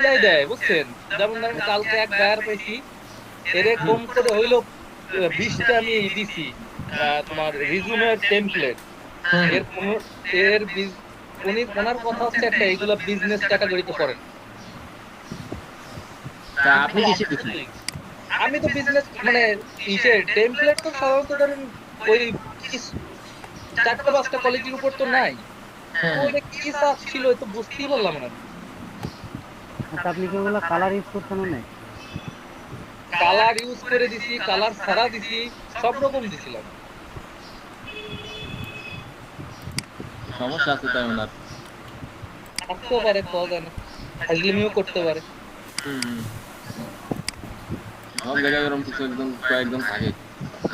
Reply দেয় বুঝছেন। যেমন ধরেন কালকে এক বায়ার পেয়েছি, এরে হুম কম করে হইলো 20টা আমি দিছি তোমার রিজুমের টেমপ্লেট। হুম হুম। এর কোন এর ওনার কথা হচ্ছে একটা, এইগুলা বিজনেস ক্যাটাগরিতে পড়ে না। তা আমি আপনি তো কিসে আশ্চর্য দিচ্ছেন? হয়ে গেছি। আমি তো বিজনেস মানে ইসে টেমপ্লেট তো সাধারণত ধরেন ওই কিস- 4-5টা কোয়ালিটির উপর তো নাই। হ্যাঁ তো হ্যাঁ। ওটা কি সাজ ছিল এ তো বুঝতেই পারলাম না। আচ্ছা, আপনি কি ওগুলা কালার ইউজ করছেন অনেক? কালার ইউজ করে দিছি, কালার ছাড়া দিছি, সব রকম দিছিলাম। সমস্যা আছে তাই ওনার। থাকতেও পারে, পাওয়া যায় না, ফাজলিমিও করতে পারে। হুম। সব জায়গায় এরকম কিছু একজন কয়েকজন থাকে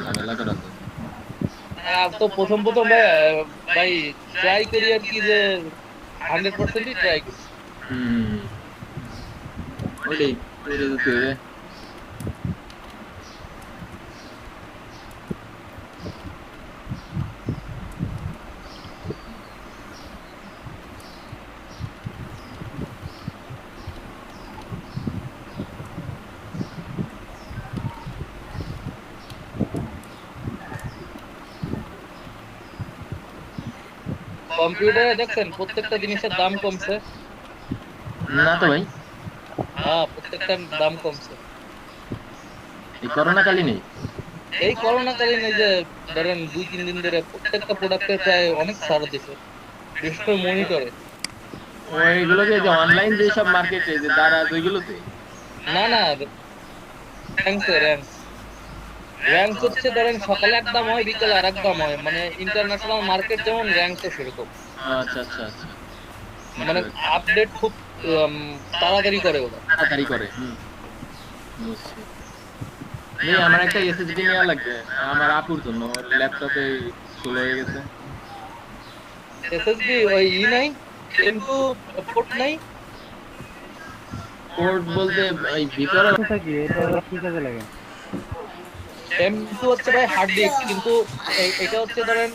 ঝামেলা করার জন্য। তো প্রথম প্রথম ভাই ভাই ট্রাই করি আর কি, যে 100%ই ট্রাই করি। হুম। ওইটাই করে দিতে হবে। কম্পিউটারে দেখছেন প্রত্যেকটা জিনিসের দাম কমছে। না তো ভাই, হ্যাঁ, প্রত্যেকটার দাম কমছে। এই করোনা কালীন এই করোনা কালীন এই যে ধরেন 2-3 দিন ধরে প্রত্যেকটা প্রোডাক্টের প্রায় অনেক ছাড় দিছে, বিশেষ করে মনিটরে। ওইগুলোকে যে অনলাইন যেসব মার্কেটে যে দারাজ ওইগুলোতে। না না, র্যাঙ্কস র্যাঙ্কস র্যাঙ্কস হচ্ছে ধরেন সকালে এক দাম হয়, বিকেলে আর এক দাম হয়, মানে ইন্টারন্যাশনাল মার্কেট যেমন র্যাঙ্কসও সেরকম। আচ্ছা আচ্ছা আচ্ছা, বুঝতে মানে পারছি। আপডেট খুব উম, তাড়াতাড়ি করে ওরা। তাড়াতাড়ি করে। বুঝছি। এই আমার একটা এসএসডি নেওয়া লাগবে আমার আপুর জন্য, ওর ল্যাপটপে স্লো হয়ে গেছে। এসএসডি ওই নাই, M.2 পোর্ট নাই। পোর্ট বলতে ওই ভিতরে। এটা কি, এটা আবার কি কাজে লাগে? M.2 হচ্ছে ভাই হার্ড ডিস্ক, কিন্তু এটা হচ্ছে ধরেন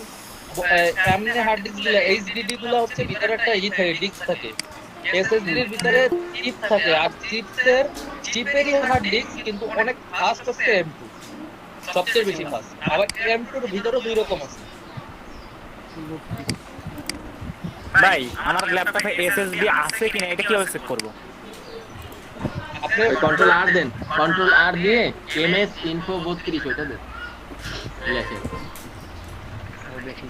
এমনি হার্ড ডিস্ক গুলা, এইচডিডি গুলা হচ্ছে ভিতরে একটা থাকে, ডিস্ক থাকে। এসএসডির ভিতরে চিপ থাকে, আর চিপেরই হার্ড ডিস্ক, কিন্তু অনেক ফাস্ট হচ্ছে M.2, সবচেয়ে বেশি ফাস্ট। আবার M.2 এর ভিতরে দুই রকম আছে। বুঝছি। ভাই আমার ল্যাপটপে এসএসডি আছে কিনা এটা কিভাবে চেক করব? আপনি ওই কন্ট্রোল আর দেন, কন্ট্রোল আর দিয়ে এমএস ইনফো 32 ওটা দেন, লেখেন। দেখি।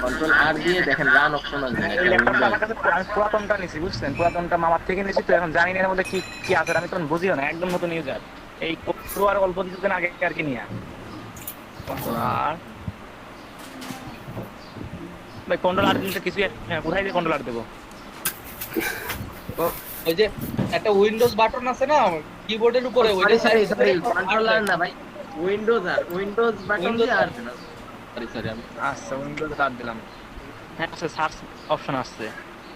কন্ট্রোল আর দিয়ে দেখেন রান অপশন আসবে এই একটা ল্যাপটপটা উইন্ডো আমার আসবে। কাছে আমি পুরাতনটা নিছি বুঝছেন, পুরাতনটা মামার থেকে নিছি, তো এখন জানি না এর মধ্যে কি কি আছে, আমি তখন বুঝিও না, একদম নতুন ইউজার। এই পুরো আর অল্প কিছুদিন আগে আর কি নিয়া কন্ট্রোল আর। ভাই কন্ট্রোল আর দিলে কিছু কোথায় দিয়ে কন্ট্রোল আর দেবো? ওই যে একটা উইন্ডোজ বাটন আছে না কিবোর্ডের উপরে, ওইটা সরি সরি সিলেক্ট করে সরি, কন্ট্রোল আর না ভাই, উইন্ডোজ বাটন উইন্ডোজ। দিয়ে আর দেন। সরি সরি আমি। আচ্ছা উইন্ডোজ আর দিলাম। হ্যাঁ আচ্ছা, সার্চ অপশন আসছে,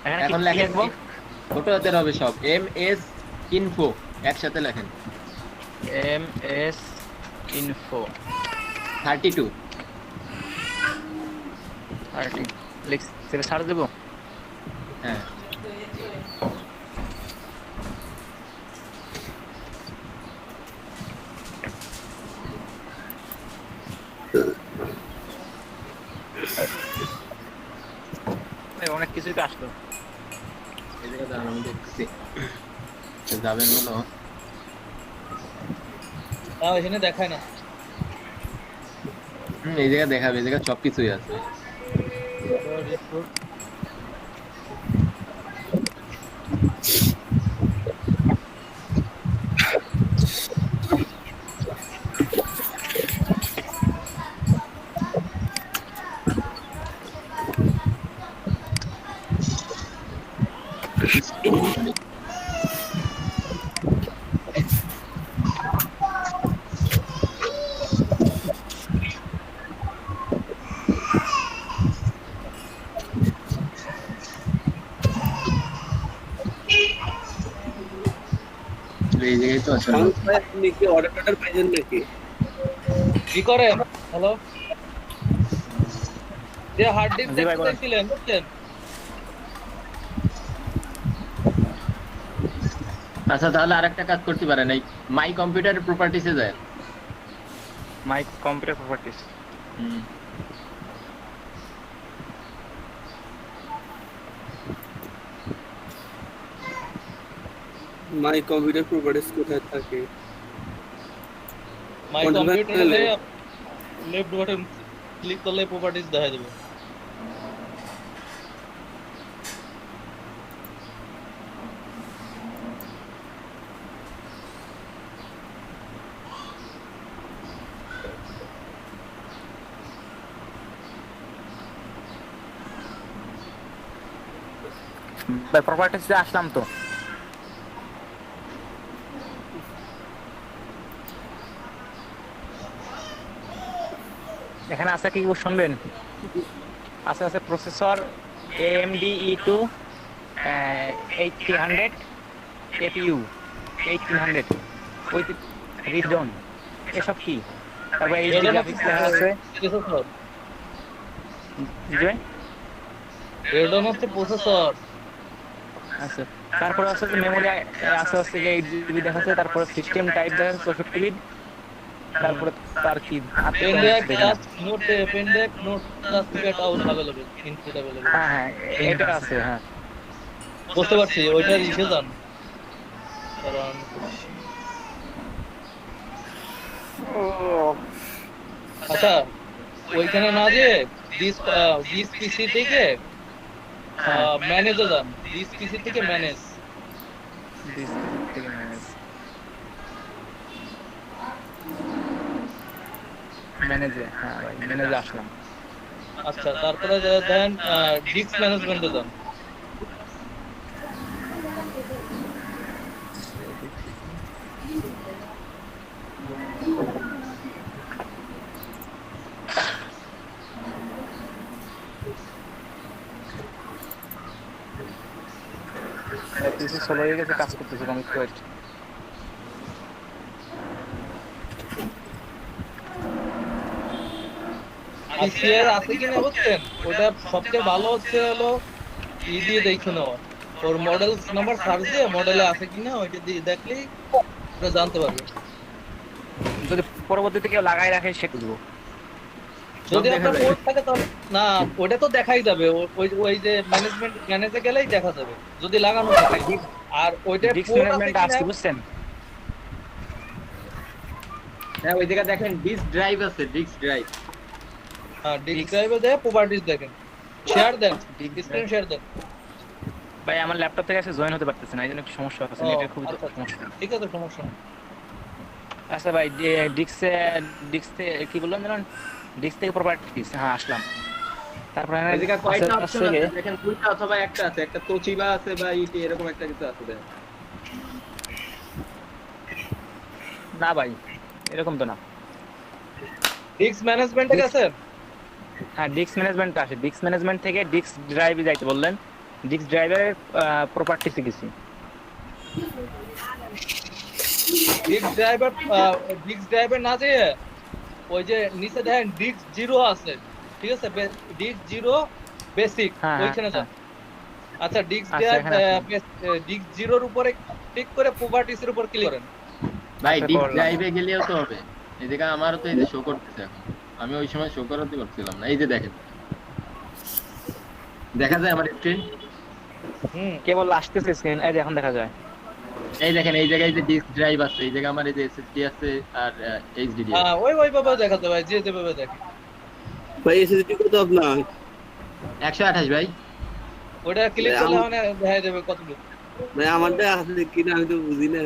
এখানে কি এখন কি লেখেন লিখবো? ছোট হাতের হবে সব, এমএস ইনফো একসাথে লেখেন। M S info 32। 30 লিখছি, সার্চ দেবো। হ্যাঁ অনেক কিছুই তো আসলো। এই জায়গায় দাঁড়ান আমি দেখতেছি যাবেন হলো। এখানে দেখায় না। এই জায়গায় দেখাবে, এই জায়গায় সবকিছুই আছে। এই জায়গায় তো আছে। আপনি কি অর্ডার টর্ডার পাইছেন নাকি? কি করেন? হ্যালো, যে হার্ড ডিস্ক জি ভাই দেখতে বলেন। চাইছিলেন বুঝছেন, আচ্ছা তাহলে আরেকটা কাজ করতে পারেন, এই মাই কম্পিউটার প্রপার্টিসে যায়। My computer properties. Hmm. My computer properties কোথায় থাকে? মাই Control কম্পিউটারে panel এ? লেফট বাটন ক্লিক করলে প্রপার্টিজ দেখা যাবে। প্রপার্টিসে আসলাম তো। এখানে আছে কি শুনবেন? আছে আছে processor AMD E2 8300 APU 8300 with reason, এসব কি? তারপর এইচডি গ্রাফিক্স লেখা আছে। প্রসেসর, জি রেডন হচ্ছে প্রসেসর। আচ্ছা, তারপরে আছে যে মেমোরি আছে হচ্ছে যে 8GB দেখাচ্ছে, তারপরে সিস্টেম টাইপ দেখাচ্ছে 64 বিট, তারপরে তার কি pen drive plus note plus ticket out available, input available. হ্যাঁ হ্যাঁ এটা আছে। হ্যাঁ বুঝতে পারছি, ওইটা লিখে যান। কারণ আচ্ছা, ওইখানে না যে দিস পিসি থেকে ম্যানেজে যান, দিস পিসি থেকে ম্যানেজ। ম্যানেজে, হ্যাঁ ভাই ম্যানেজে আসলাম। আচ্ছা, তারপরে দেন ডিস্ক ম্যানেজমেন্টে যান। পিসি স্লো হয়ে গেছে, কাজ করতেছে কম একটু ওয়েট। পিসিআর আছে কিনা বুঝছেন, ওটা সবচেয়ে ভালো হচ্ছে হলো দিয়ে দেখে নেওয়া, ওর মডেল নাম্বার সার্চ দিয়ে মডেলে আছে কিনা ওইটা দিয়ে দেখলেই ওটা জানতে পারবে। যদি পরবর্তীতে কেউ লাগাই রাখে সে বুঝবো। যদি আপনার পোর্ট থাকে তাহলে না, ওটা তো দেখাই যাবে, ওই যে ম্যানেজে গেলেই দেখা যাবে যদি লাগানো থাকে। আর ওইটা ডিস্ক পোর্ট আছে ম্যানেজমেন্ট আছে কিনা, বুঝছেন? হ্যাঁ ওই জায়গায় দেখেন ডিস্ক ড্রাইভ আছে, ডিস্ক ড্রাইভ। হ্যাঁ ডিস্ক ড্রাইভে দেয় প্রপার্টিজ দেখেন, শেয়ার দেন, স্ক্রিন শেয়ার দেন। ভাই আমার ল্যাপটপ থেকে এসে জয়েন হতে পারতেছে না, এই জন্য একটু সমস্যা হচ্ছে, ও, নেটের খুব আচ্ছা, সমস্যা। ঠিক আছে, সমস্যা নেই। আচ্ছা ভাই ডিস্কে কি বললাম জানেন? ডিস্ক থেকে প্রপার্টিস, হ্যাঁ আসলাম। তারপরে ওই জায়গায় কয়টা আছে অপশন আছে দেখেন, দুইটা অথবা একটা আছে, একটা তোচিবা আছে বা ইটি এরকম একটা কিছু আছে দেখেন। না ভাই এরকম তো না। ডিস্ক ম্যানেজমেন্টে গেছেন? হ্যাঁ ডিস্ক ম্যানেজমেন্ট আসে, ডিস্ক ম্যানেজমেন্ট থেকে ডিস্ক ড্রাইভে যাইতে বললেন, ডিস্ক ড্রাইভের প্রপার্টিসে গেছি। ডিস্ক ড্রাইভার না যেয়ে ওই যে নিচে দেখেন ডিস্ক জিরো আছে, ঠিক আছে, ডিস্ক জিরো বেসিক, হ্যাঁ, ওইখানে যান। আচ্ছা, ডিস্ক আচ্ছা, এখানে ডিস্ক জিরোর উপরে ক্লিক করে প্রপার্টিস এর উপর ক্লিক করেন। ভাই আচ্ছা, ডিস্ক করলাম। ড্রাইভে গেলেও তো হবে। এই জায়গা আমারও তো এই যে শো করতেছে এখন, আমি ওই সময় শো করাতে পারছিলাম না। এই যে দেখেন, দেখা যায় আমার স্ক্রিন। হুম, কেবল আসতেছে স্ক্রিন, এই যে এখন দেখা যায়। এই দেখেন এই জায়গায় যে ডিস্ক ড্রাইভ আছে, এই জায়গায় আমার এই যে এসএসডি আছে আর এইচডিডি আছে। ওইভাবে দেখাতে ভাই, যেভাবে দেখে ভাই এসএসডি কত আপনার? 128 ভাই। ওটা ক্লিক করলে মানে দেখা যাবে কতটুকু। ভাই আমারটা আছে কিনা আমি তো বুঝি না।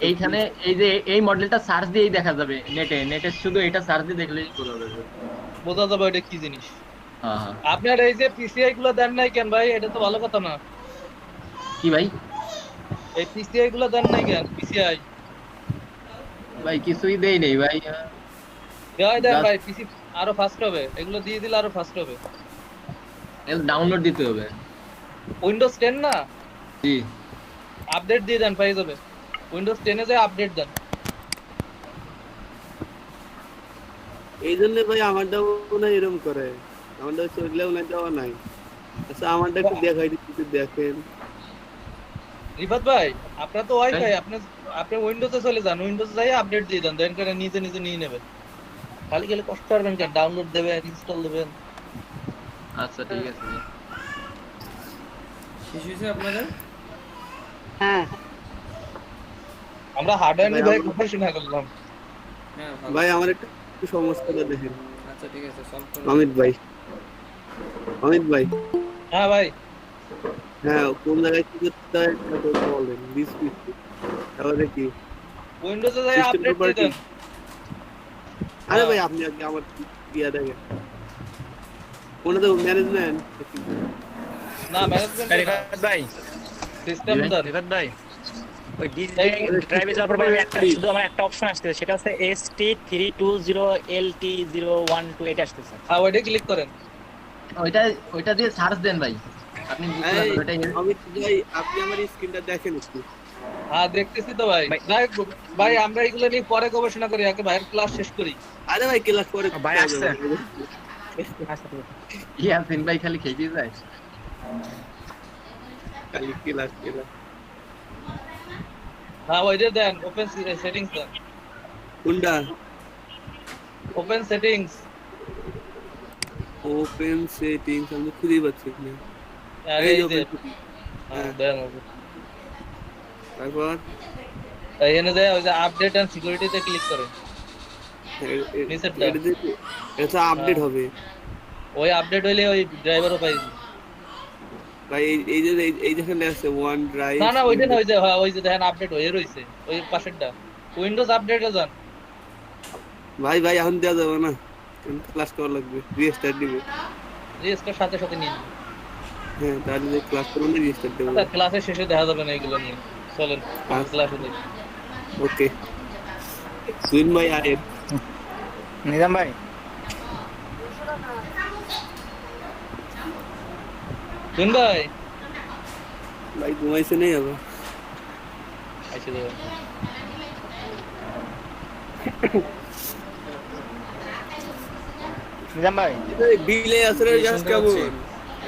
এইখানে এই যে এই মডেলটা সার্চ দিয়েই দেখা যাবে, নেটে শুধু এটা সার্চ দিয়ে দেখলেই বোঝা যাবে। বোঝা যাবে ওটা কি জিনিস। হ্যাঁ হ্যাঁ। আপনার এই যে পিসিআই গুলো দেন নাই কেন ভাই? এটা তো ভালো কথা না। কি ভাই? এই পিসিআই গুলো দেন নাই কেন? পিসিআই ভাই কিছুই দেই নেই ভাই। দেওয়াই দেন ভাই, পিসি আরো ফাস্ট হবে, এগুলো দিয়ে দিলে আরো ফাস্ট হবে। এর ডাউনলোড দিতে হবে। উইন্ডোজ 10 না, জি আপডেট দিয়ে দেন, পেয়ে যাবে। উইন্ডোজ 10 এ যায় আপডেট দেন। এই জন্য ভাই আমারটাও মনে হয় এরকম করে, আমারটা চললেও না, দেওয়া নাই। আচ্ছা আমারটা একটু দেখাই দিচ্ছি, একটু দেখেন। রিফাত ভাই, আপনার তো ওয়াইফাই, আপনি উইন্ডোজে চলে যান, উইন্ডোজে যাই আপডেট দিয়ে দেন, দেন করে নিজে নিজে নিয়ে নেবেন। খালি খালি কষ্ট করবেন কেন? ডাউনলোড দেবেন, ইনস্টল দেবেন। আচ্ছা ঠিক আছে ভাই। শেষ হয়েছে আপনাদের? হ্যাঁ আমরা হার্ডওয়্যার নিয়ে ভাই ভাই, গবেষণা করলাম। হ্যাঁ ভালো। ভাই আমার একটু সমস্যাটা দেখেন। আচ্ছা ঠিক আছে, সলভ করুন। অমিত ভাই, অমিত ভাই, হ্যাঁ ভাই, হ্যাঁ কোন জায়গায় কি করতে হয় এটা তো বলেন। বিস্কুট তাহলে কি উইন্ডোজে যাই System আপডেট দিয়ে property। দেন। আরে ভাই আপনি আগে আমার ইয়া দেখেন, কোনটা তো ম্যানেজমেন্ট। না, ম্যানেজমেন্ট রিফাত ভাই, সিস্টেম দার। রিফাত ভাই, ওই ডিজিটাল ড্রাইভে যাওয়ার পর ভাই শুধু আমার একটা অপশন আসছে, সেটা হচ্ছে ST320LT012, এটা আসতেছে। হ্যাঁ, ওইটা ক্লিক করেন। ওইটা দিয়ে সার্চ দেন ভাই, আপনি বুঝতে এই, পারবেন ওইটাই। অমিত ভাই আপনি আমার স্ক্রিনটা দেখেন একটু। হ্যাঁ, দেখতেছি তো ভাই। ভাই- যাই হোক, ভাই আমরা এগুলো নিয়ে পরে গবেষণা করি, আগে ভাইয়ের ক্লাস শেষ করি। আরে ভাই ক্লাস করে ভাই আসছে। আচ্ছা ঠিক আছে। ইয়াসিন ভাই খালি খেয়ে যায়। খালি ক্লাস ক্লাস। হ্যাঁ, ওইটা দেন, ওপেন সেটিংস দেন, কোনটা? Open settings. ওপেন সেটিংস আমি খুঁজেই পাচ্ছি না। আর এই এই যে যে open settings। হ্যাঁ, দেন। তারপর এখানে যায় ওই যে আপডেট এন্ড সিকিউরিটিতে ক্লিক করেন। নিচেরটা। এটা আপডেট হবে ওই আপডেট হইলে ওই ড্রাইভারও পাই। ভাই। এই যে এই যেখানে আছে ওয়ান ড্রাইভ। না না, ওইটা না, ওই যে হ্যাঁ, ওই যে দেখেন আপডেট হয়ে রইছে ওই পাশেরটা। উইন্ডোজ আপডেটে যান। ভাই ভাই এখন দেওয়া যাবে না, ক্লাস করা লাগবে, রিস্টার্ট দিবে। রেজিস্টার সাথে সাথে নিন। হ্যাঁ তাহলে যে ক্লাস করুন রিস্টার্ট দেবো। আচ্ছা, ক্লাসের শেষে দেখা যাবে না এগুলো নিয়ে। চলেন আচ্ছা। ক্লাসে দেখি। ওকে সুইন ভাই আয়ের নিজাম ভাই, শুন ভাই, ভাই ঘুমাইছে নেই আবার। আইসে দেবেন। নিজাম ভাই, বিলে আসলে এই জাস্ট শুনতে কেমন পাচ্ছি।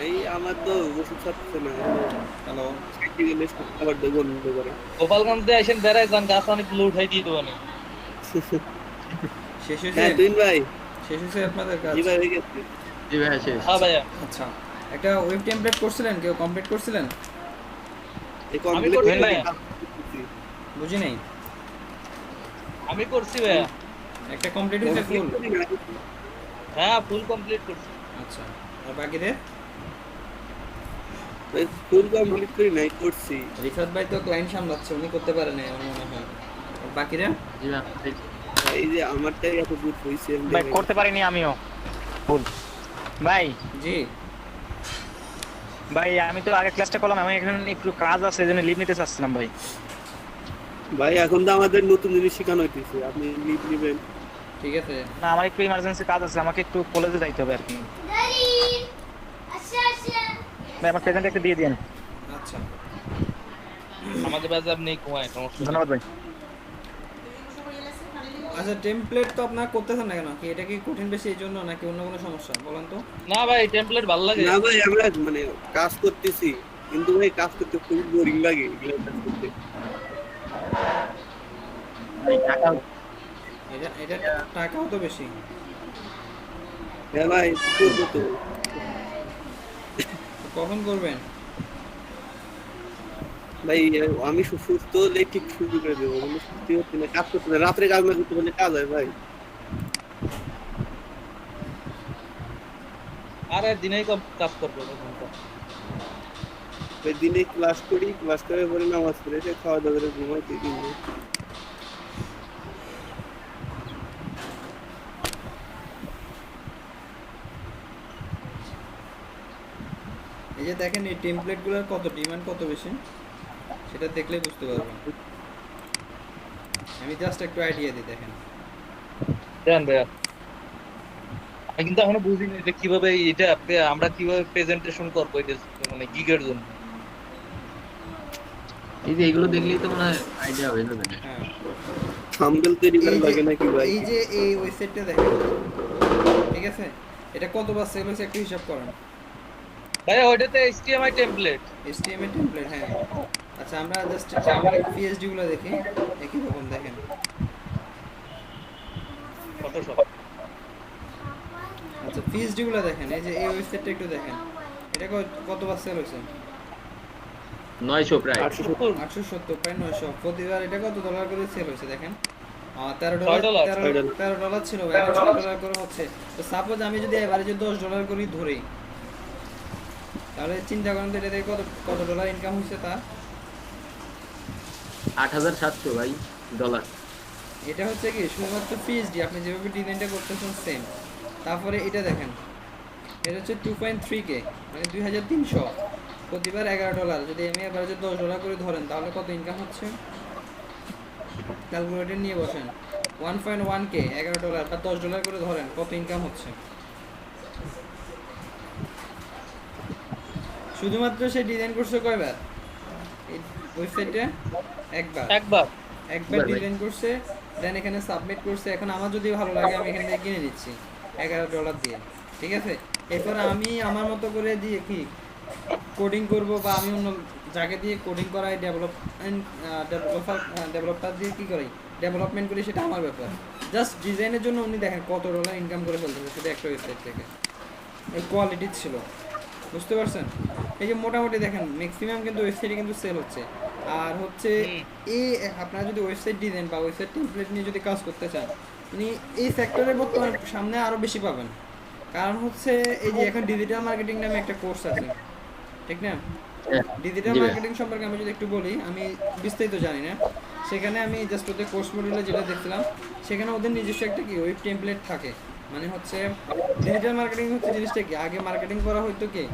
এই আমার তো ওষুধ ছাড়ছে না। হ্যালো। সাইকেল গেলে আবার বন্ধ করে। গোপালগঞ্জ দিয়ে আইসেন বেড়ায় যান, গাছ অনেকগুলো উঠাই দিয়ে দেবো না। শেষ হয়েছে? হ্যাঁ তুইন ভাই, শেষ হয়েছে আপনাদের কাজ? জি ভাই হয়ে গেছে। জি ভাই শেষ। হ্যাঁ ভাইয়া, আচ্ছা, একটা ওয়েব টেমপ্লেট করছিলেন, কেউ কমপ্লিট করছিলেন? এই আমি কমপ্লিট করছি হয়ে ভাইয়া। গেছে। বুঝি নাই। আমি করছি ভাইয়া। একটা কমপ্লিট হয়েছে ফুল? হ্যাঁ, ফুল কমপ্লিট করছি। আচ্ছা, আর বাকিদের? ফুল কমপ্লিট করি নাই, করছি। রিফাত ভাই তো ক্লায়েন্ট সামলাচ্ছে, উনি করতে পারে না আমার মনে হয়। আর বাকিরা? জি ভাই এই যে আমারটাই এত গুড হইছে ভাই করতে পারিনি আমিও ভুল। ভাই জি। ভাই আমি তো আগে ক্লাসটা করলাম, আমি এখানে একটু কাজ আছে, এই জন্য লিভ নিতে চাচ্ছিলাম ভাই। ভাই এখন তো আমাদের নতুন জিনিস শেখানো হইতেছে, আপনি লিভ নেবেন। ঠিক আছে। না আমার একটু ইমার্জেন্সি কাজ আছে, আমাকে একটু কলেজে যাইতে হবে আর কি। ভাই আমার প্রেজেন্ট একটা দিয়ে দিন। আচ্ছা, আমাদের বাজে আপনি ঘুমায়, সমস্যা নেই। ধন্যবাদ ভাই। আচ্ছা টেমপ্লেট তো আপনারা করতেছেন না কেন? কি এটা কি কঠিন বেশি এই জন্য নাকি অন্য কোনো সমস্যা বলেন তো? না ভাই, টেমপ্লেট ভালো লাগে। না ভাই আমরা মানে কাজ করতেছি, কিন্তু ভাই কাজ করতে খুব বোরিং লাগে এগুলো কাজ করতে। এটা টাকাও তো বেশি। হ্যাঁ ভাই করবো তো। কখন করবেন? ভাই আমি সুস্থ হলে ঠিক শুরু করে দেবো, কিন্তু সুস্থ হচ্ছে না, কাজ করতে না, রাত্রে কাজ না করতে বললে কাজ হয় ভাই। আর দিনেই কাজ করবো ঘন্টা। ভাই দিনে ক্লাস করি, ক্লাস করে পরে নামাজ পড়ে এসে খাওয়া দাওয়া করে ঘুমাইতে দিন। এই যে দেখেন এই টেমপ্লেটগুলোর কত ডিমান্ড কত বেশি সেটা দেখলে বুঝতে পারবেন। আমি জাস্ট একটু আইডিয়া দিই, দেখেন। দেন ভাইয়া। আমি কিন্তু এখনো বুঝিনি যে কিভাবে এটা আমরা কিভাবে প্রেজেন্টেশন করবো, এটা মানে গিগের জন্য। এই যে এগুলো দেখলেই তো মনে হয় আইডিয়া হয়ে যাবে। হ্যাঁ, থাম্বনেল তৈরি করা লাগে নাকি ভাই? এই যে এই ওয়েবসাইটটা দেখেন, ঠিক আছে? এটা কতবার সেল হয়েছে একটু হিসাব করেন। ভাইয়া ওইটাতে HTML টেমপ্লেট। HTML টেমপ্লেট, হ্যাঁ। আচ্ছা আচ্ছা আমরা জাস্ট পিএইচডি গুলো দেখি একই রকম দেখেন। ফটোশপ আচ্ছা পিএইচডি গুলো দেখেন, এই যে এই ওয়েবসাইটটা একটু দেখেন, এটা কতবার সেল হয়েছে? 900 প্রায়। 870 প্রায় 900। প্রতিবার এটা কত ডলার করে সেল হয়েছে দেখেন, $13 $6 $13 ছিল, এখন $6 করে হচ্ছে। তো সাপোজ আমি যদি এবারে যে $10 করে ধরি, তাহলে চিন্তা করেন তো এটা থেকে কত কত ডলার ইনকাম হয়েছে তার। 8700 ভাই ডলার। এটা হচ্ছে কি শুধুমাত্র পিএইচডি, আপনি যেভাবে ডিজাইনটা করতেছেন সেম। তারপরে এটা দেখেন, এটা হচ্ছে 2.3K, মানে 2300, প্রতিবার $11। যদি আমি এবারে যে $10 করে ধরেন তাহলে কত ইনকাম হচ্ছে, ক্যালকুলেটর নিয়ে বসেন। 1.1K, $11 বা $10 করে ধরেন, কত ইনকাম হচ্ছে। শুধুমাত্র সে ডিজাইন করছে কয়বার এই ওয়েবসাইটে? একবার একবার একবার ডিজাইন করছে, দেন এখানে সাবমিট করছে। এখন আমার যদি ভালো লাগে আমি এখান থেকে কিনে নিচ্ছি $11 দিয়ে, ঠিক আছে। এরপর আমি আমার মতো করে দিয়ে কি কোডিং করব, বা আমি অন্য যাকে দিয়ে কোডিং করাই, ডেভেলপার দিয়ে কি করাই, ডেভেলপমেন্ট করি, সেটা আমার ব্যাপার। জাস্ট ডিজাইনের জন্য উনি দেখেন কত ডলার ইনকাম করে ফেলতেছে শুধু একটা ওয়েবসাইট থেকে। এই কোয়ালিটি ছিল, বুঝতে পারছেন? এই যে মোটামুটি দেখেন ম্যাক্সিমাম কিন্তু ওয়েবসাইটে কিন্তু সেল হচ্ছে। আর হচ্ছে এই আপনারা যদি ওয়েবসাইট ডিজাইন বা ওয়েবসাইট টেমপ্লেট নিয়ে যদি কাজ করতে চান, মানে এই সেক্টরে বর্তমানে সামনে আরও বেশি পাবেন। কারণ হচ্ছে এই যে এখন ডিজিটাল মার্কেটিং নামে একটা কোর্স আছে, ঠিক না? ডিজিটাল মার্কেটিং সম্পর্কে আমি যদি একটু বলি, আমি বিস্তারিত জানি না। সেখানে আমি জাস্ট ওদের কোর্স মডিউলে যেটা দেখছিলাম, সেখানে ওদের নিজস্ব একটা কি ওয়েব টেমপ্লেট থাকে। মানে হচ্ছে ডিজিটাল মার্কেটিং হচ্ছে জিনিসটা কি, আগে মার্কেটিং করা হতো কি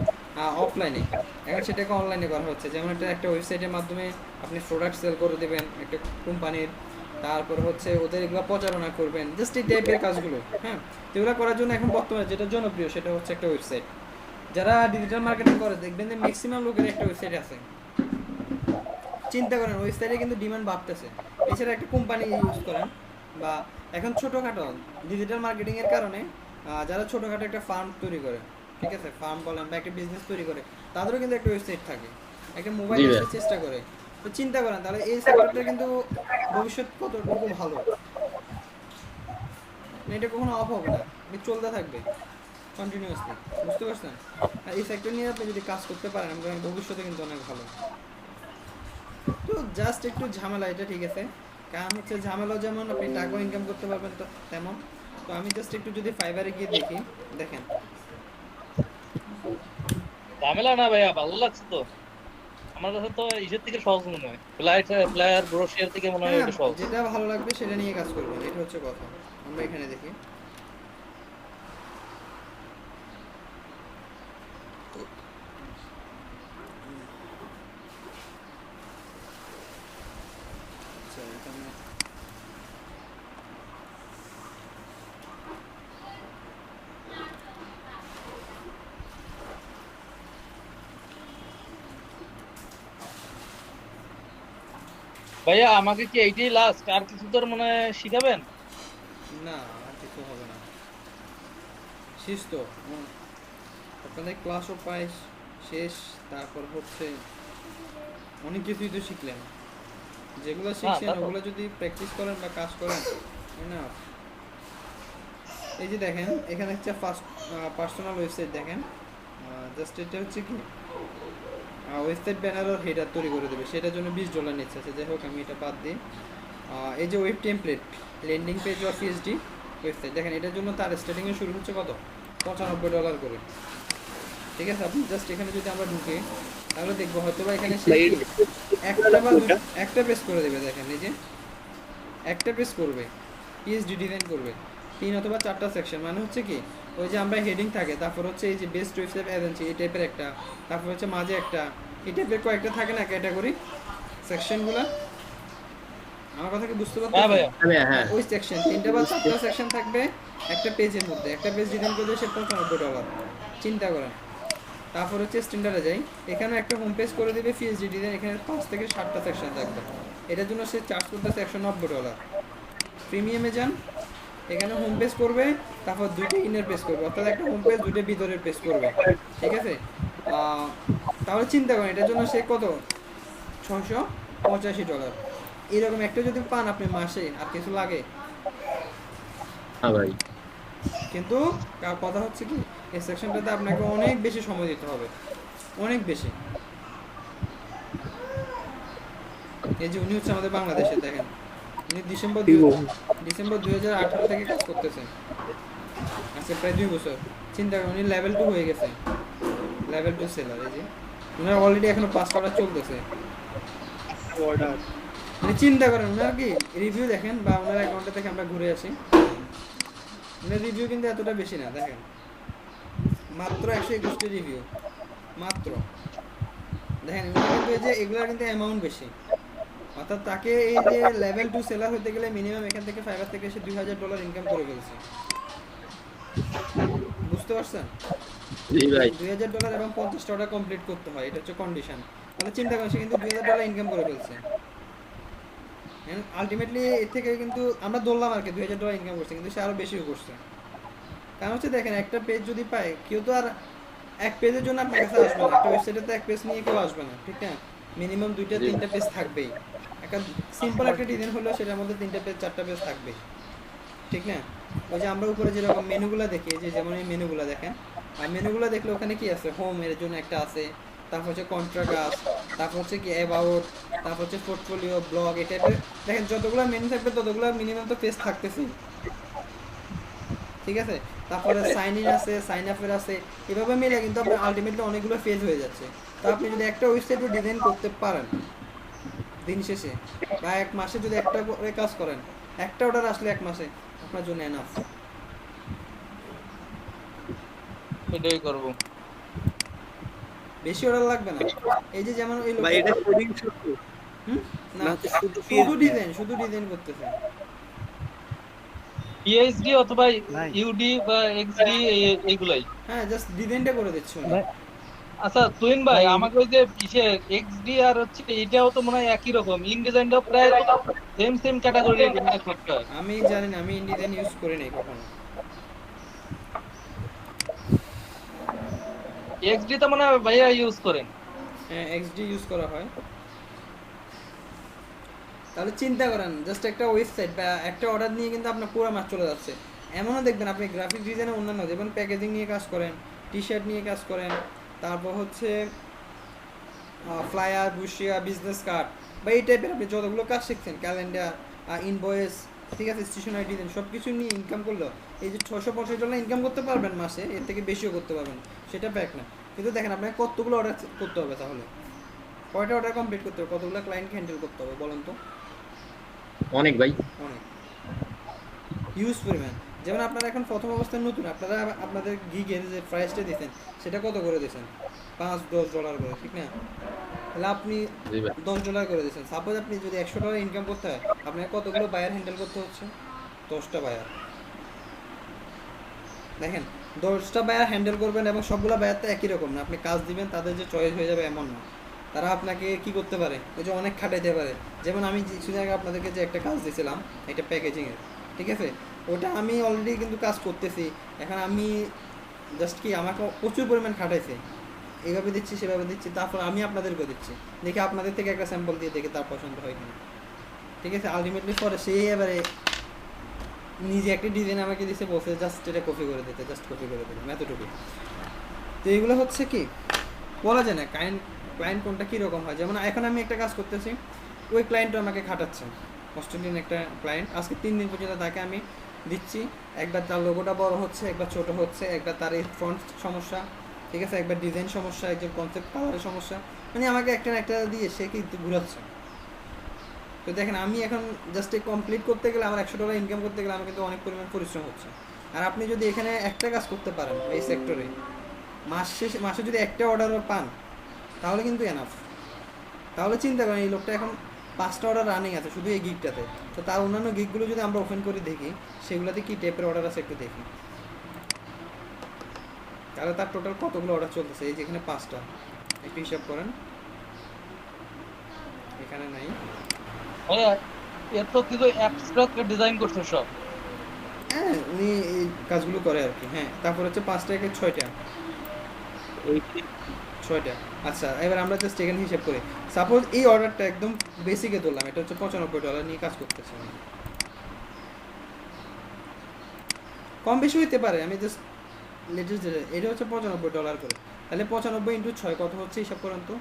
অফলাইনে, এখন সেটাকে অনলাইনে করা হচ্ছে। যেমন একটা ওয়েবসাইটের মাধ্যমে আপনি প্রোডাক্ট সেল করে দেবেন একটা কোম্পানির, তারপর হচ্ছে ওদের এগুলো প্রচারণা করবেন, জাস্ট এই টাইপের কাজগুলো। হ্যাঁ, তো এগুলো করার জন্য এখন বর্তমানে যেটা জনপ্রিয় সেটা হচ্ছে একটা ওয়েবসাইট। যারা ডিজিটাল মার্কেটিং করে দেখবেন যে ম্যাক্সিমাম লোকের একটা ওয়েবসাইট আছে। চিন্তা করেন ওয়েবসাইটে কিন্তু ডিমান্ড বাড়তেছে। এছাড়া একটা কোম্পানি ইউজ করেন, বা এখন ছোটোখাটো ডিজিটাল মার্কেটিং এর কারণে যারা ছোটোখাটো একটা ফার্ম তৈরি করে, ঠিক আছে, ফার্ম বলেন বা একটা বিজনেস তৈরি করে, তাদেরও কিন্তু একটা ওয়েবসাইট থাকে, একটা মোবাইল চেষ্টা করে। তো চিন্তা করেন তাহলে এই সেক্টরটা কিন্তু ভবিষ্যৎ কতটুকু ভালো, এটা কখনো অফ হবে না, চলতে থাকবে কন্টিনিউয়াসলি, বুঝতে পারছেন? আর এই সেক্টর নিয়ে আপনি যদি কাজ করতে পারেন আপনার ভবিষ্যতে কিন্তু অনেক ভালো। তো জাস্ট একটু ঝামেলা, এটা ঠিক আছে, কারণ হচ্ছে ঝামেলা যেমন আপনি টাকা ইনকাম করতে পারবেন তো তেমন। তো আমি জাস্ট একটু যদি ফাইবারে গিয়ে দেখি, দেখেন ঝামেলা না ভাইয়া, ভালো লাগছে তো। আমার কাছে তো ইসের থেকে সহজ মনে হয়, প্লেয়ার ব্রোশিয়ার থেকে মনে হয় এটা সহজ। যেটা ভালো লাগবে সেটা নিয়ে কাজ করবেন, এটা হচ্ছে কথা। আমরা এখানে দেখি, আচ্ছা এখানে ভাইয়া আমাকে কি এইটাই লাস্ট, আর কিছু তোর মনে হয় শিখাবেন? না আর কিছু হবে না, শেষ তো আপনাদের ক্লাসও প্রায় শেষ। তারপর হচ্ছে অনেক কিছুই তো শিখলেন, যেগুলো শিখছেন ওগুলো যদি প্র্যাকটিস করেন বা কাজ করেন না। এই যে দেখেন এখানে একটা পার্সোনাল ওয়েবসাইট দেখেন, জাস্ট এটা হচ্ছে কি ওয়েবসাইট ব্যানার আর হেডার তৈরি করে দেবে, সেটার জন্য $20 নিচ্ছে। আচ্ছা যাই হোক আমি এটা বাদ দিই। এই যে web template landing page or PhD website দেখেন, এটার জন্য তার স্টার্টিংয়ে শুরু হচ্ছে কত, $95 করে, ঠিক আছে। আপনি জাস্ট এখানে যদি আমরা ঢুকি তাহলে দেখবো হয়তো বা এখানে একটা পেজ করে দেবে। দেখেন এই যে একটা পেজ করবে, পিএইচডি ডিজাইন করবে 3 অথবা 4টা সেকশন। মানে হচ্ছে কি ওই যে আমরা হেডিং থাকে, তারপর হচ্ছে এই যে বেস্ট ওয়েবসাইট এজেন্সি এই টাইপের একটা, তারপর হচ্ছে মাঝে একটা, এই টাইপের কয়েকটা থাকে না ক্যাটাগরি সেকশনগুলো। আমার কথা কি বুঝতে পারছেন? ওই সেকশন 3টা বা 4টা সেকশন থাকবে একটা পেজের মধ্যে, একটা পেজ ডিজাইন করলে সে $95। চিন্তা করেন। তারপর হচ্ছে স্ট্যান্ডার্ডে যাই, এখানে একটা হোম পেজ করে দেবে পিএইচডি ডিজাইন, এখানে 5 থেকে 7টা সেকশন থাকবে, এটার জন্য সে চার্জ করতেছে $190। প্রিমিয়ামে যান, এখানে হোম পেজ করবে, তারপর 2টা ইনার পেজ করবে, অর্থাৎ একটা হোম পেজ 2টা ভিতরের পেজ করবে, ঠিক আছে। তাহলে চিন্তা করেন এটার জন্য সে কত $685। এরকম একটা যদি পান আপনি মাসে, আর কিছু লাগে? হ্যাঁ ভাই। কিন্তু কথা হচ্ছে কি, এই সেকশনটাতে আপনাকে অনেক বেশি সময় দিতে হবে, অনেক বেশি। এই যে উনি হচ্ছে আমাদের বাংলাদেশে, দেখেন উনি ডিসেম্বর 2018 থেকে কাজ করতেছেন, আজকে প্রায় 2 বছর। চিন্তা করেন উনি লেভেল 2 হয়ে গেছে, লেভেল 2 সেলার। এই যে উনার অলরেডি এখনো 5টা অর্ডার চলতেছে। অর্ডার মানে চিন্তা করেন উনার কি রিভিউ দেখেন, বা ওনার অ্যাকাউন্টে থেকে আমরা ঘুরে আসি, ওনার রিভিউ কিন্তু এতটা বেশি না। দেখেন মাত্র 121টি রিভিউ মাত্র। দেখেন উনি কিন্তু এই যে এগুলার কিন্তু অ্যামাউন্ট বেশি, অর্থাৎ তাকে এই যে লেভেল 2 সেলার হতে গেলে মিনিমাম এখান থেকে ফাইবার থেকে এসে $2000 ইনকাম করে ফেলছে। বুঝতে পারছেন? জি ভাই। $2000 এবং 50টা অর্ডার কমপ্লিট করতে হয়, এটা হচ্ছে কন্ডিশন। তাহলে চিন্তা করেন সে কিন্তু $2000 ইনকাম করে ফেলছে। আলটিমেটলি এর থেকে কিন্তু আমরা ধরলাম আর কি $2000 ইনকাম করছে, কিন্তু সে আরো বেশিও করছে। কারণ হচ্ছে দেখেন একটা পেজ যদি পায়, কেউ তো আর এক পেজের জন্য আপনার কাছে আসবে না, একটা ওয়েবসাইটে তো এক পেজ নিয়ে কেউ আসবে না, ঠিক না? মিনিমাম 2-3টা পেজ থাকবেই। একটা সিম্পল একটা ডিজাইন হলেও সেটার মধ্যে 3টা পেজ 4টা পেজ থাকবেই, ঠিক না? ওই যে আমরা উপরে যেরকম মেনুগুলো দেখি, যে যেমন এই মেনুগুলো দেখেন, আর মেনুগুলো দেখলে ওখানে কি আছে, হোম এর জন্য একটা আছে, তারপর হচ্ছে কন্ট্রাক্ট, তারপর হচ্ছে কি অ্যাবাউট, তারপর হচ্ছে পোর্টফোলিও, ব্লগ, এই টাইপের দেখেন যতগুলো মেনু থাকবে ততগুলো মিনিমাম তো পেজ থাকতেছেই, ঠিক আছে? তারপরে সাইন ইন আছে, সাইন আপের আছে, এভাবে মিলে কিন্তু আপনার আলটিমেটলি অনেকগুলো পেজ হয়ে যাচ্ছে। তো আপনি যদি একটা ওয়েবসাইটও ডিজাইন করতে পারেন দিন শেষে, বা এক মাসে যদি একটা করে কাজ করেন, একটা অর্ডার আসলে এক মাসে আপনার জন্য এনাফ। এটাই করব। বেশি অর্ডার লাগবে না। এই যে যেমন ওই ভাই এটা কোডিং শুধু না না তো শুধু শুধু ডিজাইন করতেছে। পিএইচডি অথবা ভাই। ইউডি বা এক্সডি এগুলাই। হ্যাঁ জাস্ট ডিজাইনটা করে দিচ্ছি উনি। ভাই আচ্ছা তুহিন ভাই, ভাই, আমাকে ওই যে কিসে এক্সডি আর হচ্ছে এটাও তো মনে হয় একই রকম, ইন ডিজাইনটাও প্রায় সেম ক্যাটাগরির সফটওয়্যার। আমি জানি না, আমি ইনডিজাইন ইউজ করি নাই কখনো। এক্সডি তো মনে হয় ভাইয়া ইউজ করেন। হ্যাঁ এক্সডি ইউজ করা হয়। তাহলে চিন্তা করেন জাস্ট একটা ওয়েবসাইট বা একটা অর্ডার নিয়ে কিন্তু আপনার পুরো মাস চলে যাচ্ছে। এমনও দেখবেন আপনি গ্রাফিক ডিজাইনে অন্যান্য যেমন প্যাকেজিং নিয়ে কাজ করেন, টি শার্ট নিয়ে কাজ করেন, তারপর হচ্ছে ফ্লায়ার, বুশিয়া, বিজনেস কার্ড বা এই টাইপের আপনি যতগুলো কাজ শিখছেন, ক্যালেন্ডার, ইনভয়েস, ঠিক আছে, স্টেশনারি ডিজাইন, সব কিছু নিয়ে ইনকাম করলো এই যে $665 ইনকাম করতে পারবেন মাসে, এর থেকে বেশিও করতে পারবেন, সেটা ব্যাক না। কিন্তু দেখেন আপনাকে কতগুলো অর্ডার করতে হবে, তাহলে কয়টা অর্ডার কমপ্লিট করতে হবে, কতগুলো ক্লায়েন্টকে হ্যান্ডেল করতে হবে বলেন তো? অনেক ভাই। অনেক হিউজ পরিমাণ। যেমন আপনারা এখন প্রথম অবস্থায় নতুন, আপনারা আপনাদের গিগের যে প্রাইসটা দিয়েছেন সেটা কত করে দিয়েছেন? $5-10 করে, ঠিক না? তাহলে আপনি জি ভাই। $10 করে দিয়েছেন। সাপোজ আপনি যদি $100 ইনকাম করতে হয়, আপনাকে কতগুলো বায়ার হ্যান্ডেল করতে হচ্ছে? 10টা বায়ার। দেখেন 10টা বায়ার হ্যান্ডেল করবেন এবং সবগুলো বায়ার তো একই রকম না, আপনি কাজ দিবেন তাদের যে চয়েস হয়ে যাবে এমন না। তারা আপনাকে কি করতে পারে, ওই যে অনেক খাটাইতে পারে। যেমন আমি কিছুদিন আগে আপনাদেরকে যে একটা কাজ দিয়েছিলাম, এটা প্যাকেজিংয়ের, ঠিক আছে, ওটা আমি অলরেডি কিন্তু কাজ করতেছি। এখন আমি জাস্ট কি আমাকে প্রচুর পরিমাণ খাটাইছে, এইভাবে দিচ্ছি সেভাবে দিচ্ছি, তারপর আমি আপনাদেরকেও দিচ্ছি, দেখি আপনাদের থেকে একটা স্যাম্পল দিয়ে দেখি তার পছন্দ হয় কিনা, ঠিক আছে? আলটিমেটলি পরে সেই এবারে নিজে একটা ডিজাইন আমাকে দিছে, বলছে জাস্ট এটা কপি করে দিতে, জাস্ট কপি করে দিলাম, এতটুকু। তো এইগুলো হচ্ছে কি বলা যায় না ক্লায়েন্ট কোনটা কীরকম হয়। যেমন এখন আমি একটা কাজ করতেছি, ওই ক্লায়েন্টও আমাকে খাটাচ্ছে, অস্ট্রেলিয়ান একটা ক্লায়েন্ট, আজকে 3 দিন পর্যন্ত তাকে আমি দিচ্ছি। একবার তার লোগোটা বড় হচ্ছে, একবার ছোট হচ্ছে, একবার তার এই ফন্ট সমস্যা, ঠিক আছে, একবার ডিজাইন সমস্যা, একজন কনসেপ্ট কালারের সমস্যা, মানে আমাকে একটা না একটা দিয়ে সে কিন্তু ঘুরাচ্ছে। তো দেখেন আমি এখন জাস্ট কমপ্লিট করতে গেলে, আমার $100 ইনকাম করতে গেলে আমার কিন্তু অনেক পরিমাণ পরিশ্রম হচ্ছে। আর আপনি যদি এখানে একটা কাজ করতে পারেন এই সেক্টরে, মাসে যদি একটা অর্ডারও পান তাহলে কিন্তু এনাফ। তাহলে চিন্তা করেন এই লোকটা এখন 5টা অর্ডার রানিং আছে শুধু এই গিগটাতে, তো তার অন্যান্য গিগগুলো যদি আমরা ওপেন করে দেখি সেগুলোতে কী টাইপের অর্ডার আছে একটু দেখি, তাহলে তার টোটাল কতগুলো অর্ডার চলতেছে। এই যেখানে 5টা, একটু হিসাব করেন, এখানে নাই। ভাইয়া এর তো কিছু অ্যাবস্ট্রাক্ট ডিজাইন করছে সব। হ্যাঁ উনি এই কাজগুলো করে আর কি। হ্যাঁ তারপর হচ্ছে 5টা একে 6টা, 6টা। আচ্ছা এবার আমরা জাস্ট এখানে হিসাব করি। সাপোজ এই অর্ডারটা একদম বেসিকে ধরলাম, এটা হচ্ছে $95 নিয়ে কাজ করতেছে আমি। কম বেশি হইতে পারে, আমি জাস্ট লেটেস্ট এটা হচ্ছে $95 করে, তাহলে 95 ইন্টু 6 কত হচ্ছে হিসাব করেন তো,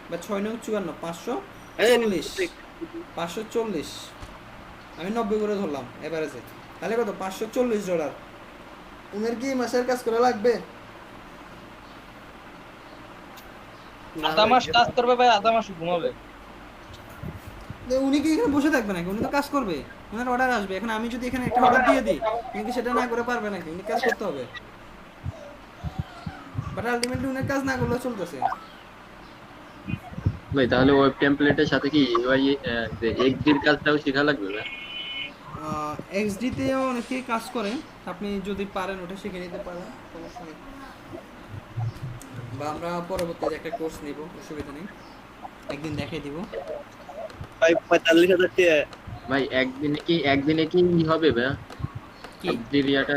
বা 6 9 54 540 540, আমি 90 করে ধরলাম এভারেজে, তাহলে কত $540। উনার কি মাসের কাজ করা লাগবে? আধা মাস কাজ করবে ভাই, আধা মাস ঘুমাবে। উনি কি এখানে বসে থাকবে নাকি? উনি তো কাজ করবে, ওনার অর্ডার আসবে। এখন আমি যদি এখানে একটা অর্ডার দিয়ে দিই, উনি কি সেটা না করে পারবে নাকি? উনি কাজ করতে হবে, বাট আলটিমেটলি উনার কাজ না করলেও চলতেছে। ভাই তাহলে ওয়েব টেমপ্লেটের সাথে কি ইউআই যে এক্সডির কাজটাও শেখা লাগবে ভাই? এক্সডিতেও অনেকেই কাজ করে, আপনি যদি পারেন ওটা শিখে নিতে পারেন, সমস্যা নেই। বা আমরা পরবর্তীতে একটা কোর্স নিব, অসুবিধা নেই, একদিন দেখিয়ে দিব। ভাই 45,000 টাকা ভাই একদিনে কি হবে ভাই? কি এক্সডির ইয়াটা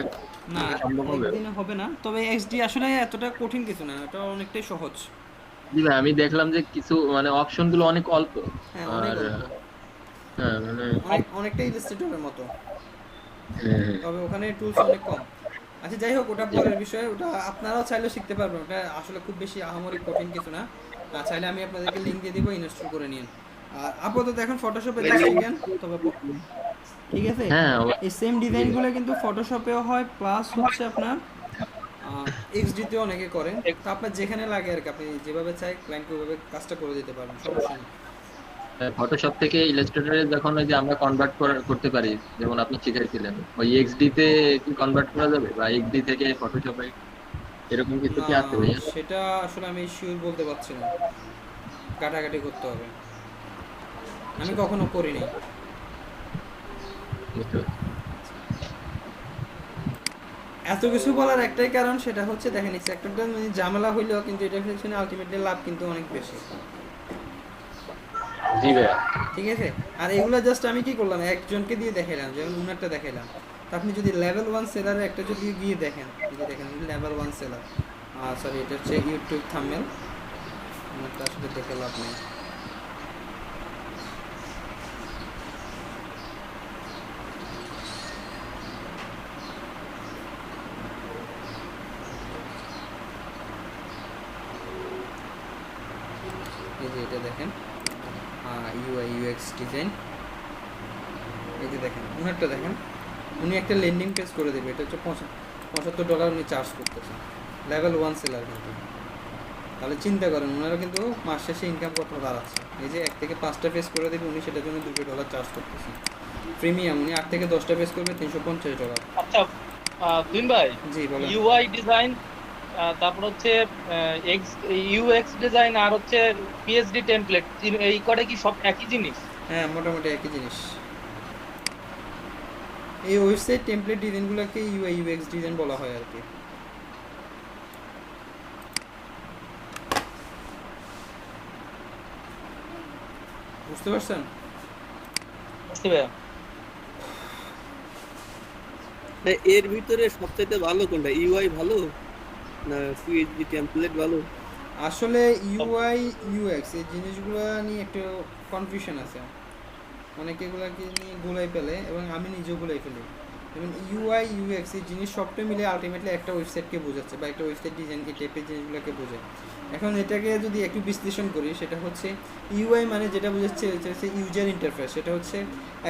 না, সম্ভব হবে? একদিনে হবে না, তবে এক্সডি আসলে এতটা কঠিন কিছু না, এটা অনেকটাই সহজ। জি ভাই, আমি দেখলাম যে কিছু মানে অপশন গুলো অনেক অল্প। হ্যাঁ অনেক আর অল্প, হ্যাঁ মানে অনেকটা ইলাস্ট্রেটরের মতো, হ্যাঁ, তবে ওখানে টুলস অনেক কম। আচ্ছা যাই হোক, ওটা পরের বিষয়, ওটা আপনারাও চাইলেও শিখতে পারবেন, ওটা আসলে খুব বেশি আহামরি কঠিন কিছু না। চাইলে আমি আপনাদেরকে লিঙ্ক দিয়ে দিব, ইনস্টল করে নিন। আর আপাতত এখন ফটোশপে শিখেন, তবে ঠিক আছে। হ্যাঁ এই সেম ডিজাইনগুলো কিন্তু ফটোশপেও হয়, প্লাস হচ্ছে আপনার এক্সডিতেও অনেকে করেন। তো আপনার যেখানে লাগে আর কি, আপনি যেভাবে চাই ক্লায়েন্টকে ওইভাবে কাজটা করে দিতে পারবেন, সমস্যা নেই। ফটোশপ থেকে ইলাস্ট্রেটরে যখন ওই যে আমরা কনভার্ট করতে পারি, যেমন আপনি শিখাইছিলেন, ওই এক্সডি তে কি কনভার্ট করা যাবে, বা এক্সডি থেকে ফটোশপে এরকম কিছু কি আছে ভাইয়া? সেটা আসলে আমি শিওর বলতে পারছি না, কাটাকাটি করতে হবে, আমি কখনো করিনি। বুঝতে পারছি। এত কিছু বলার একটাই কারণ, সেটা হচ্ছে দেখেন এই সেক্টরটা মানে ঝামেলা হইলেও কিন্তু এটা পিছনে আলটিমেটলি লাভ কিন্তু অনেক বেশি, জি ভাইয়া। ঠিক আছে। আর এগুলো জাস্ট আমি কি করলাম, একজনকে দিয়ে দেখাইলাম, যেমন উনারটা দেখাইলাম। তো আপনি যদি লেভেল 1 সেলারের একটা যদি গিয়ে দেখেন, যদি দেখেন লেভেল 1 সেলার, সরি এটা হচ্ছে ইউটিউব থাম্বনেল, উনারটা আসলে দেখে লাভ নেই। এই যে এটা দেখেন ইউআই ইউএক্স ডিজাইন, এই যে দেখেন উনারটা দেখেন, উনি একটা ল্যান্ডিং পেজ করে দেবে, এটা হচ্ছে $75 উনি চার্জ করতেছেন, লেভেল 1 সেলার কিন্তু। তাহলে চিন্তা করেন ওনারা কিন্তু মাস শেষে ইনকাম কত দাঁড়াচ্ছে। এই যে 1 থেকে 5টা পেজ করে দেবে উনি, সেটার জন্য $200 চার্জ করতেছেন। প্রিমিয়াম উনি 8 থেকে 10টা পেজ করবে $350। আচ্ছা দিন ভাই, জি বলেন। ইউআই ডিজাইন, তারপর হচ্ছে ইউএক্স ডিজাইন, আর হচ্ছে পিএইচডি টেমপ্লেট, এই কটা কি সব একই জিনিস? হ্যাঁ মোটামুটি একই জিনিস। এই ওয়েবসাইট টেমপ্লেট ডিজাইনগুলোকে ইউআই ইউএক্স ডিজাইন বলা হয় আর কি। বুঝতে পারছেন? বুঝতে ভাইয়া। এর ভিতরে সবচেয়ে ভালো কোনটা, ইউআই ভালো না পিএইচডি টেমপ্লেট ভালো? আসলে ইউআই ইউএক্স এই জিনিসগুলো নিয়ে একটু কনফিউশন আছে, অনেকে এগুলোকে নিয়ে গোলাই ফেলে এবং আমি নিজেও গোলাই ফেলি। যেমন ইউআই ইউএক্স এই জিনিস সবটা মিলে আলটিমেটলি একটা ওয়েবসাইটকে বোঝাচ্ছে, বা একটা ওয়েবসাইট ডিজাইন এই টাইপের জিনিসগুলোকে বোঝায়। এখন এটাকে যদি একটু বিশ্লেষণ করি, সেটা হচ্ছে ইউআই মানে যেটা বোঝাচ্ছে হচ্ছে ইউজার ইন্টারফেস, সেটা হচ্ছে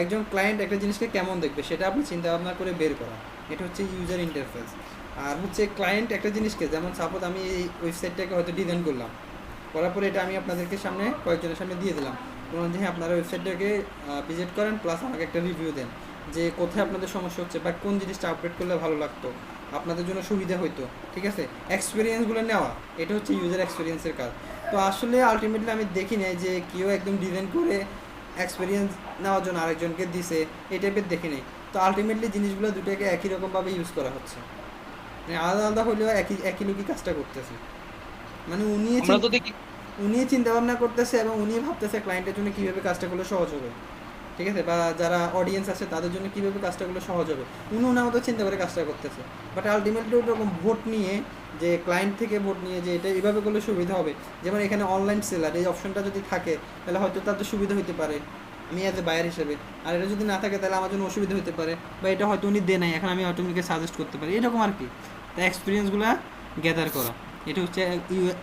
একজন ক্লায়েন্ট একটা জিনিসকে কেমন দেখবে সেটা আপনি চিন্তা ভাবনা করে বের করা, এটা হচ্ছে ইউজার ইন্টারফেস। আর হচ্ছে ক্লায়েন্ট একটা জিনিসকে, যেমন সাপোজ আমি এই ওয়েবসাইটটাকে হয়তো ডিজাইন করলাম, করার পরে এটা আমি আপনাদেরকে সামনে কয়েকজনের সামনে দিয়ে দিলাম, বললাম যে হ্যাঁ আপনারা ওয়েবসাইটটাকে ভিজিট করেন, প্লাস আমাকে একটা রিভিউ দেন যে কোথায় আপনাদের সমস্যা হচ্ছে বা কোন জিনিসটা আপডেট করলে ভালো লাগতো, আপনাদের জন্য সুবিধা হইতো, ঠিক আছে। এক্সপিরিয়েন্সগুলো নেওয়া, এটা হচ্ছে ইউজার এক্সপিরিয়েন্সের কাজ। তো আসলে আলটিমেটলি আমি দেখি নাই যে কেউ একদম ডিজাইন করে এক্সপিরিয়েন্স নেওয়ার জন্য আরেকজনকে দিছে, এই টাইপের দেখি নেই। তো আলটিমেটলি জিনিসগুলো দুটোকে একই রকমভাবে ইউজ করা হচ্ছে, মানে আলাদা আলাদা হলেও একই লোকই কাজটা করতেছে, মানে উনি চিন্তা ভাবনা করতেছে এবং উনি ভাবতেছে ক্লায়েন্টের জন্য কীভাবে কাজটা করলে সহজ হবে, ঠিক আছে, বা যারা অডিয়েন্স আছে তাদের জন্য কীভাবে কাজটা করলে সহজ হবে, উনি ওনার মতো চিন্তা করে কাজটা করতেছে। বাট আলটিমেটলি ওরকম ভোট নিয়ে, যে ক্লায়েন্ট থেকে ভোট নিয়ে যে এটা এইভাবে করলে সুবিধা হবে, যেমন এখানে অনলাইন সেলার এই অপশনটা যদি থাকে তাহলে হয়তো তাদের সুবিধা হতে পারে আমি অ্যাজ এ বায়ার হিসেবে, আর এটা যদি না থাকে তাহলে আমার জন্য অসুবিধা হতে পারে, বা এটা হয়তো উনি দেয় নাই, এখন আমি হয়তো উনিকে সাজেস্ট করতে পারি, এরকম আর কি। তাই এক্সপিরিয়েন্সগুলো গ্যাদার করা, এটা হচ্ছে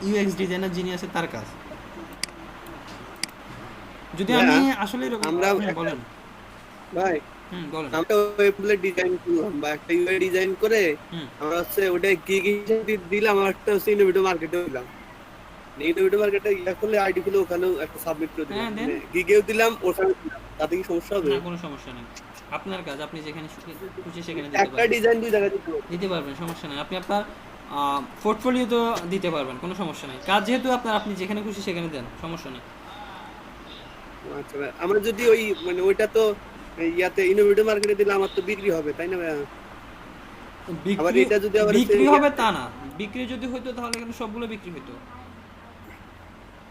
ইউএক্স ডিজাইনার যিনি আছে তার কাজ। যদি আমি আসলে এরকম বলেন ভাই বলেন আমরা ওয়েবসাইট ডিজাইন করলাম বা একটা ইউআই ডিজাইন করে আমরা হচ্ছে ওটা গিগ হিসেবে দিলাম, আর একটা হচ্ছে ইনোভেটিভ মার্কেটে দিলাম। ইনোভেটিভ মার্কেটে ইয়া করলে আইডি খুলে ওখানেও একটা সাবমিট করে দিলাম, গিগেও দিলাম ওখানে দিলাম, তাতে কি সমস্যা হবে? না, কোনো সমস্যা নেই, আপনার কাজ, আপনি যেখানে খুশি সেখানে দিতে একটা পারবেন, ডিজাইন দুই জায়গায় দিতে পারবেন, সমস্যা নেই। আপনি আপনার পোর্টফোলিও তো দিতে পারবেন, কোনো সমস্যা নেই। কাজ যেহেতু আপনার, আপনি যেখানে খুশি সেখানে দেন, সমস্যা নেই। আচ্ছা ভাই, আমরা যদি ওই মানে ওইটা তো ইয়াতে ইনোভেটিভ মার্কেটে দিলে আমার তো বিক্রি হবে, তাই না ভাই? আবার এটা যদি আবার বিক্রি হবে তা না, বিক্রি যদি হতো তাহলে কিন্তু সবগুলো বিক্রি হতো।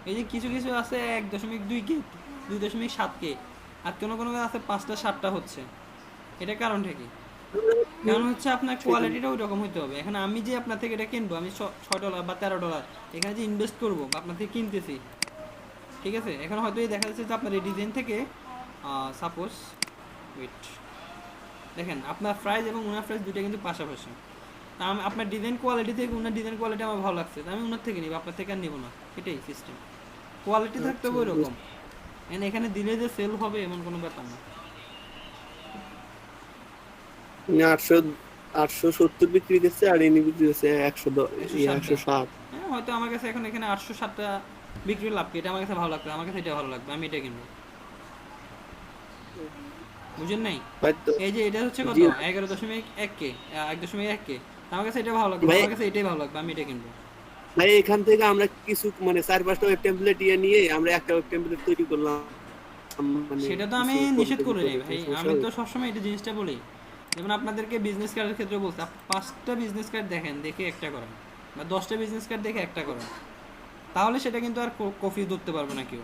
এই যে কিছু কিছু আছে 1.2K 2.7K, আর কোনো কোনো আছে 5টা 7টা হচ্ছে, এটা কারণটা কি? কারণ হচ্ছে আপনার কোয়ালিটিটা ওই রকম হতে হবে। এখন আমি যে আপনার থেকে এটা কিনবো, আমি $6 বা $13 এখানে যে ইনভেস্ট করবো বা আপনার থেকে কিনতেছি, ঠিক আছে? এখন হয়তো এই দেখা যাচ্ছে যে আপনার এই ডিজাইন থেকে সাপোজ ওয়েট দেখেন, আপনার প্রাইস এবং ওনার প্রাইস দুটো কিন্তু পাশাপাশি। তা আমি আপনার ডিজাইন কোয়ালিটি থেকে ওনার ডিজাইন কোয়ালিটি আমার ভালো লাগছে, আমি ওনার থেকে নিব, আপনার থেকে আর নিব না, এটাই সিস্টেম। কোয়ালিটি থাকতে হবে ওই রকম, এখানে দিলে যে সেল হবে এমন কোনো ব্যাপার না। 870 বিক্রি দিচ্ছে আর ইনি বিক্রি দিচ্ছে 160। হ্যাঁ, হয়তো আমার কাছে এখন এখানে 860টা বিক্রি লাভ কি, এটা আমার কাছে ভালো লাগবে, আমার কাছে এটা ভালো লাগবে, আমি এটা কিনবো, বুঝেন নাই? এই যে এটা হচ্ছে কত 11.1K 1.1K, আমার কাছে এটা ভালো লাগবে, আমার কাছে এটাই ভালো লাগবে, আমি এটা কিনবো। ভাই এখান থেকে আমরা কিছু মানে 4-5টা ওয়েব টেমপ্লেট নিয়ে আমরা একটা ওয়েব টেমপ্লেট তৈরি করলাম, সেটা তো আমি নিষেধ করে নেই ভাই, আমি তো সবসময় এটা জিনিসটা বলি। যেমন আপনাদেরকে বিজনেস কার্ডের ক্ষেত্রে বলতে, 5টা বিজনেস কার্ড দেখেন, দেখে একটা করেন, বা 10টা বিজনেস কার্ড দেখে একটা করেন, তাহলে সেটা কিন্তু আর কফি ধরতে পারবে না কেউ।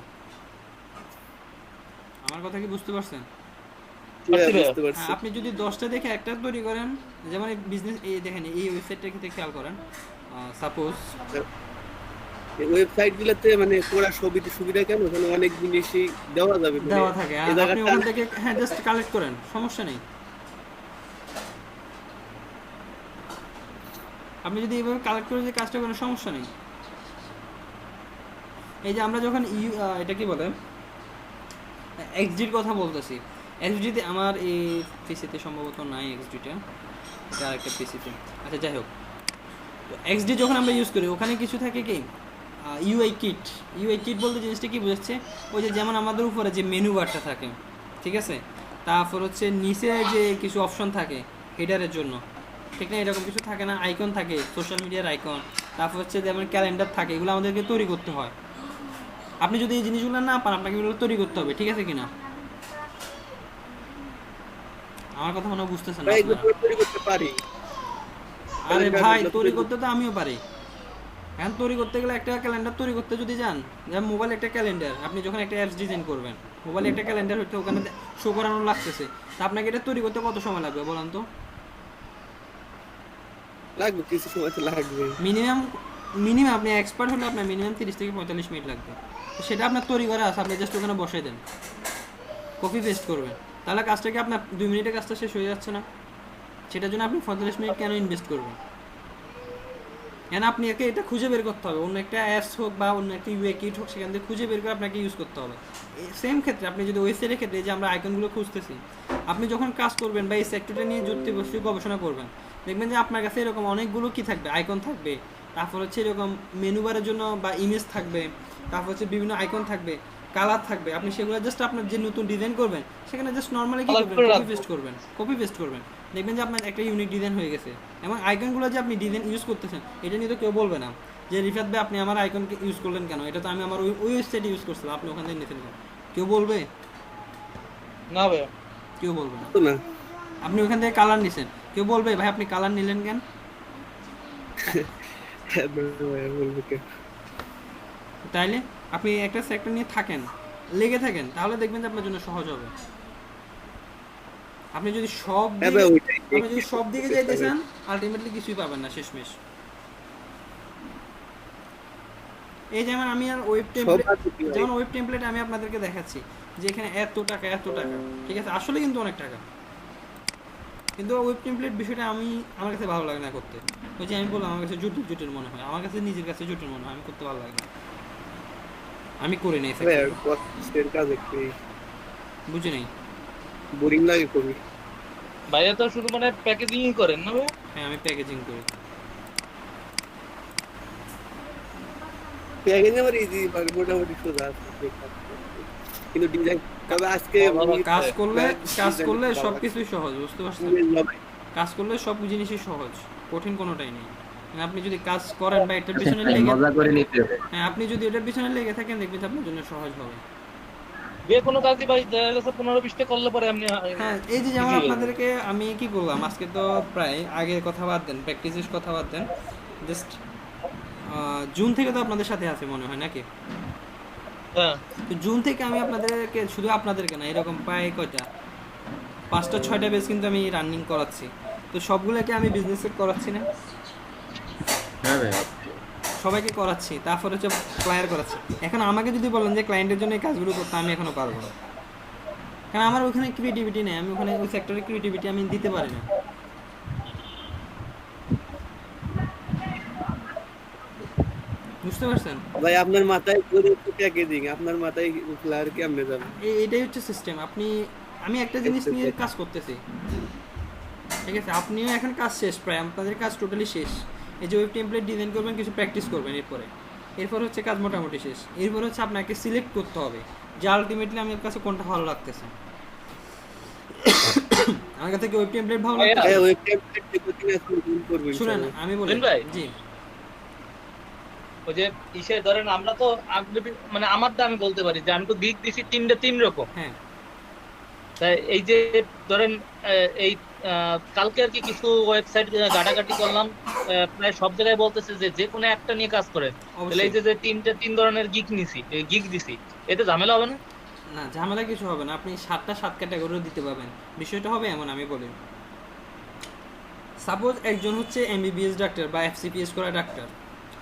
আমার কথা কি বুঝতে পারছেন? আপনি যদি 10টা দেখে একটা তৈরি করেন, যেমন এই বিজনেস, এই দেখেন এই ওয়েবসাইটটার ক্ষেত্রে খেয়াল করেন, সাপোজ ওয়েবসাইট গুলোতে মানে পুরো সুবিধা কেন, ওখানে অনেক জিনিসই দেওয়া যাবে, দেওয়া থাকে, আর আপনি ওখান থেকে হ্যাঁ জাস্ট কালেক্ট করেন, সমস্যা নেই। আপনি যদি এইভাবে কালেক্ট করে যে কাজটা করেন, সমস্যা নেই। এই যে আমরা যখন এটা কি বলে এক্সডির কথা বলতেছি, এক্সডিতে আমার এই পিসিতে সম্ভবত নাই এক্সডিটা, এটা আরেকটা পিসিতে, আচ্ছা যাই হোক। তো এক্সডি যখন আমরা ইউজ করি ওখানে কিছু থাকে কি ইউআই কিট। ইউআই কিট বলতে জিনিসটা কি বোঝাচ্ছে, ওই যে যেমন আমাদের উপরে যে মেনু বারটা থাকে, ঠিক আছে, তারপর হচ্ছে নিচে যে কিছু অপশন থাকে হেডারের জন্য, ঠিক না, এরকম কিছু থাকে না, আইকন থাকে, সোশ্যাল মিডিয়ার আইকন, তারপর হচ্ছে যেমন ক্যালেন্ডার থাকে, এগুলো আমাদেরকে তৈরি করতে হয়। আপনি যদি এই জিনিসগুলো না পান, আপনাকে এগুলো তৈরি করতে হবে, ঠিক আছে কিনা? আমার কথা মনে হয় বুঝতেছেন না? আরে ভাই, তৈরি করতে তো আমিও পারি। এখন তৈরি করতে গেলে একটা ক্যালেন্ডার তৈরি করতে যদি যান, যেমন মোবাইলে একটা ক্যালেন্ডার, আপনি যখন একটা অ্যাপস ডিজাইন করবেন, মোবাইলে একটা ক্যালেন্ডার হচ্ছে ওখানে শো করানো লাগতেছে, তা আপনাকে এটা তৈরি করতে কত সময় লাগবে বলেন তো? লাগবে কিছু সময় তো লাগবে, মিনিমাম আপনি এক্সপার্ট হলে আপনার মিনিমাম 30 থেকে 45 মিনিট লাগবে। তো সেটা আপনার তৈরি করা আছে, আপনি জাস্ট ওখানে বসাই দেন, কপি পেস্ট করবেন, তাহলে কাজটা কি আপনার 2 মিনিটে কাজটা শেষ হয়ে যাচ্ছে না? সেটার জন্য আপনি 45 মিনিট কেন ইনভেস্ট করবেন? কেন আপনি একে এটা খুঁজে বের করতে হবে, অন্য একটা অ্যাপস হোক বা অন্য একটা ইউআই কিট হোক, সেখান থেকে খুঁজে বের করে আপনাকে ইউজ করতে হবে। সেম ক্ষেত্রে আপনি যদি ওয়েবসাইটের ক্ষেত্রে যে আমরা আইকনগুলো খুঁজতেছি, আপনি যখন কাজ করবেন বা এই সেক্টরটা নিয়ে যুক্তি গবেষণা করবেন, দেখবেন যে আপনার কাছে এরকম অনেকগুলো কি থাকবে, আইকন থাকবে, তারপর হচ্ছে এরকম মেনু বারের জন্য বা ইমেজ থাকবে, তারপর হচ্ছে বিভিন্ন আইকন থাকবে, কালার থাকবে। আপনি সেগুলো জাস্ট আপনার যে নতুন ডিজাইন করবেন সেখানে জাস্ট নর্মালি কি করবেন, কপি পেস্ট করবেন, দেখবেন যে আপনার একটা ইউনিক ডিজাইন হয়ে গেছে। এবং আইকনগুলো যে আপনি ডিজাইন ইউজ করতেছেন, এটা নিয়ে তো কেউ বলবে না যে রিফাত ভাই আপনি আমার আইকনকে ইউজ করলেন কেন, এটা তো আমি আমার ওই ওয়েবসাইটে ইউজ করছিলাম, আপনি ওখান থেকে নিতেন কেন? কেউ বলবে না ভাই, কেউ বলবে না। না আপনি ওখান থেকে কালার নিছেন, কেউ বলবে ভাই আপনি কালার নিলেন কেন? তাইলে আপনি একটা সেক্টর নিয়ে থাকেন, লেগে থাকেন, তাহলে দেখবেন যে আপনার জন্য সহজ হবে। আপনি যদি সব হ্যাঁ দিকে ভাই ওইটাই আপনি যদি সব দিকে যাইতে চান আলটিমেটলি কিছুই পাবেন না শেষমেশ। এই যেমন আমি আর ওয়েব সব টেমপ্লেট, আছে কি ভাই? যেমন ওয়েব টেমপ্লেট আমি আপনাদেরকে দেখাচ্ছি যে এখানে এত টাকা এত টাকা, ঠিক আছে, আসলে কিন্তু অনেক টাকা, কিন্তু ওয়েব টেমপ্লেট বিষয়টা আমার কাছে ভালো লাগে না করতে। ওই যে আমি বললাম আমার কাছে জটিল জটিল মনে হয়, আমার কাছে নিজের কাছে জটিল মনে হয়, আমি করতে ভালো লাগে না, আমি করে নেই ভাই কষ্টের কাজ একটু বুঝে নেই। বোরিং লাগে খুবই। ভাইয়া তো শুধু মানে প্যাকেজিংই করেন না ভাই? হ্যাঁ আমি প্যাকেজিং করি। প্যাকেজ আমার ইজি মোটামুটি সোজা আছে কিন্তু ডিজাইন তবে আজকে কাজ করলে ডিজাইন সবকিছুই সহজ, বুঝতে পারছেন? কাজ করলে সব জিনিসই সহজ, কঠিন কোনোটাই নেই। মানে আপনি যদি কাজ করেন বা এটার পিছনে লেগে মজা করে নিতে হবে। হ্যাঁ আপনি যদি এটার পিছনে লেগে থাকেন দেখবেন যে আপনার জন্য সহজ হবে। যে কোনো কাজই ভাই দেখা গেছে 15-20টা করলে পরে এমনি হ্যাঁ এই যে যেমন easy হয়ে আপনাদেরকে আমি কি করলাম আজকে, তো প্রায় আগের কথা বাদ দেন, প্র্যাকটিসের কথা বাদ দেন, জাস্ট জুন থেকে তো আপনাদের সাথে আছে মনে হয় নাকি? হ্যাঁ তো জুন থেকে আমি আপনাদেরকে, শুধু আপনাদেরকে না, এরকম প্রায় কয়টা 5টা-6টা বেস কিন্তু আমি রানিং করাচ্ছি। তো সবগুলোকে আমি বিজনেসে করাচ্ছি না, হ্যাঁ ভাই সবাইকে করাচ্ছি, তারপর হচ্ছে ক্লায়েন্ট করাচ্ছি। এখন আমাকে যদি বলেন যে ক্লায়েন্টের জন্য এই কাজগুলো করতে, আমি এখনো পারবো না, কারণ আমার ওখানে ক্রিয়েটিভিটি নেই, আমি ওখানে ওই সেক্টরে ক্রিয়েটিভিটি আমি দিতে পারি না। বুঝতে পারছেন? ভাই আপনার মাথায় পুরো প্যাকেজিং, আপনার মাথায় ফ্লায়ার কেমনে যাবে? এটাই হচ্ছে সিস্টেম। আমি একটা জিনিস নিয়ে কাজ করতেছি, ঠিক আছে, আপনিও এখন কাজ শেষ, প্রায় আপনাদের কাজ টোটালি শেষ। এই যে ওয়েব টেমপ্লেট ডিজাইন করবেন, কিছু প্র্যাকটিস করবেন, এরপর হচ্ছে কাজ মোটামুটি শেষ। এরপর হচ্ছে আপনাকে সিলেক্ট করতে হবে যে আলটিমেটলি আমার কাছে কোনটা ভালো লাগতেছে। আমার কাছে কি ওয়েব টেমপ্লেট ভালো লাগতেছে? ভাই ওয়েব টেমপ্লেট থেকে কিনা শুরু করব শুনেন ইনশাআল্লাহ। আমি বলি ভাই? জি ওই যে ইসে ধরেন আমরা তো মানে আমারটা আমি বলতে পারি যে আমি তো গিগ দিছি 3 রকম। হ্যাঁ তাই এই যে ধরেন এই কালকে আর কি কিছু ওয়েবসাইট ঘাটাঘাটি করলাম, প্রায় সব জায়গায় বলতেছে যে যে কোনো একটা নিয়ে কাজ করে। তাহলে এই অবশ্যই। যে 3 ধরনের গিগ দিছি, এতে ঝামেলা হবে না? না ঝামেলা কিছু হবে না, আপনি 7টা 7 ক্যাটাগরিও দিতে পারবেন। বিষয়টা হবে এমন, আমি বলি সাপোজ একজন হচ্ছে এমবিবিএস ডাক্তার বা এফসিপিএস করা ডাক্তার,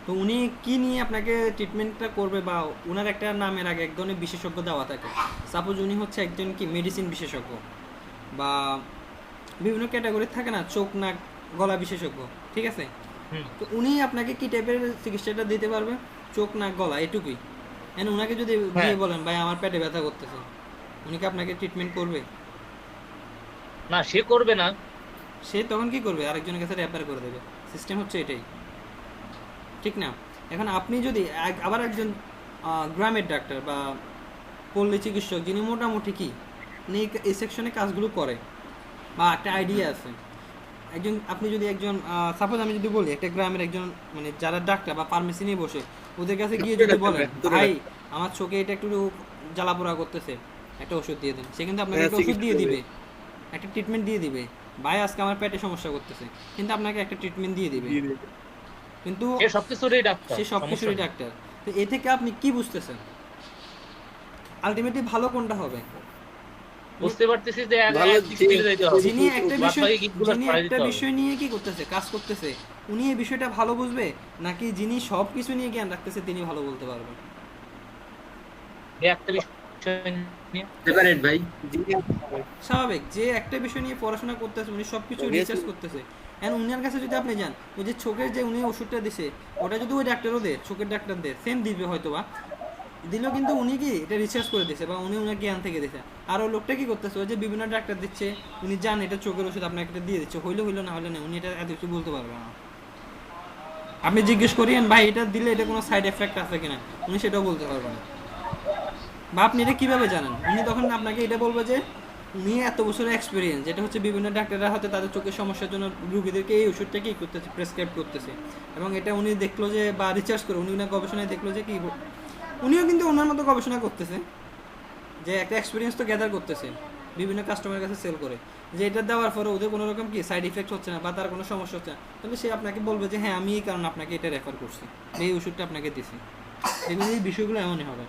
তো উনি কি নিয়ে আপনাকে ট্রিটমেন্টটা করবে বা ওনার একটা নামের আগে এক ধরনের বিশেষজ্ঞ দেওয়া থাকে। সাপোজ উনি হচ্ছে একজন কি মেডিসিন বিশেষজ্ঞ, বা বিভিন্ন ক্যাটাগরি থাকে না, চোখ নাক গলা বিশেষজ্ঞ, ঠিক আছে, হুম। তো উনি আপনাকে কি টাইপের চিকিৎসাটা দিতে পারবে? চোখ নাক গলা এটুকুই। এন্ড ওনাকে যদি গিয়ে বলেন ভাই আমার পেটে ব্যথা করতেছে, উনি কি আপনাকে ট্রিটমেন্ট করবে? না, সে করবে না। সে তখন কি করবে? আরেকজনের কাছে রেফার করে দেবে। সিস্টেম হচ্ছে এটাই, ঠিক না? এখন আপনি যদি আবার একজন গ্রামের ডাক্তার বা পল্লী চিকিৎসক, যিনি মোটামুটি কি এই সেকশনে কাজগুলো করে বা একটা আইডিয়া আছে, আপনি যদি একজন সাপোজ আমি যদি বলি একটা গ্রামের একজন মানে যারা ডাক্তার বা ফার্মেসি নিয়ে বসে, ওদের কাছে গিয়ে যদি বলেন ভাই আমার চোখে এটা একটু জ্বালাপোড়া করতেছে, একটা ওষুধ দিয়ে দেন, সে কিন্তু আপনাকে একটা ওষুধ দিয়ে দিবে, একটা ট্রিটমেন্ট দিয়ে দিবে। ভাই আজকে আমার পেটে সমস্যা করতেছে, কিন্তু আপনাকে একটা ট্রিটমেন্ট দিয়ে দিবে। কিন্তু সে সবকিছুরই ডাক্তার, সে সবকিছুরই ডাক্তার। তো এ থেকে আপনি কি বুঝতেছেন আলটিমেটলি ভালো কোনটা হবে? বুঝতে পারতেছি যে ভালো স্পিডে যাইতে হবে। যিনি একটা বিষয় বাদবাকি গিকগুলো যিনি সরাই একটা দিতে হবে। বিষয় নিয়ে কি করতেছে, কাজ করতেছে, উনি এই বিষয়টা ভালো বুঝবে, নাকি যিনি সব কিছু নিয়ে জ্ঞান রাখতেছে তিনি ভালো বলতে পারবেন? এই একটা বিষয় নিয়ে সেপারেট ভাই। স্বাভাবিক, যে একটা বিষয় নিয়ে পড়াশোনা করতেছে, উনি সবকিছু রিসার্চ করতেছে। এখন উনার কাছে যদি আপনি যান, ওই যে চোখের যে উনি ওষুধটা দিছে, ওটা যদি ওই ডাক্তারও দেয়, চোখের ডাক্তার দেয়, সেম দিবে হয়তো বা দিলেও, কিন্তু উনি কি এটা রিসার্চ করে দিছে বা উনি ওনার জ্ঞান থেকে দিছে। আর ওই লোকটা কি করতেছে, ওই যে বিভিন্ন ডাক্তার দিচ্ছে, উনি জান এটা চোখের ওষুধ, আপনাকে এটা দিয়ে দিচ্ছে, হইলো হইলো না হলে না, উনি এটা এত কিছু বলতে পারবে না। আপনি জিজ্ঞেস করিয়েন ভাই এটা দিলে এটা কোনো সাইড এফেক্ট আছে কিনা, উনি সেটাও বলতে পারবে না। বা আপনি এটা কিভাবে জানেন? উনি তখন আপনাকে এটা বলবে যে উনি এত বছরের এক্সপিরিয়েন্স, যেটা হচ্ছে বিভিন্ন ডাক্তাররা হয়তো তাদের চোখের সমস্যার জন্য রুগীদেরকে এই ওষুধটা কি করতেছে, প্রেসক্রাইব করতেছে, এবং এটা উনি দেখলো যে বা রিসার্চ করে উনি ওনার গবেষণায় দেখলো যে কি, উনিও কিন্তু ওনার মতো গবেষণা করতেছে, যে একটা এক্সপিরিয়েন্স তো গ্যাদার করতেছে, বিভিন্ন কাস্টমারের কাছে সেল করে, যে এটা দেওয়ার পরে ওদের কোনো রকম কি সাইড ইফেক্ট হচ্ছে না বা তার কোনো সমস্যা হচ্ছে না, তাহলে সে আপনাকে বলবে যে হ্যাঁ আমি এই কারণে আপনাকে এটা রেফার করছি, এই ওষুধটা আপনাকে দিছি। এগুলো এই বিষয়গুলো এমনই হবে।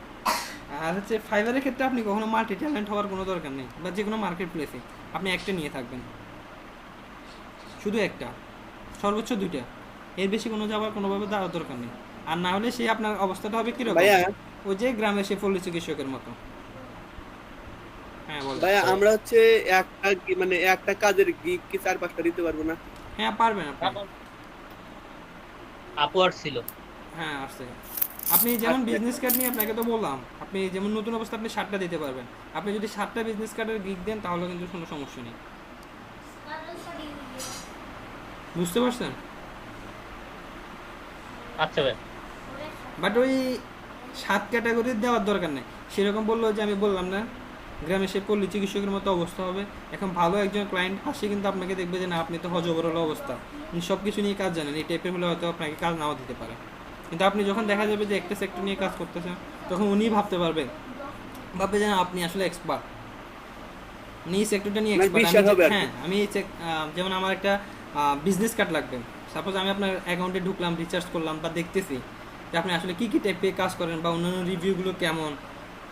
আর হচ্ছে ফাইবারের ক্ষেত্রে আপনি কখনো মাল্টি ট্যালেন্ট হওয়ার কোনো দরকার নেই, বা যে কোনো মার্কেট প্লেসে আপনি একটা নিয়ে থাকবেন, শুধু একটা, সর্বোচ্চ 2টা, এর বেশি কোনো যাওয়ার কোনোভাবে যাওয়ার দরকার নেই। আর না হলে সে আপনার অবস্থাটা হবে কিরকম, ভাইয়া ওই যে গ্রামে সে পল্লী চিকিৎসকের মতো। হ্যাঁ বল। ভাইয়া আমরা হচ্ছে মানে একটা কাজের গিগ কি 4-5টা দিতে পারবো না? হ্যাঁ পারবেন আপনি। আপওয়ার্ড ছিল। হ্যাঁ আসছে। আপনি যেমন বিজনেস কার্ড নিয়ে আপনাকে তো বললাম, আপনি যেমন নতুন অবস্থা আপনি 7টা দিতে পারবেন। আপনি যদি 7টা বিজনেস কার্ডের গিগ দেন তাহলে কিন্তু কোনো সমস্যা নেই। বুঝতে পারছেন? আচ্ছা ভাই, বাট ওই 7 ক্যাটাগরির দেওয়ার দরকার নেই। সেরকম বললো যে আমি বললাম না, গ্রামে সে পল্লী চিকিৎসকের মতো অবস্থা হবে। এখন ভালো একজন ক্লায়েন্ট আসে কিন্তু আপনাকে দেখবে যে না আপনি তো হজবরল অবস্থা, আপনি সব কিছু নিয়ে কাজ জানেন, এই টাইপের হলে হয়তো আপনাকে কাজ নাও দিতে পারে। কিন্তু আপনি যখন দেখা যাবে যে একটা সেক্টর নিয়ে কাজ করতেছেন, তখন উনি ভাবতে পারবে যে না আপনি আসলে এক্সপার্ট, উনি এই সেক্টরটা নিয়ে মানে এক্সপার্ট। বিশ্বাস হবে আর কি। হ্যাঁ আমি যেমন আমার একটা বিজনেস কার্ড লাগবে, সাপোজ আমি আপনার অ্যাকাউন্টে ঢুকলাম, রিচার্জ করলাম বা দেখতেছি যে আপনি আসলে কী কী টাইপের কাজ করেন বা অন্যান্য রিভিউগুলো কেমন,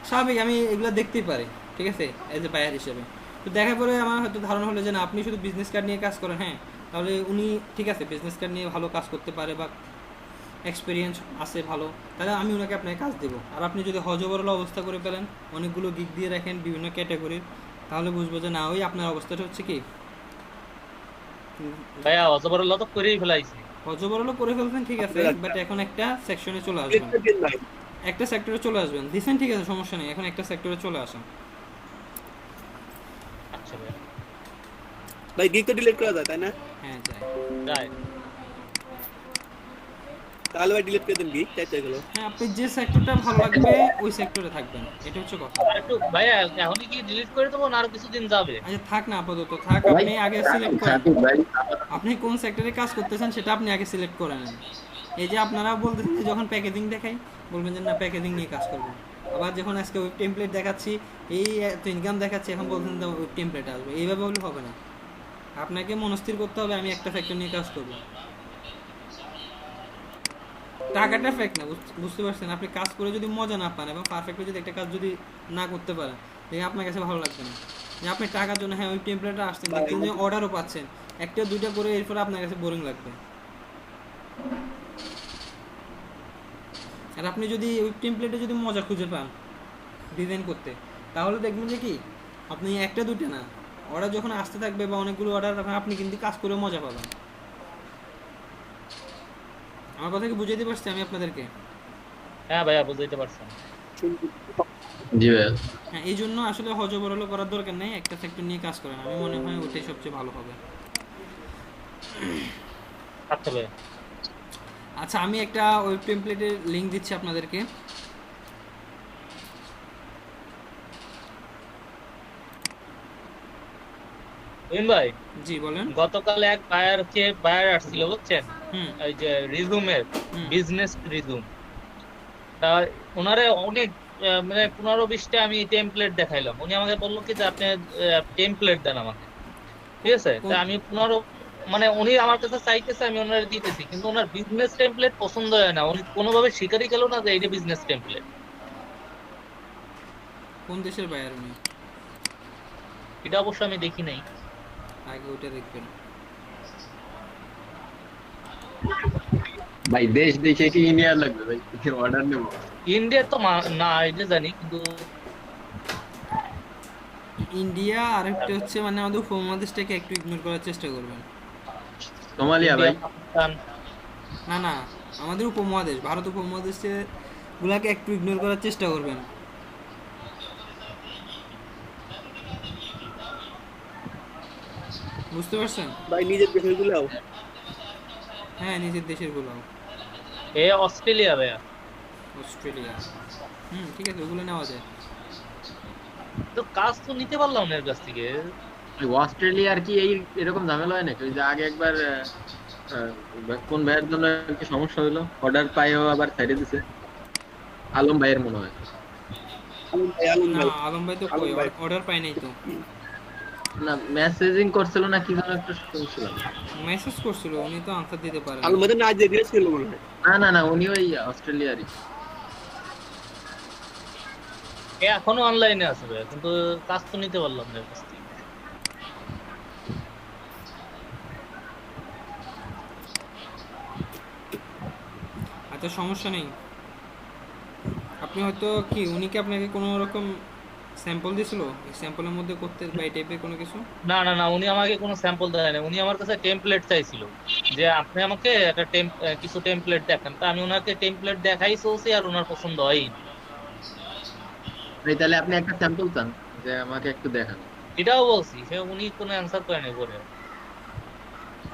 স্বাভাবিক আমি এগুলো দেখতেই পারি, ঠিক আছে, এজ এ বায়ার হিসেবে। তো দেখার পরে আমার হয়তো ধারণা হলো যে না আপনি শুধু বিজনেস কার্ড নিয়ে কাজ করেন, হ্যাঁ তাহলে উনি ঠিক আছে বিজনেস কার্ড নিয়ে ভালো কাজ করতে পারে বা এক্সপিরিয়েন্স আছে ভালো, তাহলে আমি ওনাকে আপনাকে কাজ দেবো। আর আপনি যদি হজবরল অবস্থা করে ফেলেন, অনেকগুলো গিগ দিয়ে রাখেন বিভিন্ন ক্যাটাগরির, তাহলে বুঝবো যে না ওই আপনার অবস্থাটা হচ্ছে কি ভাইয়া অজবরুল্লাহ তো করেই ফেলাইছি। হজবরলও করে ফেলছেন, ঠিক আছে, বাট এখন একটা সেকশনে চলে আসবেন, একটা দিন ভাই। একটা সেক্টরে চলে আসবেন, দিচ্ছেন ঠিক আছে সমস্যা নেই, এখন একটা সেক্টরে চলে আসেন। আচ্ছা ভাইয়া, ভাই গিগ তো ডিলিট করা যায় তাই না? হ্যাঁ যাই। যাই। তাহলে ভাই ডিলিট করে দেন গিগ, চাইতে গেল। হ্যাঁ আপনি যে সেক্টরটা ভালো লাগবে ওই সেক্টরে থাকবেন, এটা হচ্ছে কথা। আর একটু ভাইয়া এখনই কি ডিলিট করে দেবো না আরো কিছুদিন যাবে? আচ্ছা থাক না আপাতত থাক, ভাই, আপনি আগে সিলেক্ট করেন সাকিব ভাই, আপনি কোন সেক্টরে কাজ করতেছেন সেটা আপনি আগে সিলেক্ট করে নেন। এই যে আপনারা বলতেছেন যে যখন প্যাকেজিং দেখাই বলবেন যে না প্যাকেজিং নিয়ে কাজ করবো, আবার যখন আজকে ওয়েব টেমপ্লেট দেখাচ্ছি এই এত ইনকাম দেখাচ্ছি এখন বলছেন যে ওয়েব টেমপ্লেট আসবে, এইভাবে বললে হবে না। আপনাকে মনস্থির করতে হবে আমি একটা সেক্টর নিয়ে কাজ করবো। টাকাটা ফেক না, বুঝতে পারছেন? আপনি কাজ করে যদি মজা না পান এবং পারফেক্টলি যদি একটা কাজ যদি না করতে পারেন, দেখে আপনার কাছে ভালো লাগবে না। যে আপনি টাকার জন্য হ্যাঁ ওই টেমপ্লেটটা আসছেন, দেখছেন যে অর্ডারও পাচ্ছেন, একটা দুইটা করে এরপরে আপনার কাছে বোরিং লাগবে। আর আপনি যদি ওই টেমপ্লেটে যদি মজা খুঁজে পান ডিজাইন করতে, তাহলে দেখবেন যে কি আপনি একটা দুইটা না, অর্ডার যখন আসতে থাকবে বা অনেকগুলো অর্ডার আপনি কিন্তু কাজ করে মজা পাবেন। আমার কথা কি বুঝাইতে পারছি আমি আপনাদেরকে? হ্যাঁ ভাইয়া বুঝতে পারছেন। জি ভাইয়া। হ্যাঁ এই জন্য আসলে হজবরল করার দরকার নেই, একটা সেক্টর নিয়ে কাজ করেন, আমি মনে হয় ওটাই সবচেয়ে ভালো হবে। আচ্ছা ভাইয়া, আচ্ছা আমি একটা ওয়েব টেমপ্লেটের লিংক দিচ্ছি আপনাদেরকে, ভাই জি বলেন। গতকাল এক বায়ার আসছিল বুঝছেন, হুম এই যে রিজুমের হুম। বিজনেস রিজুম, তা ওনারে অনেক মানে 15-20টা আমি টেমপ্লেট দেখাইলাম, উনি আমাকে বললো কি যে আপনি টেমপ্লেট দেন আমাকে, ঠিক আছে, তা আমি 15 মানে উনি আমার কাছে চাইতেছে আমি ওনারে দিতেছি, কিন্তু ওনার বিজনেস টেমপ্লেট পছন্দ হয় না, উনি কোনোভাবে স্বীকারই গেল না যে এইটা বিজনেস টেমপ্লেট। কোন দেশের বায়ার উনি? এটা অবশ্য আমি দেখি নাই। আগে ওইটা দেখবেন। ভাই দেশ দেখে কি ইন্ডিয়া লাগবে ভাই, অর্ডার নেবো। ইন্ডিয়ার তো না এটা জানি, কিন্তু ইন্ডিয়া আর একটা হচ্ছে মানে আমাদের উপমহাদেশটাকে একটু ইগনোর করার চেষ্টা করবেন। সোমালিয়া ভাই, ইন্ডিয়া, পাকিস্তান, না না আমাদের উপমহাদেশ ভারত উপমহাদেশে গুলাকে একটু ইগনোর করার চেষ্টা করবেন। বুঝতে পারছেন? ভাই নিজের দেশের গুলাও হ্যাঁ নিজের দেশের গুলাও। অস্ট্রেলিয়া ভাইয়া, অস্ট্রেলিয়া, ঠিক আছে ওগুলো নেওয়া যায়। তো কাজ তো নিতে পারলাম না এর কাছ থেকে। অস্ট্রেলিয়ার কি এই এরকম ঝামেলা হয় নাকি? ওই যে আগে একবার কোন ভাইয়ের জন্য কি সমস্যা হলো, অর্ডার পাইও আবার ছেড়ে দিছে, আলম ভাইয়ের মনে হয়। আলম না ভাই আলম ভাই তো আলম কই ভাই। অর্ডার পাই নাই তো। না মেসেজিং করছিল না কি যেন একটা শুনছিলাম। মেসেজ করছিল, উনি তো আনসার দিতে পারেন। আলম ভাই না যে দিয়েছিল মনে হয়। না না না, উনি ওই অস্ট্রেলিয়ারই। এ এখনো অনলাইনে আছে ভাই, কিন্তু কাজ তো নিতে পারলাম না এর কাছ থেকে। আচ্ছা সমস্যা নেই, আপনি হয়তো কি উনি কি আপনাকে কোনো রকম স্যাম্পল দিয়েছিল, এই স্যাম্পলের মধ্যে করতে বা এই টাইপের কোনো কিছু? না না না, উনি আমাকে কোনো স্যাম্পল দেয় না, উনি আমার কাছে টেমপ্লেট চাইছিল, যে আপনি আমাকে একটা কিছু টেমপ্লেট দেখান। তা আমি ওনাকে টেমপ্লেট দেখাই চলছি, আর ওনার পছন্দ হয়নি। ভাই তাহলে আপনি একটা স্যাম্পল চান যে আমাকে একটু দেখান। এটাও বলছি, সে উনি কোনো অ্যান্সার করেনি পরে।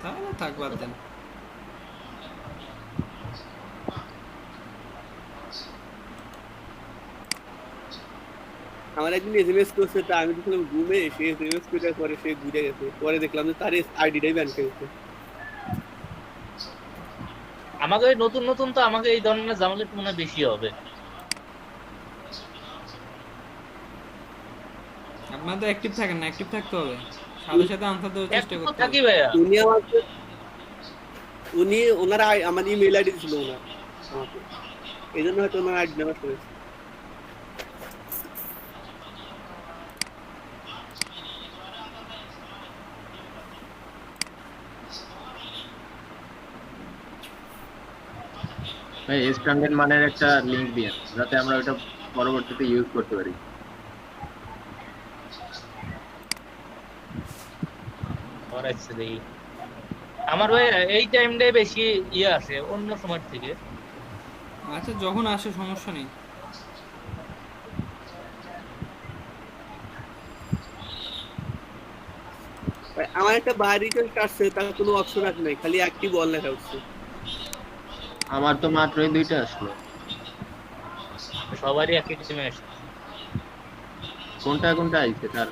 তাহলে থাক, বাদ দেন। আমার একদিন এসএমএস করছে, তা আমি দেখলাম ঘুমে, সে এসএমএস করে পরে সে বুঝে গেছে, পরে দেখলাম যে তার আইডিটাই ব্যান করে গেছে। আমাকে ওই নতুন নতুন তো আমাকে এই ধরনের ঝামেলা একটু মনে হয় বেশি হবে। আপনার তো অ্যাক্টিভ থাকেন না, অ্যাক্টিভ থাকতে হবে, সাথে সাথে আনসার দেওয়ার চেষ্টা একটু তো করতে থাকি হবে। ভাইয়া। উনি ওনার আমার ইমেল আইডি ছিল ওনার আমাকে, এই জন্য হয়তো ওনার আইডি নাম্বার করেছে। ভাই স্ট্যান্ডার্ড মানের একটা লিংক দিয়ে যাতে আমরা ওটা পরবর্তীতে ইউজ করতে পারি। করাইছে দেখি। আমার ভাই এই টাইমটাই বেশি ইয়ে আছে অন্য সময় থেকে। আচ্ছা যখন আসে সমস্যা নেই। ভাই, আমার একটা বার রিকোয়েস্ট আসছে, তার কোনো অপশন আছে নাই, খালি অ্যাক্টিভ অল লেখা হচ্ছে। আমার তো মাত্রই 2টা আসলো। সবারই একই টিমে আসে। কোনটা কোনটা আইছে তার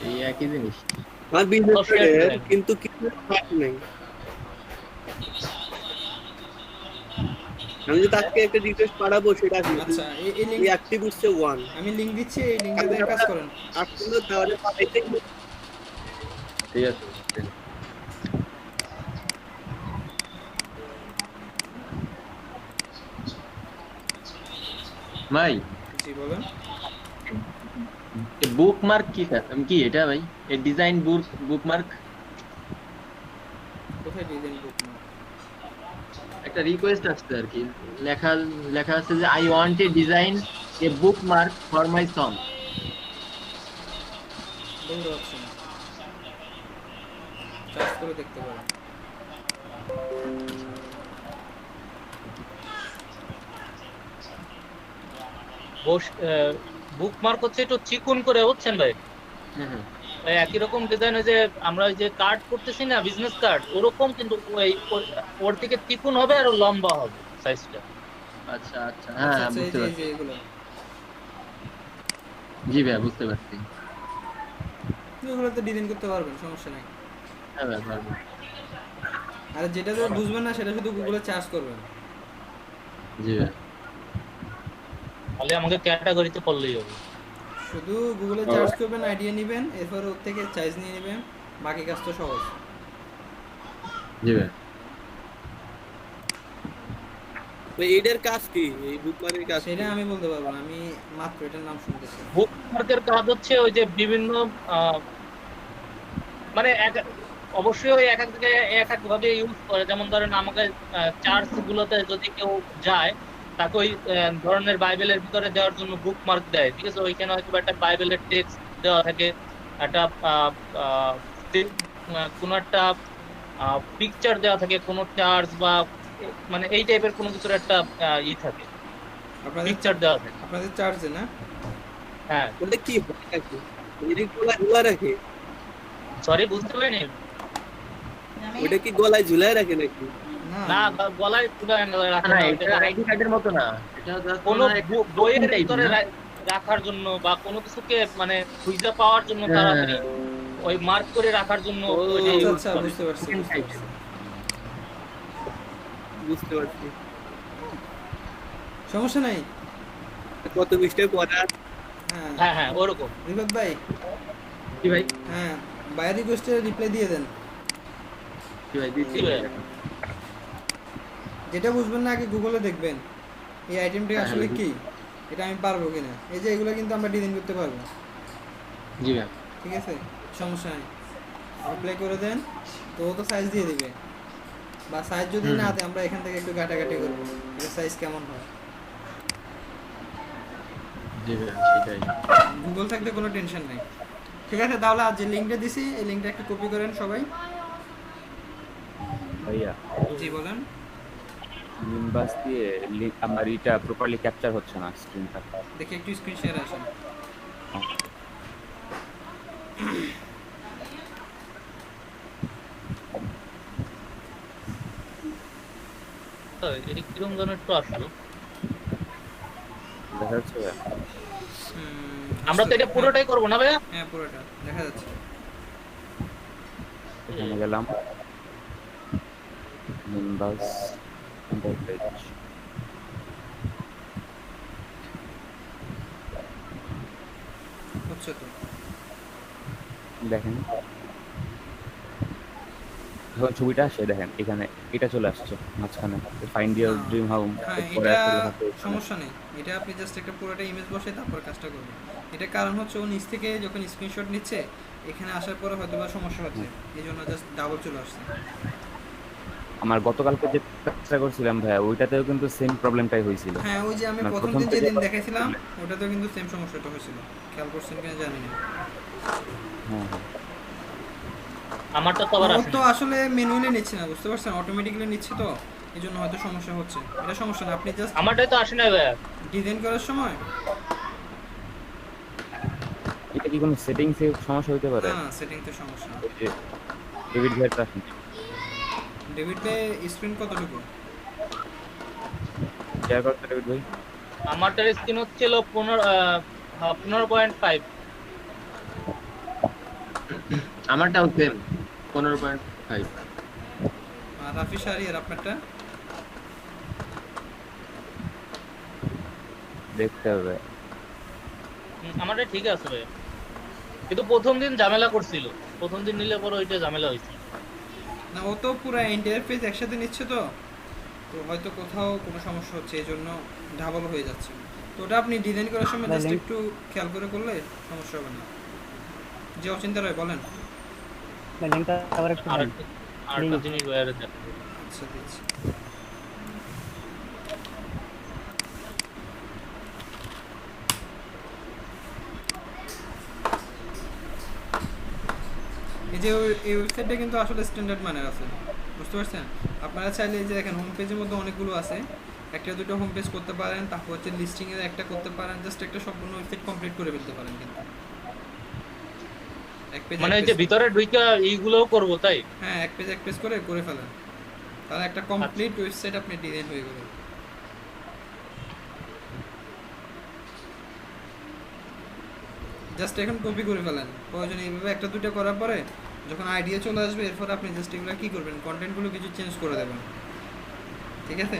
এই একই জিনিস? আমার বিজনেস সব share করে। কিন্তু কিছু কাজ নাই। আমি যে তাকে একটা রিকোয়েস্ট পাঠাবো সেটা আসলে আচ্ছা এই লিঙ্ক অ্যাক্টিভ হচ্ছে 1 আমি লিঙ্ক দিচ্ছি, এই লিঙ্কটাতে কাজ করেন। আসলে তাহলে পাঠাইতে ঠিক আছে। ভাই জি বলেন। বুকমার্ক কি কি এটা ভাই? এই ডিজাইন বুকমার্ক কোথায় ডিজাইন বুক না? একটা রিকোয়েস্ট আসছে আর কি, লেখা লেখা আছে যে I want a design A bookmark for my song. বলতে পারছি না, চার্জ করে দেখতে পারেন। বুকমার্ক হচ্ছে একটু চিকুন করে, বুঝছেন ভাই? ওই একই রকম ডিজাইন, ওই যে আমরা ওই যে কার্ড করতেছি না, বিজনেস কার্ড, ওরকম, কিন্তু ওর দিকে চিকুন হবে আর লম্বা হবে সাইজটা। আচ্ছা আচ্ছা, আচ্ছা হ্যাঁ আচ্ছা, এই বুঝতে যে পারছি। এগুলো জি ভাই বুঝতে পারছি। এগুলোতে ডিজাইন করতে পারবেন, সমস্যা নাই। হ্যাঁ ভাই পারবো। আর যেটা বুঝবেন না সেটা শুধু গুগলে চার্জ করবেন। জি ভাই। তাহলে আমাকে ক্যাটাগরিতে পড়লেই হবে। শুধু গুগলে চার্জ করবেন, আইডিয়া নেবেন, এরপর ওর থেকে চার্জ নিয়ে নেবেন, বাকি কাজ তো সহজ। জি ভাই। এইটার কাজ কি, এই বুকমার্কের কাজ সেটা আমি বলতে পারবো না, আমি মাত্র এটার নাম শুনতেছি। বুকমার্কের কাজ হচ্ছে ওই যে বিভিন্ন মানে অবশ্যই ওই এক এক জায়গায় এক এক ভাবে ইউজ করে। যেমন ধরেন আমাকে চার্চ গুলোতে যদি কেউ যায়, তাকে ওই ধরনের বাইবেলের ভিতরে দেওয়ার জন্য বুকমার্ক দেয়, ঠিক আছে? ওইখানে হয়তো একটা বাইবেলের টেক্সট দেওয়া থাকে, একটা কোনো একটা পিকচার দেওয়া থাকে, কোনো চার্চ বা মানে এই টাইপের কোনো কিছুর একটা ই থাকে, আপনাদের পিকচার দেওয়া থাকে। আপনাদের চার্জে না? হ্যাঁ, ওটা কি হয় নাকি? এদিক গলায় ঝুলা রাখে? সরি বুঝতে পারিনি। ওটা কি গলায় ঝুলায় রাখে নাকি? না, গলায় রাখা না না, এটা আইডি কার্ডের মতো না, এটা জাস্ট কোনো বইয়ের টাইপ ভিতরে না। রাখার জন্য বা কোনো কিছুকে মানে খুঁজে পাওয়ার জন্য তাড়াতাড়ি ওই মার্ক করে রাখার জন্য ওইটা আচ্ছা ইউজ আচ্ছা, করে। বুঝতে পারছি বুঝতে পারছি। বুঝতে পারছি। সমস্যা নাই। কত মিস্টেক পড়া। হ্যাঁ হ্যাঁ হ্যাঁ, ওরকম। রিফাত ভাই, কি ভাই? হ্যাঁ বাইরে রিকোয়েস্টের রিপ্লাই দিয়ে দেন। কি ভাই দিচ্ছি জি ভাই। যেটা বুঝবেন না আগে গুগলে দেখবেন এই আইটেমটা আসলে কি, এটা আমি পারবো কিনা। এই যে এগুলো কিন্তু আমরা ডিজাইন করতে পারবো, জি ভাই। ঠিক আছে, সমস্যা নেই। অ্যাপ্লাই করে দেন, তো ও তো সাইজ দিয়ে দিবে, বা সাইজ যদি না দেয় আমরা এখান থেকে একটু ঘাটাঘাটি করবো এটা সাইজ কেমন হয়। জি ভাই সেটাই। গুগল থাকলে কোনো টেনশন নেই। ঠিক আছে, তাহলে আজ যে লিঙ্কটা দিছি এই লিঙ্কটা একটু কপি করেন সবাই। ভাইয়া জি বলেন। নিম্বাস দিয়ে আমার এটা প্রপারলি ক্যাপচার হচ্ছে না স্ক্রিনটা। দেখি একটু স্ক্রিন শেয়ার আসেন। এটা কিরকম যেন একটু আসলো। দেখা যাচ্ছে ভাইয়া? আমরা তো এটা পুরোটাই করবো না ভাইয়া? হ্যাঁ পুরোটা দেখা যাচ্ছে। এখানে গেলাম, নিম্বাস পেজ, হচ্ছে তো। দেখেন যখন ছবিটা আসে দেখেন এখানে এটা চলে আসছে মাঝখানে, ফাইন্ড ইওর ড্রিম হোম। হ্যাঁ এটা সমস্যা নেই, এটা আপনি জাস্ট একটা পুরোটা ইমেজ বসে তারপর কাজটা করবেন। এটা কারণ হচ্ছে ও নিচ থেকে যখন স্ক্রিনশট নিচ্ছে এখানে আসার পরে হয়তো বা সমস্যা হচ্ছে, এই জন্য জাস্ট ডাবল চলে আসছে। আমার গতকালকে যে কাজটা করছিলাম ভাইয়া ওইটাতেও কিন্তু সেম প্রবলেমটাই হয়েছিল। হ্যাঁ ওই যে আমি না, প্রথম প্রথম দিন থেকে যেদিন দেখাইছিলাম ওটাতেও কিন্তু সেম সমস্যাটা হয়েছিল, খেয়াল করছেন কিনা জানি না। হ্যাঁ হ্যাঁ আমারটা তো আবার ও আসে তো না। আসলে ম্যানুয়ালি নিচ্ছে না, বুঝতে পারছেন, অটোমেটিক্যালি নিচ্ছে, তো এই জন্য হয়তো সমস্যা হচ্ছে। এটা সমস্যা না, আপনি জাস্ট আমারটাই তো আসে না ভাইয়া। ডিজাইন করার সময় এটা কি কোনো সেটিংসে সমস্যা হতে পারে? না সেটিংতে সমস্যা না। ওই যে ডেভিড ভাইয়েরটা আসেন, ডেভিড ভাই স্ক্রিন কতটুকু? শেয়ার করতে ডেভিড ভাই। আমারটার স্ক্রিন হচ্ছিল 15.5। আমারটাও সেম 15.5। আর রাফি শাহরি আর আপনারটা? দেখতে হবে। আমারটা ঠিক আছে ভাইয়া, কিন্তু প্রথম দিন ঝামেলা করছিল, প্রথম দিন নিলে পরে ওইটা ঝামেলা হয়েছিল। না ও তো পুরো এন্টায়ার পেজ একসাথে নিচ্ছে, তো তো হয়তো কোথাও কোনো সমস্যা হচ্ছে এই জন্য ডাবল হয়ে যাচ্ছে। তো ওটা আপনি ডিজাইন করার সময় জাস্ট একটু খেয়াল করে করলে সমস্যা হবে না। যে অচিন্তা রয় বলেন। লিঙ্কটা আবার একটু আর দেন। আরেকটা জিনিস ভাইয়া দেখো, আচ্ছা দিচ্ছি। এই যে এই ওয়েবসাইটটা কিন্তু আসলে স্ট্যান্ডার্ড মানের আছে, বুঝতে পারছেন। আপনারা চাইলে এই যে দেখেন হোম পেজের মধ্যে অনেকগুলো আছে, একটা দুটো হোম পেজ করতে পারেন, তারপর হচ্ছে লিস্টিং এর একটা করতে পারেন, জাস্ট একটা সম্পূর্ণ ওয়েবসাইট কমপ্লিট করে ফেলতে পারেন কিন্তু এক পেজ মানে এই যে ভিতরে ঢুইকা এইগুলোও করবো তাই? হ্যাঁ এক পেজ করে ফেলেন, তাহলে একটা কমপ্লিট ওয়েবসাইট আপনি ডিজাইন হয়ে গেল। জাস্ট এখন কপি করে ফেলেন, প্রয়োজন এইভাবে একটা দুটো করার পরে যখন আইডিয়া চলে আসবে এরপর আপনি জাস্ট এগুলো কী করবেন, কন্টেন্টগুলো কিছু চেঞ্জ করে দেবেন, ঠিক আছে,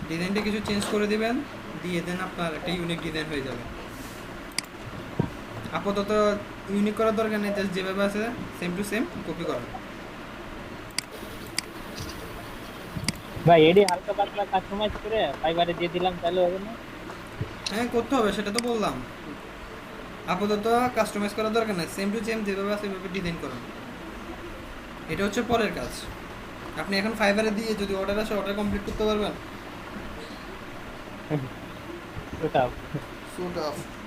ডিজাইনটা কিছু চেঞ্জ করে দিবেন, দিয়ে দেন আপনার একটা ইউনিক ডিজাইন হয়ে যাবে। আপাতত ইউনিক করার দরকার নেই, জাস্ট যেভাবে আছে সেম টু সেম কপি করেন। ভাই এডি হালকা পাতলা কাস্টমাইজ করে ফাইবারে দিয়ে দিলাম তাহলে হবে না? হ্যাঁ করতে হবে, সেটা তো বললাম। আপাতত কাস্টমাইজ করার দরকার নেই, সেম টু সেম যেভাবে আছে সেভাবে ডিজাইন করুন। এটা হচ্ছে পরের কাজ। আপনি এখন ফাইবারে দিয়ে যদি অর্ডার আসে অর্ডার কমপ্লিট করতে পারবেন। ওটাও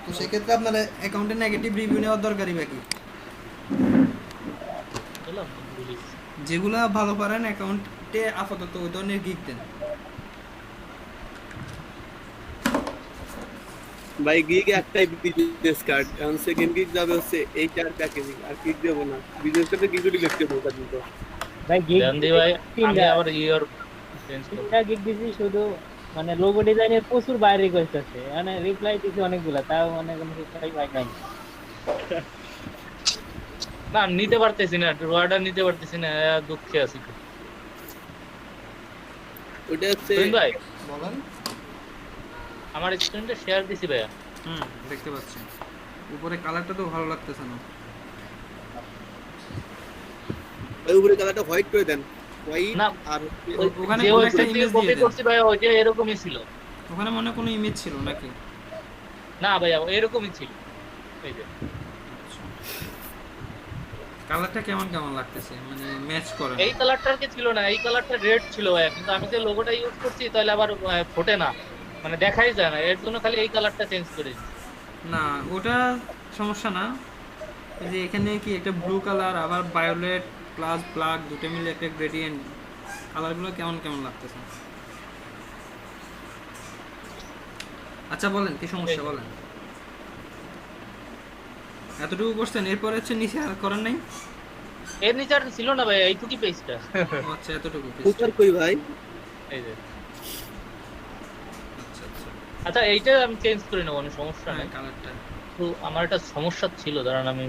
তো সেক্ষেত্রে আপনার অ্যাকাউন্টে নেগেটিভ রিভিউ নেওয়ার দরকারই বাকি। বুঝলাম, বুঝিস। যেগুলো ভালো পারেন অ্যাকাউন্টে আপাতত ওই ধরনের গিগ দেন। ভাই গিগ একটাই বিজনেস কার্ড, এখন সেকেন্ড গিগ যাবে হচ্ছে এইটা আর প্যাকেজিং, আর গিগ দেবো না। বিজনেস কার্ডে গিগুটি লিখতে দেবো কিন্তু ভাই গিগ গান্ধী ভাই আমি আবার ইয়ার চেঞ্জ করব। তিনটা গিগ দিছি শুধু, মানে লোগো ডিজাইনের প্রচুর বাইরে রিকোয়েস্ট আছে, মানে রিপ্লাই দিছি অনেকগুলা, তাও মানে কোনো রিপ্লাই পাই নাই। না নিতে পারতেছি না, অর্ডার নিতে পারতেছি না, দুঃখে আছি। ওটা হচ্ছে ভাই বলেন। আমার স্ক্রিনটা শেয়ার দিছি ভাইয়া। দেখতে পাচ্ছি উপরে কালারটা তো ভালো লাগতেছে না। ওই উপরে কালারটা হোয়াইট করে দেন, হোয়াইট। না, আর ওখানে যে কোনো একটা ওয়েবসাইট থেকে ইমেজ দিয়ে কপি দেন। করছি ভাই ওইটা এরকমই ছিল। ওখানে মনে হয় কোনো ইমেজ ছিল নাকি? না ভাইয়া এরকমই ছিল। এই যে কালারটা কেমন কেমন লাগতেছে, মানে ম্যাচ করে না। এই কালারটার কি ছিল না, এই কালারটা রেড ছিল ভাইয়া, কিন্তু আমি যে লোগোটা ইউজ করছি তাহলে আবার ফোটে না, মানে দেখাই যায় না, এর জন্য খালি এই কালারটা চেঞ্জ করে দিচ্ছি। না ওটা সমস্যা না, এই যে এখানে কি একটা ব্লু কালার আবার ভায়োলেট প্লাস ব্ল্যাক দুটো মিলে একটা গ্রেডিয়েন্ট, কালারগুলো কেমন কেমন লাগতেছে। আচ্ছা বলেন কি সমস্যা বলেন। এতটুকু করছেন, এরপর হচ্ছে নিচে আর করার নাই? এর নিচে আর ছিল না ভাই, এইটুকুই পেজটা। ও আচ্ছা এতটুকু piece। কুকার কই ভাই? এই যে আচ্ছা আচ্ছা আচ্ছা এইটা আমি চেঞ্জ করে নেবো, কোনো সমস্যা হ্যাঁ নেই। কালারটা তো আমার একটা সমস্যা ছিল, দাঁড়ান আমি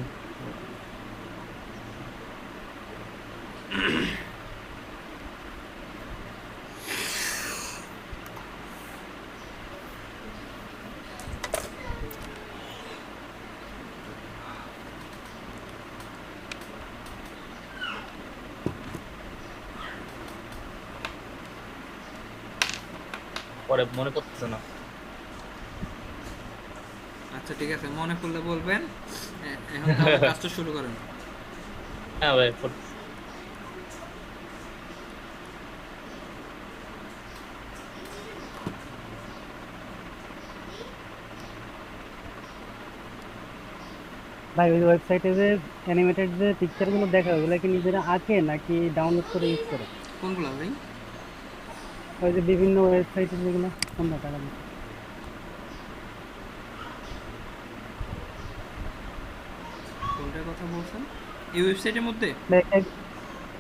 পরে মনে করতেছে না। আচ্ছা ঠিক আছে, মনে করলে বলবেন। এখন তাহলে কাজটা শুরু করেন। হ্যাঁ ভাই করতেছি। ভাই ওই ওয়েবসাইটে যে অ্যানিমেটেড যে পিকচারগুলো দেখা ওগুলো কি নিজেরা আঁকে নাকি ডাউনলোড করে ইউজ করে? কোনগুলো ভাই? ওই যে বিভিন্ন ওয়েবসাইটে যেগুলো কোনটা টাকা দিয়ে? কোনটার কথা বলছেন? এই ওয়েবসাইটের মধ্যে?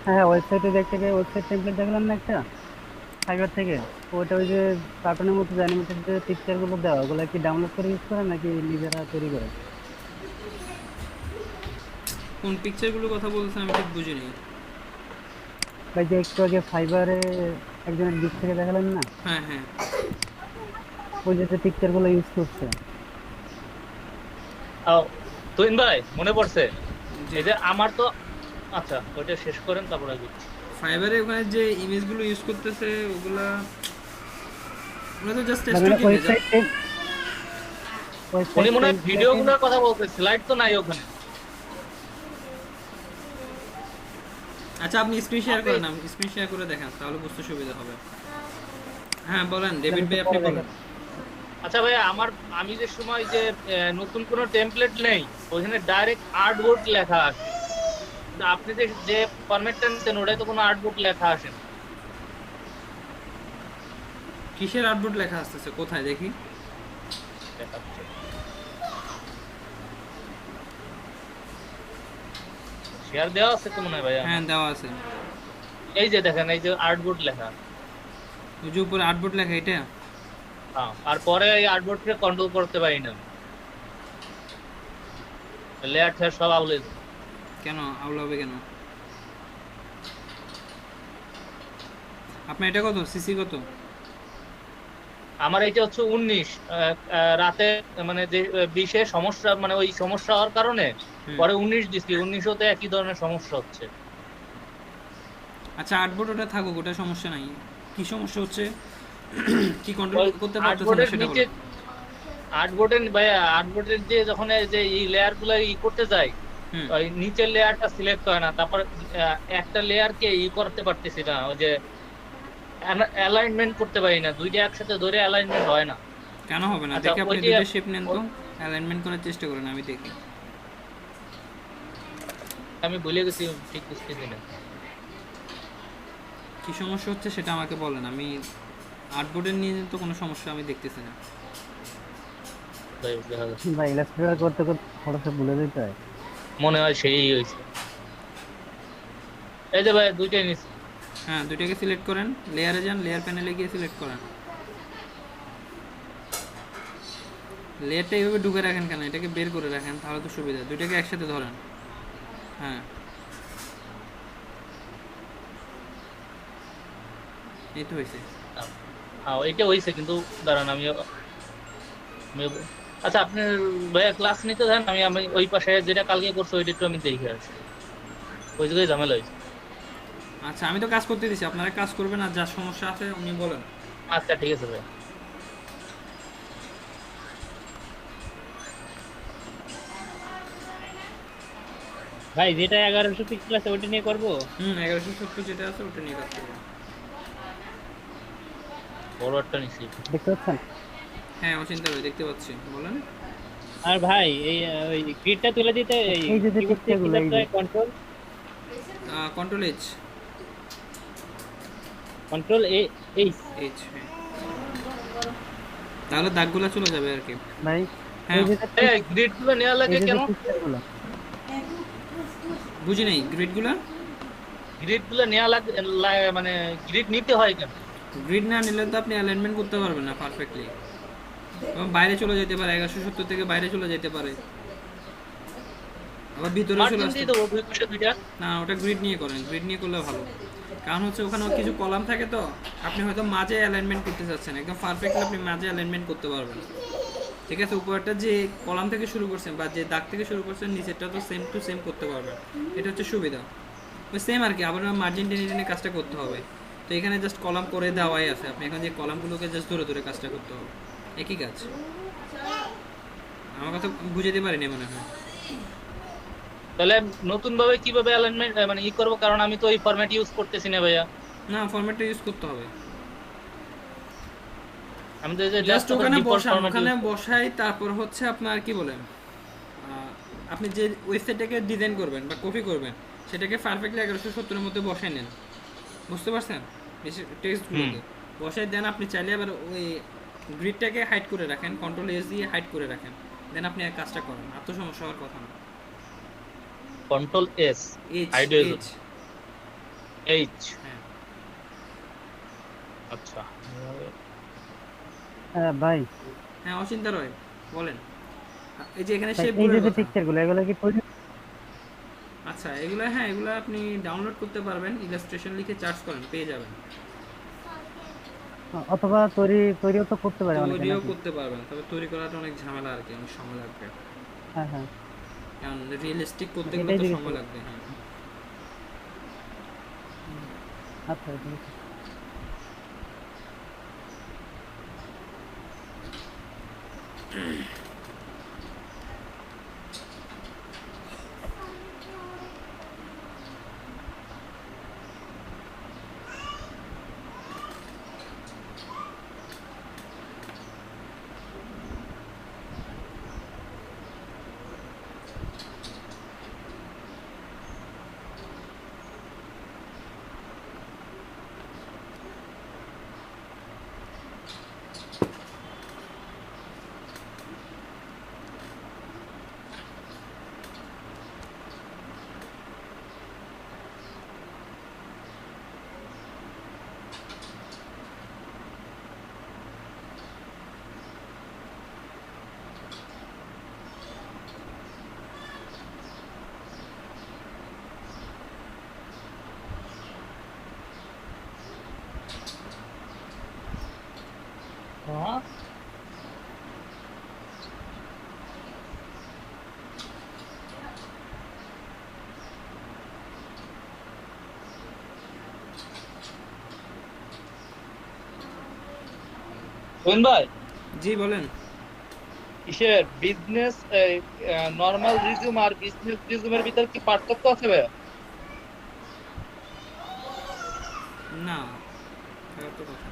হ্যাঁ ওয়েবসাইটে দেখতে গিয়ে ওয়েবসাইট টেমপ্লেট দেখলাম না একটা ফাইবার থেকে, ওটা ওই যে কার্টুনের মধ্যে যে অ্যানিমেটেড যে পিকচারগুলো দেওয়া ওগুলো কি ডাউনলোড করে ইউজ করে নাকি নিজেরা তৈরি করে? কোন পিকচারগুলোর কথা বলছেন আমি ঠিক বুঝিনি। ভাই যে একটু আগে ফাইবারে একজনের দিক থেকে দেখালেন না, হ্যাঁ হ্যাঁ ওই যে পিকচারগুলো ইউজ করছে। তুহিন ভাই মনে পড়ছে, জি। এই যে আমার তো আচ্ছা ওইটা শেষ করেন তারপরে আগে। ফাইবারে ওখানে যে ইমেজগুলো ইউজ করতেছে ওগুলা তো জাস্ট মানে স্টক ইমেজ। উনি মনে হয় ভিডিওগুলোর কথা বলছে, স্লাইড তো নাই ওখানে। আচ্ছা আপনি স্ক্রিন শেয়ার করেন, আমি স্ক্রিন শেয়ার করে দেখেন তাহলে বুঝতে সুবিধা হবে। হ্যাঁ বলেন ডেভিড ভাই আপনি বলেন। আচ্ছা ভাই আমি যে সময় যে নতুন কোনো টেমপ্লেট নেই, ওখানে ডাইরেক্ট আর্টবোর্ড লেখা আসে। আপনি যে ফরম্যাটটা নিতেন ওটাই তো কোনো আর্টবোর্ড লেখা আসে না। কিসের আউটপুট লেখা আসতেছে কোথায় দেখি? শেয়ার দেওয়া আছে তো মনে হয় ভাইয়া। হ্যাঁ দেওয়া আছে। এই যে দেখেন, এই যে আর্টবোর্ড লেখা। ওই যে উপরে আউটপুট লেখা এটা? হ্যাঁ, আর পরে এই আর্টবোর্ডকে কন্ট্রোল করতে পারি না, লেয়ার টেয়ার সব আউলে। কেন আউল হবে কেন? আপনার এটা কত সিসি কত? আমার এইটা হচ্ছে 19 রাতে, মানে যে 20-এ সমস্যা, মানে ওই সমস্যা হওয়ার কারণে পরে 19 দিচ্ছি, 19-ওতে একই ধরনের সমস্যা হচ্ছে। আচ্ছা আউটপুট ওটা থাকুক, ওটা সমস্যা নাই। কি সমস্যা হচ্ছে কি কন্ট্রোল করতে পারতেছেন না সেটা বলেন। আর্টবোর্ডের যে যখন এই যে এই লেয়ার গুলা করতে যাই, ওই নিচের লেয়ারটা সিলেক্ট হয় না, তারপর একটা লেয়ারকে করতে পারতেছি না, ওই যে অ্যালাইনমেন্ট করতে পারি না, দুইটা একসাথে ধরে অ্যালাইনমেন্ট হয় না। কেন হবে না? আচ্ছা, দেখে আপনি ওই যে- দুটো শেপ নেন তো, অ্যালাইনমেন্ট করার চেষ্টা করেন, আমি দেখি। আমি ভুলে গেছি, ঠিক বুঝতেছি না কি সমস্যা হচ্ছে সেটা আমাকে বলেন। আমি আর্টবোর্ডের নিয়ে তো কোনো সমস্যা আমি দেখতেছি না। দেখা যাচ্ছে। ভাই ইলাস্ট্রেটর করতে করতে ফটোশপ ভুলে যেতে হয়। মনে হয় সেই হয়েছে। এই যে ভাই দুইটাই নিচ্ছি। হ্যাঁ দুইটাকে সিলেক্ট করেন, লেয়ারে যান, লেয়ার প্যানেলে গিয়ে সিলেক্ট করেন। লেয়ারটা এইভাবে ঢুকে রাখেন কেন? এটাকে বের করে রাখেন তাহলে তো সুবিধা। দুইটাকে একসাথে ধরেন। হ্যাঁ এই তো হয়েছে। হ্যাঁ এইটা হয়েছে, কিন্তু দাঁড়ান আচ্ছা আপনি ভাইয়া ক্লাস নিতে দেন, আমি ওই পাশে যেটা কালকে করছি ওইটা একটু আমি দেখে আসি, ওই জায়গায় ঝামেলা হয়েছে। আচ্ছা আমি তো কাজ করতে দিছি, আপনারা কাজ করবেন, আর যা সমস্যা আছে উনি বলেন। আচ্ছা ঠিক আছে ভাই। ভাই যেটা 1100 পিক্সেল আছে ওটা নিয়ে করবো। 1170 যেটা আছে ওটা নিয়ে কাজ করবো। বড় একটা নিছি। দেখতে পাচ্ছেন? হ্যাঁ অচিন্তা ভাই দেখতে পাচ্ছি, বলেন। আর ভাই এই ওই গ্রিডটা তুলে দিতে এই এই যে কিবোর্ড থেকে পিকচারগুলো, এই যে control control control H. H, হ্যাঁ, তাহলে দাগগুলো চলে যাবে আর কি। ভাই হ্যাঁ এই যে এই গ্রিড গুলো নেওয়া লাগে কেন? পিকচারগুলো, বুঝি নাই গ্রিডগুলো। গ্রিড গুলো নেওয়া লাগে মানে গ্রিড নিতে হয় কেন? গ্রিড না নিলে তো আপনি অ্যালাইনমেন্ট করতে পারবেন না পারফেক্টলি, এবং বাইরে চলে যেতে পারে, 1170 থেকে বাইরে চলে যেতে পারে, আবার ভিতরে চলে মার্জিন আসতে দিয়ে দেবো 202টা। না, ওটা গ্রিড নিয়ে করেন, গ্রিড নিয়ে করলে ভালো। কারণ হচ্ছে ওখানে কিছু কলাম থাকে, তো আপনি হয়তো মাঝে অ্যালাইনমেন্ট করতে চাচ্ছেন, একদম পারফেক্টলি আপনি মাঝে অ্যালাইনমেন্ট করতে পারবেন। ঠিক আছে, উপরটা যে কলাম থেকে শুরু করছেন বা যে দাগ থেকে শুরু করছেন নিচেরটা তো সেম টু সেম করতে পারবেন, এটা হচ্ছে সুবিধা। ওই সেম আর কি, আবার মার্জিন টেনে টেনে কাজটা করতে হবে। তো এখানে জাস্ট কলাম করে দেওয়াই আছে, আপনি এখন যে কলামগুলোকে জাস্ট ধরে ধরে কাজটা করতে হবে, একই কাজ। আমার কথা বুঝাতে পারিনি মনে হয়। তাহলে নতুন ভাবে কিভাবে অ্যালাইনমেন্ট মানে ই করবো, কারণ আমি তো এই ফরম্যাট ইউজ করতেছি না ভাইয়া। না, ফরম্যাটটা ইউজ করতে হবে, আমি তো এই যে জাস্ট ওখানে ডিফল্ট বসান, ফরম্যাট ওখানে বসাই। তারপর হচ্ছে আপনার কি বলেন, আপনি যে ওয়েবসাইটটাকে ডিজাইন করবেন বা কপি করবেন সেটাকে পারফেক্টলি 1170 এর মধ্যে বসাই নেন, বুঝতে পারছেন? টেক্সটগুলোকে বসাই দেন। আপনি চাইলে আবার ওই গ্রিডটাকে হাইড করে রাখেন, কন্ট্রোল এস দিয়ে হাইড করে রাখেন, দেন আপনি এক কাজটা করেন, আর তো সমস্যা হওয়ার কথা না। Control S H hide H, H. হ্যাঁ আচ্ছা ভাই হ্যাঁ অচিন্তা রয় বলেন। এই যে এখানে ভাই, এই যে শেপগুলোর কথা, পিকচারগুলো, এগুলো কি তৈরি? আচ্ছা এগুলো, হ্যাঁ এগুলো আপনি ডাউনলোড করতে পারবেন, ইলাস্ট্রেশন লিখে চার্জ করেন পেয়ে যাবেন। অথবা তৈরিও তো করতে পারে অনেকে তৈরিও নাকি? করতে পারবেন, তবে তৈরি করাটা অনেক ঝামেলা আর কি, অনেক সময় লাগবে, হ্যাঁ হ্যাঁ, কারণ রিয়েলিস্টিক করতে গেলে এটাই তো জিজ্ঞেস সময় করছি। লাগবে। হ্যাঁ আচ্ছা ঠিক আছে। হ্যাঁ ভাই, জি বলেন। কিসের বিজনেস নরমাল রিজিউম আর বিজনেস রিজিউমের ভিতর কি পার্থক্য আছে ভাইয়া? না, খারাপ তো কথা।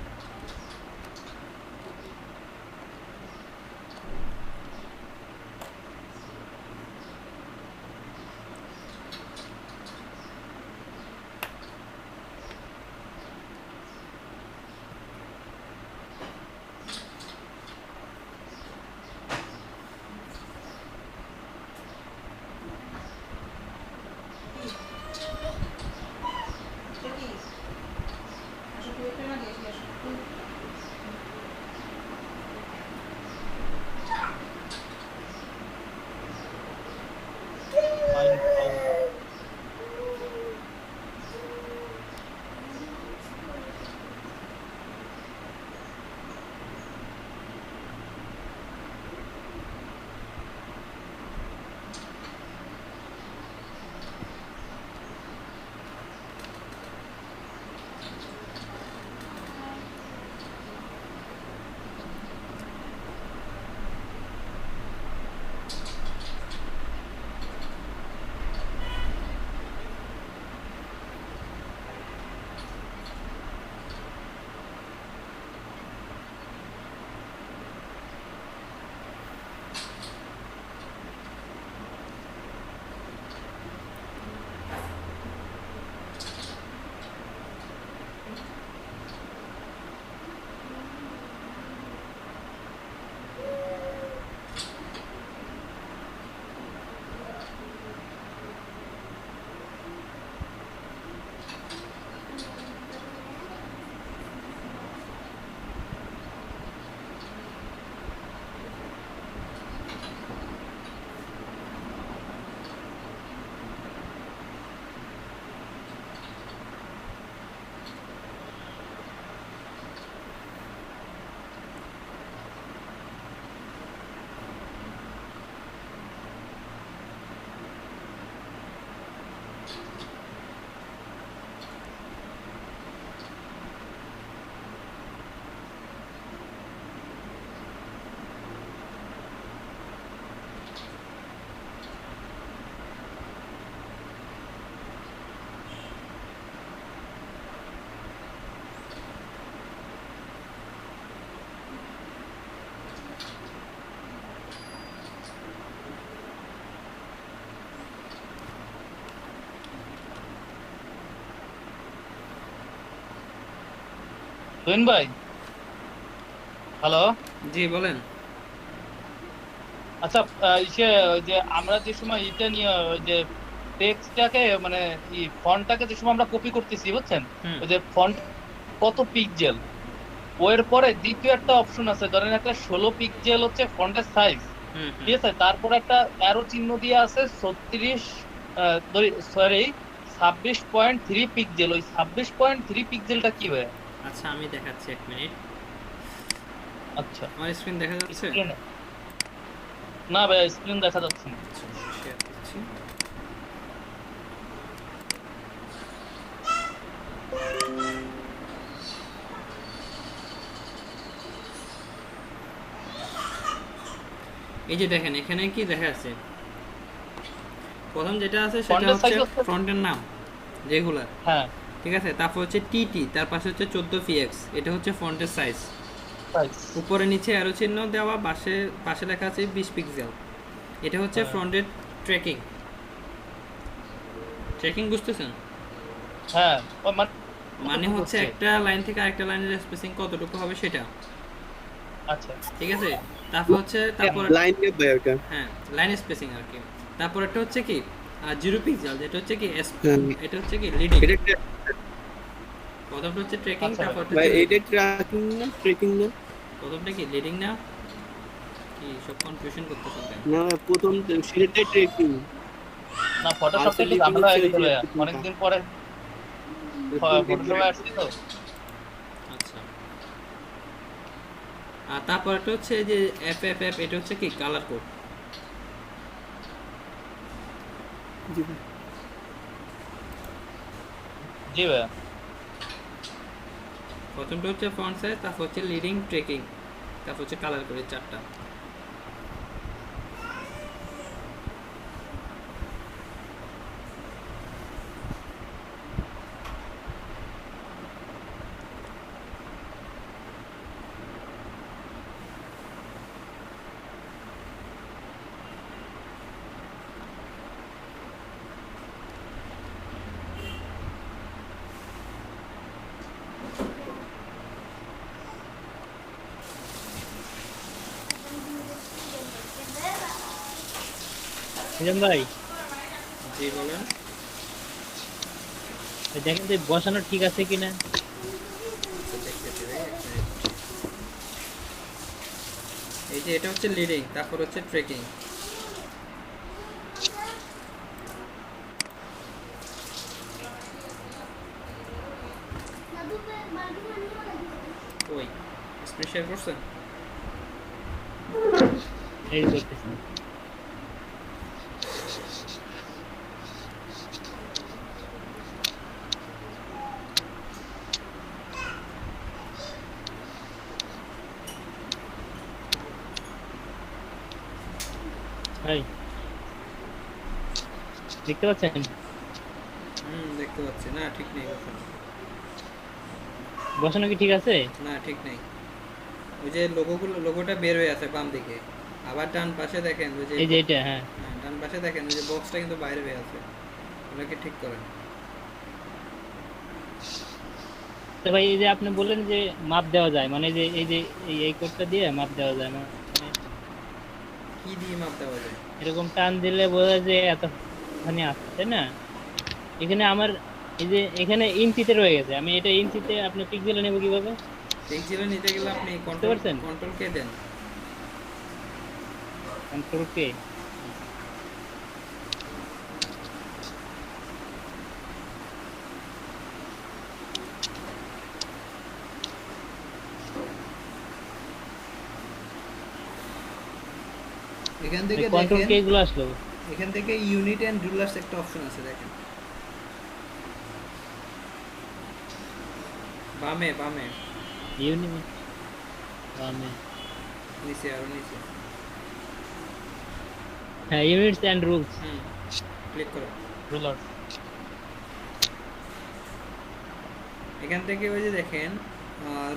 তুহিন ভাই, হ্যালো। জি বলেন। আচ্ছা, ওই যে আমরা যে সময় এটা নিয়ে ওই যে টেক্সটটাকে মানে ফন্টটাকে যে সময় আমরা কপি করতেছি বুঝছেন, হুম ওই যে ফন্ট কত পিক্সেল, ওর পরে দ্বিতীয় একটা অপশন আছে, ধরেন একটা 16 পিক্সেল হচ্ছে ফন্টের সাইজ, হুম হুম। ঠিক আছে, তারপর একটা অ্যারো চিহ্ন দিয়ে আছে 26.3 পিক্সেল। ওই 26.3 পিক্সেলটা কি হয়? আচ্ছা আমি দেখাচ্ছি, 1 মিনিট। আচ্ছা, আমার স্ক্রিন দেখা যাচ্ছে? স্ক্রিনে না ভাই, স্ক্রিন দেখা যাচ্ছে না। আচ্ছা শেয়ার করছি। এই যে দেখেন এখানে কি দেখা যাচ্ছে, প্রথম যেটা আছে সেটা ফন্টের সাইজ হচ্ছে হচ্ছে, ফ্রন্টের নাম রেগুলার, হ্যাঁ ঠিক আছে, তারপর হচ্ছে টিটি, তার পাশে হচ্ছে 14 px, এটা হচ্ছে ফন্টের সাইজ। সাইজ, উপরে নিচে অ্যারো চিহ্ন দেওয়া, পাশে পাশে লেখা আছে 20 পিক্সেল, এটা হচ্ছে হ্যাঁ। ফ্রন্টের ট্র্যাকিং। ট্র্যাকিং বুঝতেছেন? হ্যাঁ ও মানে হচ্ছে একটা লাইন থেকে আরেকটা লাইনের স্পেসিং কতটুকু হবে সেটা, আচ্ছা ঠিক আছে। তারপর হচ্ছে লাইন গ্যাপ ভাই ওটা। হ্যাঁ লাইন স্পেসিং আর কি। তারপর একটা হচ্ছে কি 0 পিক্সেল, যেটা হচ্ছে কি এটা হচ্ছে কি লিডিং। এটা একটা- প্রথমটা হচ্ছে ট্র্যাকিং, আচ্ছা তারপর ভাই এইটা ট্র্যাকিং না, ট্রেকিং না? প্রথমটা কি লিডিং না কি, সব কনফিউশন করতেছেন কেন? না ভাই, প্রথম সেটাই ট্রেকিং। না, ফটোশপটা একটু ঝামেলা হয়ে গেছে ভাইয়া, অনেকদিন পরে ফটোশপে আসছি তো। আচ্ছা, আর তারপর একটা হচ্ছে এই যে এফএফএফ, এটা হচ্ছে কি কালার কোড। জি ভাই। জি ভাইয়া। প্রথমটা হচ্ছে ফন্ট সাইজ, তারপর হচ্ছে লিডিং, ট্রেকিং, তারপর হচ্ছে কালার কোড, এই চারটা। নিজাম ভাই, জি বলেন। ওই দেখেন তো বসানো ঠিক আছে কিনা। আচ্ছা দেখতেছি ভাই, 1 মিনিট। এই যে এটা হচ্ছে লিডিং, তারপর হচ্ছে ট্রেকিং। ওই স্ক্রিন শেয়ার করছেন? এই করতেছি। ভাই দেখতে পাচ্ছেন? দেখতে পাচ্ছি। না ঠিক নেই, বসানো কি ঠিক আছে? না ঠিক নেই। ওই যে লোগোটা বের হয়ে আছে বাম দিকে, আবার ডান পাশে দেখেন ওই যে এই যে এটা, হ্যাঁ ডান পাশে দেখেন ওই যে বক্সটা কিন্তু বাইরে হয়ে আছে, ওটাকে ঠিক করেন। তো ভাই এই যে আপনি বললেন যে মাপ দেওয়া যায়, মানে যে এই কোডটা দিয়ে মাপ দেওয়া যায়, মানে কি দিয়ে মাপ দেওয়া যায়? এরকম টান দিলে বোঝা যায় যে এতখানি আসছে, তাই না? এখানে আমার এই যে এখানে ইঞ্চিতে রয়ে গেছে, আমি এটা ইঞ্চিতে আপনি পিক্সেলে নেব কিভাবে? পিক্সেলে নিতে গেলে আপনি কন্ট্রোল কে দেন, কন্ট্রোল কে। এখান থেকে কন্ট্রোল দেখেন, কে গুলো আসলো। এখান থেকে ইউনিট এন্ড রুলার্স একটা অপশন আছে দেখেন, বামে ইউনিট বামে, নিচে আরো নিচে, হ্যাঁ ইউনিটস এন্ড রুলস, ক্লিক করো। রুলার, এখান থেকে ওই যে দেখেন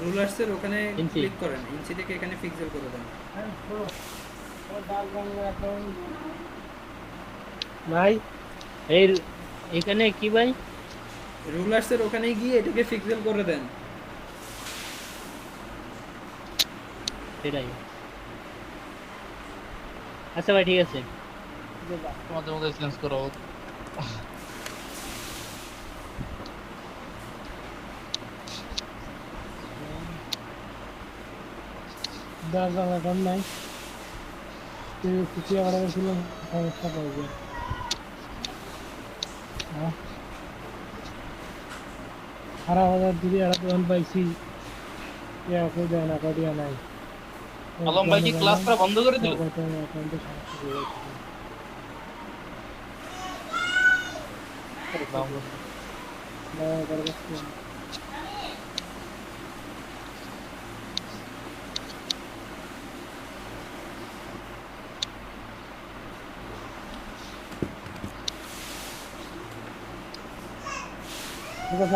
রুলার্স এর ওখানে ইঞ্চি। ক্লিক করেন, ইঞ্চি থেকে এখানে পিক্সেল করে দেন। ভাই এখানে কি ভাই? রুলার্স এর ওখানে গিয়ে এটাকে পিক্সেল করে দেন। সেটাই। আচ্ছা ভাই ঠিক আছে। তোমাদের মধ্যে চেঞ্জ করো। দাম নাই কিছু অর্ডার ছিল সমস্যা পাইবে খারাপ হাজার দিদি একটা দোকান পাইছি কেউ দেয় না কটিয়া নাই আলম ভাই কি ক্লাস করা বন্ধ করে দিল?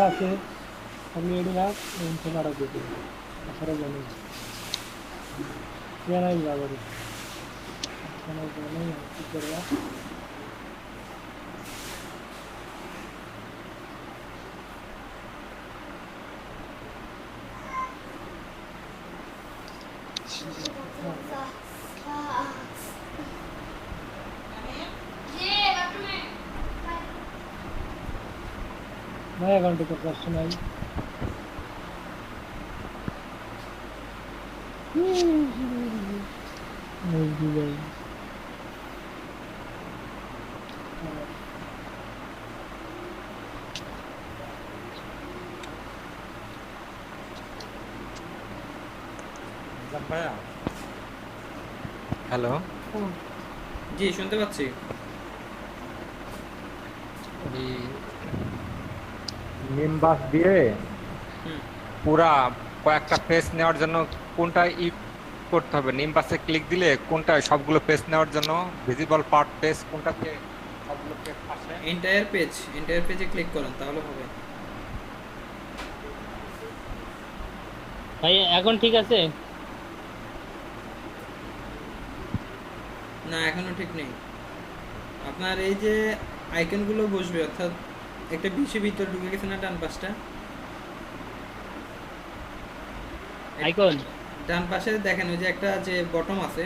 আছে আমি এটি না তোমার দিতে আসলে জানি নাই বাবারে কি করবা অ্যাকাউন্টে তো প্রশ্ন নাই হ্যালো, জি শুনতে পাচ্ছি। নিমবাস দিয়ে হুম। পুরা কয়েকটা পেজ নেওয়ার জন্য কোনটা করতে হবে? নিমবাসে ক্লিক দিলে কোনটা সবগুলো পেজ নেওয়ার জন্য ভিজিবল পার্ট পেজ কোনটাতে সবগুলো পেজ আসে? এন্টায়ার পেজে ক্লিক করেন তাহলে হবে। ভাই এখন ঠিক আছে? না এখনো ঠিক নেই। আপনার এই যে আইকনগুলো বসবে অর্থাৎ একটা বেশি ভিতর ঢুকে গেছে না ডান পাশটা, আইকন ডান পাশে দেখেন ওই যে একটা যে বটম আছে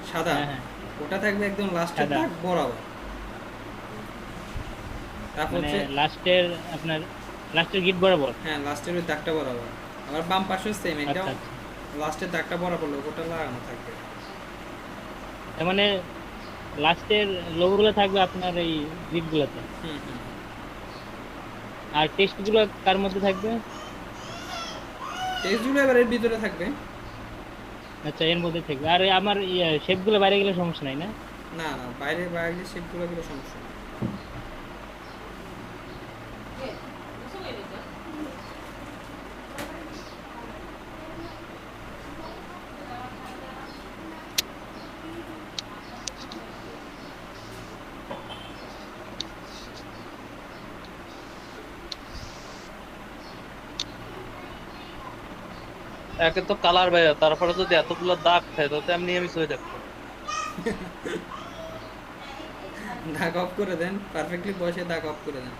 সাদা, ওটা থাকবে একদম লাস্টের সাদা। দাগ বরাবর। তারপর মানে হচ্ছে লাস্টের আপনার লাস্টের গিট বরাবর। হ্যাঁ লাস্টের ওই দাগটা বরাবর। আবার বাম পাশেও সেম, এটাও আচ্ছা, লাস্টের দাগটা বরাবর লোগোটা লাগানো থাকবে। তার মানে লাস্টের লোগোগুলো থাকবে আপনার এই গিটগুলোতে। হুম হুম। আর টেক্সটগুলো কার মধ্যে থাকবে? টেক্সটগুলো এবার এর ভিতরে থাকবে। আচ্ছা এর মধ্যে থাকবে। আর আমার শেপগুলো বাইরে গেলে সমস্যা নাই না? না না বাইরে বাইরে শেপগুলো গেলে সমস্যা নেই। একে তো কালার ভাইয়া, তারপরে যদি এতগুলো দাগ থাকে তাহলে তো এমনি আমি সয়ে থাকবো। দাগ অফ করে দেন, পারফেক্টলি বসে দাগ অফ করে দেন।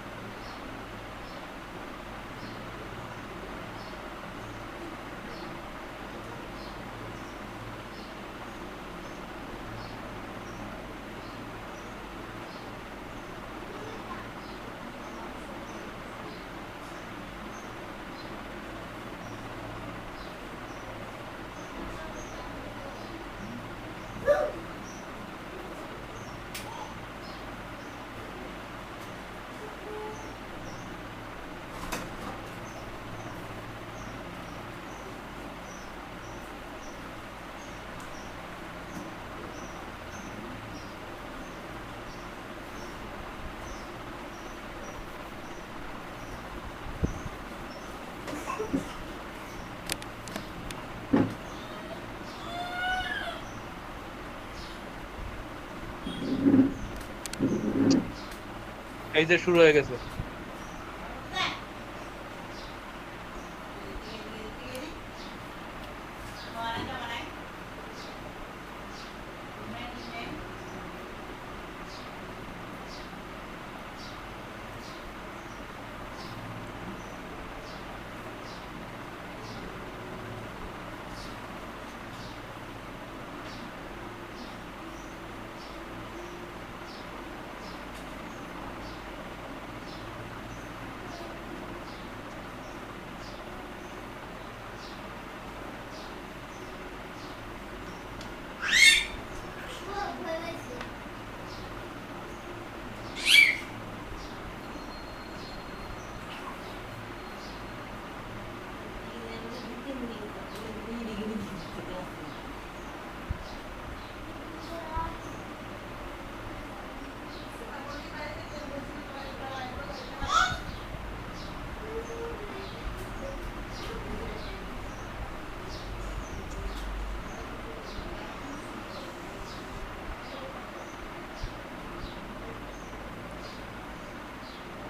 এই যে শুরু হয়ে গেছে।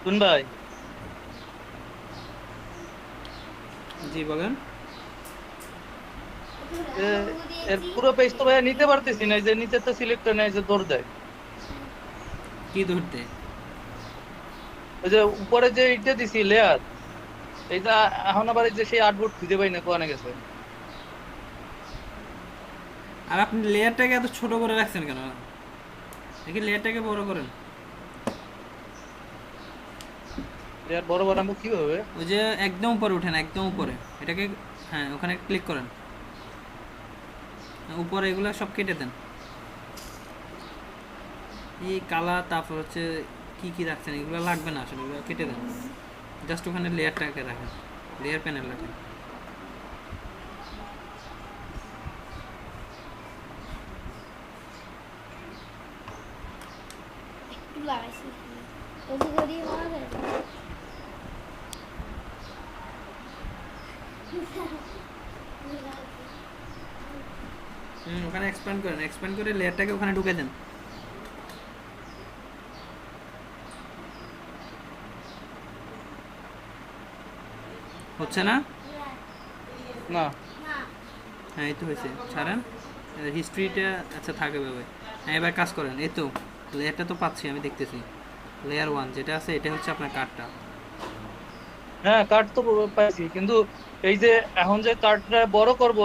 শুন ভাই, জি বলেন। এর পুরো পেজ তো ভাই নিতে পারতেছি না, এই যে নিচে তো সিলেক্ট হয় না, এই যে দৌড় দেয়। কি ধরতে? ওই যে উপরে যে ইটে দিছি লেয়ার, এইটা এখন আবার এই যে সেই আর্টবোর্ড খুঁজে পাই না, কোয়ানে গেছে। আর আপনি লেয়ারটাকে এত ছোট করে রাখছেন কেন? দেখি লেয়ারটাকে বড় করেন। লেয়ার বড় বানাবো কিভাবে? ওই যে একদম উপরে উঠেন, একদম উপরে এটাকে, হ্যাঁ ওখানে ক্লিক করেন, উপরে এগুলো সব কেটে দেন। এই কালা, তারপর হচ্ছে কি কি রাখছেন এগুলো লাগবে না আসলে, এগুলো কেটে দেন। জাস্ট ওখানে লেয়ারটাকে রাখেন, লেয়ার প্যানেল রাখেন। ওখানে এক্সপ্যান্ড করেন, এক্সপ্যান্ড করে লেয়ারটাকে ওখানে ঢুকে দেন। হচ্ছে না? না, হ্যাঁ এই তো হয়েছে, ছাড়েন হিস্ট্রিটা। আচ্ছা থাকে ভাবে। হ্যাঁ এবার কাজ করেন, এই তো লেয়ারটা তো পাচ্ছি আমি, দেখতেছি লেয়ার 1 যেটা আছে এটা হচ্ছে আপনার কার্ডটা। হ্যাঁ কার্ড তো পাইছি, কিন্তু এই যে এখন যে কার্ডটা বড় করবো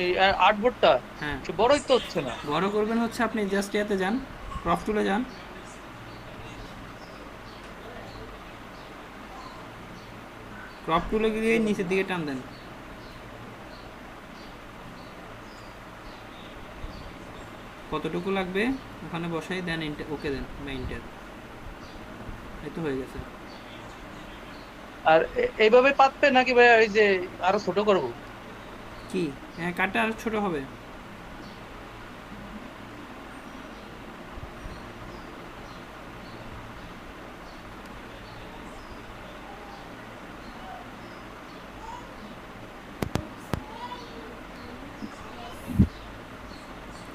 এই আর্টবোর্ডটা, হ্যাঁ সে বড়ই তো হচ্ছে না। বড় করবেন হচ্ছে আপনি জাস্ট ইয়াতে যান, ক্রপ টুলে যান, ক্রপ টুলে গিয়ে নিচের দিকে টান দেন। কতটুকু লাগবে ওখানে বসাই দেন, ওকে দেন মেইনটার। এই তো হয়ে গেছে। আর এইভাবে পাতবে নাকি ভাই, এই যে আরো ছোট করবো? কি হ্যাঁ কার্ডটা আরো ছোট হবে।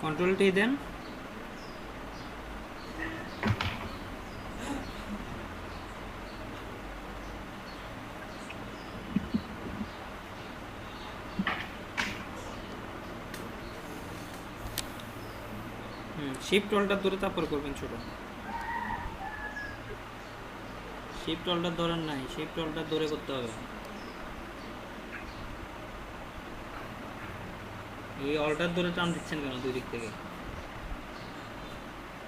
কন্ট্রোল-টি দেন। শিফট অল্টার ধরে তারপর করবেন ছোট। শিফট অল্টার ধরেন নাই, শিফট অল্টার ধরে করতে হবে। এই অল্টার ধরে টান দিচ্ছেন কেন দুই দিক থেকে?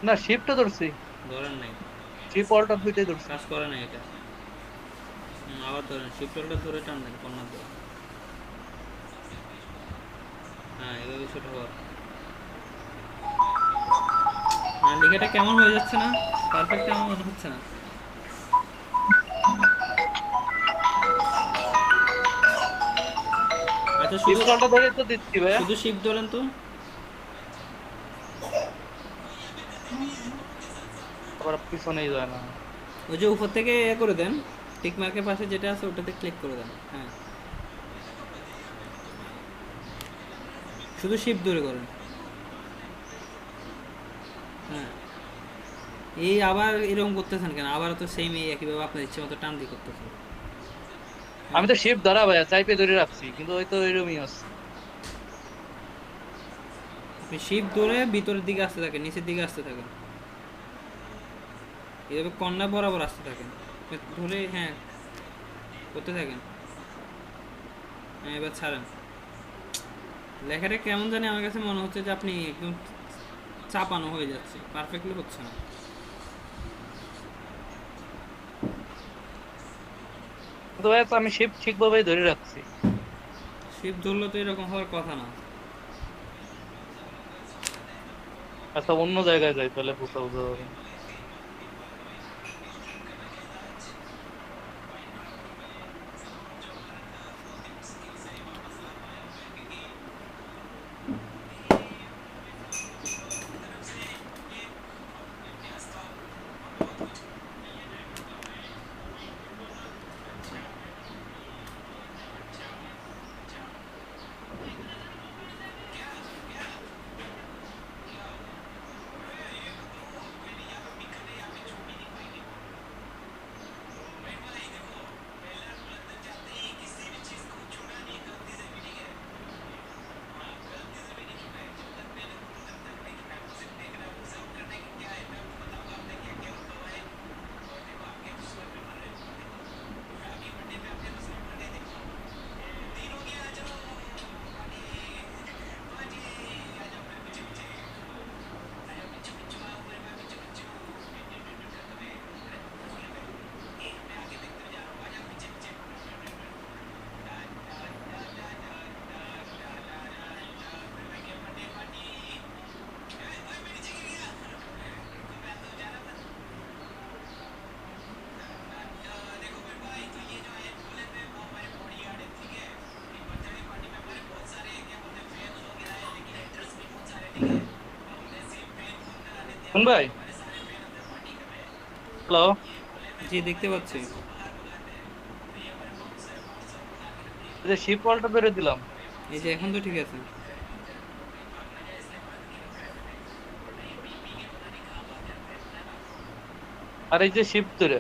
না শিফটও ধরছি, ধরেন নাই, শিফট অল্টার দুইটাই ধরছি। কাজ করে না এটা। আবার ধরেন, শিফট অল্টার ধরে টান দেন কর্নার ধরে। হ্যাঁ এভাবে ছোট হওয়ার। হ্যাঁ লেখাটা কেমন হয়ে যাচ্ছে না? পারফেক্ট কেমন মনে হচ্ছে না? আচ্ছা শুধু শিফট অল্টার ধরে তো দিচ্ছি ভাই, শুধু শিফট ধরেন তো। আবার পিছনেই যায় না। ওই যে উপর থেকে এ করে দেন, টিক মার্কের পাশে যেটা আছে ওটাতে ক্লিক করে দেন। হ্যাঁ শুধু শিফট ধরে করেন। হ্যাঁ এই আবার এরকম করতেছেন কেন? আবার তো সেম এই একইভাবে আপনার ইচ্ছে মতো টান দিয়ে করতেছেন। আমি তো শিফট ধরা ভাই, চাইপে ধরে রাখছি, কিন্তু ওই তো এরকমই আছে। আপনি শিফট ধরে ভিতরের দিকে আসতে থাকেন, নিচের দিকে আসতে থাকেন, এভাবে কর্নার বরাবর আসতে থাকেন ধরে। হ্যাঁ করতে থাকেন। হ্যাঁ এবার ছাড়েন। লেখাটা কেমন জানি আমার কাছে মনে হচ্ছে যে আপনি একদম চাপানো হয়ে যাচ্ছে, পারফেক্টলি হচ্ছে না। কিন্তু ভাই তো আমি শিফট ঠিকভাবেই ধরে রাখছি। শিফট ধরলে তো এরকম হওয়ার কথা না। আচ্ছা অন্য জায়গায় যাই তাহলে বুঝতে হবে। কোন ভাই? হ্যালো, জি দেখতে পাচ্ছি। এই যে শিপ ওয়ালটা বেরে দিলাম। এই যে এখন তো ঠিক আছে। আর এই যে শিপ ধরে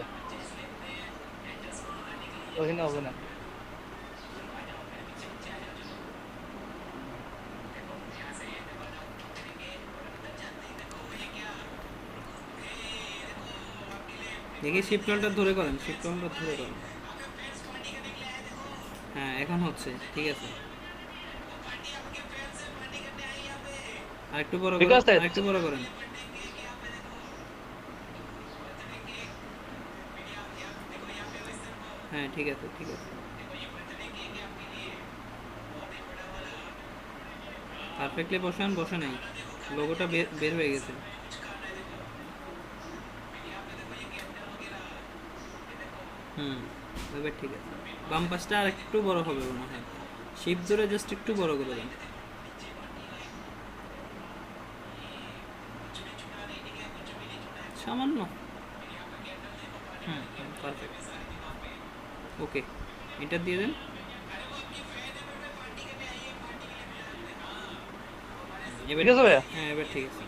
ওখানে হবে না। দেখি শিপটনটা ধরে করেন, শিপটনটা ধরে করেন। হ্যাঁ এখন হচ্ছে, ঠিক আছে। আরেকটু বড় ঠিক করেন, আছে। আরেকটু বড় করেন। হ্যাঁ ঠিক আছে, ঠিক আছে। পারফেক্টলি বসান, বসে নাই, লোগোটা বের হয়ে গেছে। এবার ঠিক আছে। বাম পাশটা আর একটু বড় হবে মনে হয়, শিপ ধরে জাস্ট একটু বড় করে দেন। সামান্য। পারফেক্ট। ওকে, এটা দিয়ে দেন। এবার ঠিক আছে ভাইয়া? হ্যাঁ এবার ঠিক আছে।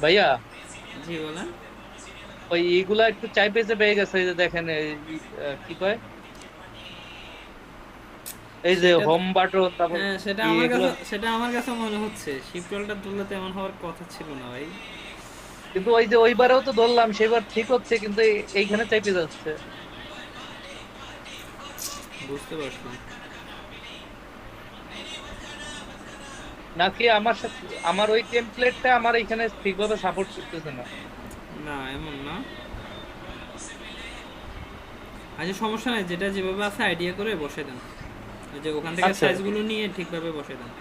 ভাইয়া জি বলেন। ওই এইগুলা একটু চাই পেয়েছে পেয়ে গেছে, এই যে দেখেন কি কয়, এই যে সেটা- হোম বাটন, তারপর হ্যাঁ সেটা কি আমার এগুলো, কাছে, সেটা আমার কাছে মনে হচ্ছে শিপটলটা তুললে তেমন হওয়ার কথা ছিল না ভাই। কিন্তু ওই যে ওইবারেও তো ধরলাম, সেবার ঠিক হচ্ছে, কিন্তু এইখানে চাইপে যাচ্ছে। বুঝতে পারছি। নাকি আমার সাথে আমার ওই টেমপ্লেটটা আমার এখানে ঠিকভাবে সাপোর্ট করতেছে না? না এমন না। আচ্ছা সমস্যা নাই, যেটা যেভাবে আছে আইডিয়া করে বসে দেন, ওই যে ওখান থেকে আচ্ছা। সাইজগুলো নিয়ে ঠিকভাবে বসে দেন।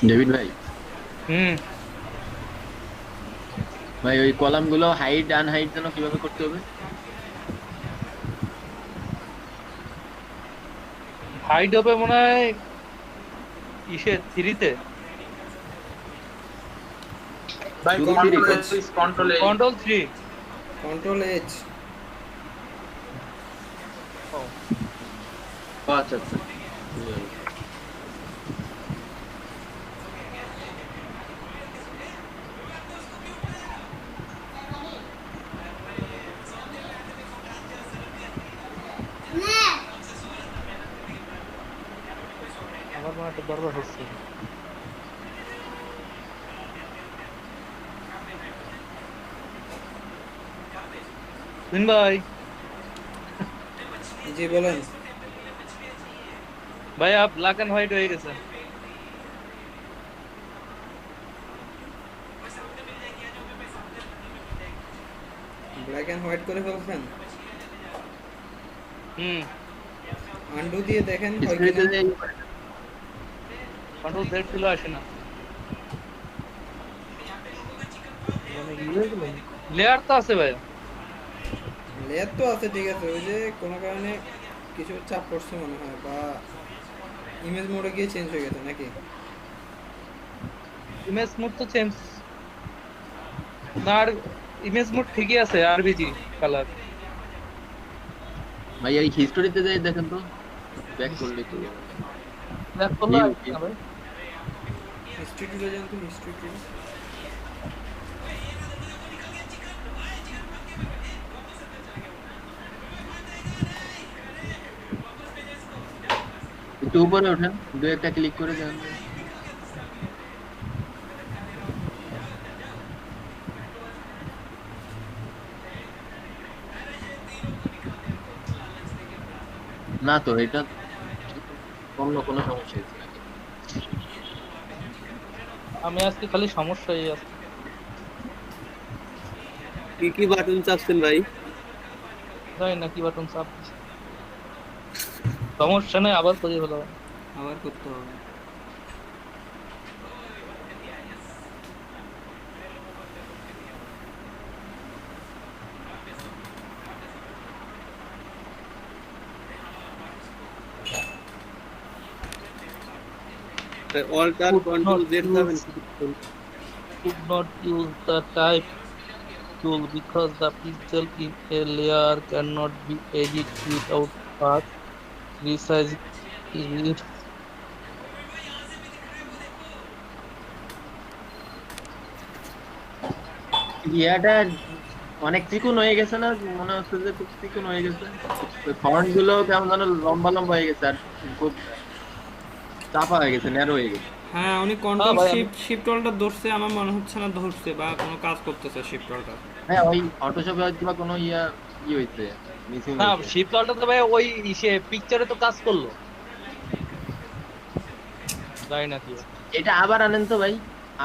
ডেভিড ভাই, হুম ভাই ওই কলাম গুলো হাইট আনহাইট যেন কিভাবে করতে হবে? হাইট হবে মনে হয় ইসে 3-তে ভাই শুধু কন্ট্রোল কন্ট্রোল 3। Control H. আচ্ছা আচ্ছা। আমার মনে হয় একটা দরবার হচ্ছে। তুহিন ভাই, জি বলেন। ভাইয়া ব্ল্যাক এন্ড হোয়াইট হয়ে গেছে। ব্ল্যাক এন্ড হোয়াইট করে ফেলছেন? হুম আন্ডু দিয়ে দেখেন হয় ডিসপ্লেতে কিনা। যে কন্ট্রোল জেড ছিল আসে না। লেয়ার তো আছে ভাইয়া। লেয়ার তো আছে ঠিক আছে, ওই যে কোনো কারণে কিছু চাপ পড়ছে মনে হয়, বা ইমেজ মোডে গিয়ে চেঞ্জ হয়ে গেছে নাকি? ইমেজ মোড তো চেঞ্জ না, আর ইমেজ মোড ঠিকই আছে আরবিজি কালার। ভাই এই হিস্টোরিতে যে দেখেন তো, ব্যাক করলে তো ব্যাক করলে New, আসবে না ভাই। হিস্ট্রি টুলে যান তো, হিস্ট্রি টুল। একটু উপরে ওঠেন, দু একটা ক্লিক করে দেন। না তো এটা অন্য কোনো সমস্যা হয়েছে নাকি? আমি আজকে খালি সমস্যাই আছে। কি কি বাটন চাপছেন ভাই? জানি না কি বাটন চাপ দিছি। সমস্যা নেই, আবার করে হলো। আবার করতে হবে। অল্টার কন্ট্রোল জেড যাবেন। Could not use the type tool because the pixel in a layer cannot be edited without path resizing it. ইয়াটা অনেক চিকন হয়ে গেছে না, মনে হচ্ছে যে খুব চিকন হয়ে গেছে। ওই ফন্ট গুলো কেমন যেন লম্বা লম্বা হয়ে গেছে আর খুব চাপা হয়ে গেছে, ন্যারো হয়ে গেছে। হ্যাঁ উনি কন্ট্রোল ভাই, শিফট অলটা ধরছে, আমার মনে হচ্ছে না ধরছে বা কোনো কাজ করতেছে শিফট অলটা। হ্যাঁ ওই ফটোশপে হয়তো বা কোনো হয়েছে, মিসিং না হয়েছে। শিফট অল্টার তো ভাই ওই ইসে পিকচারে তো কাজ করলো, জানি না কি। এটা আবার আনেন তো ভাই,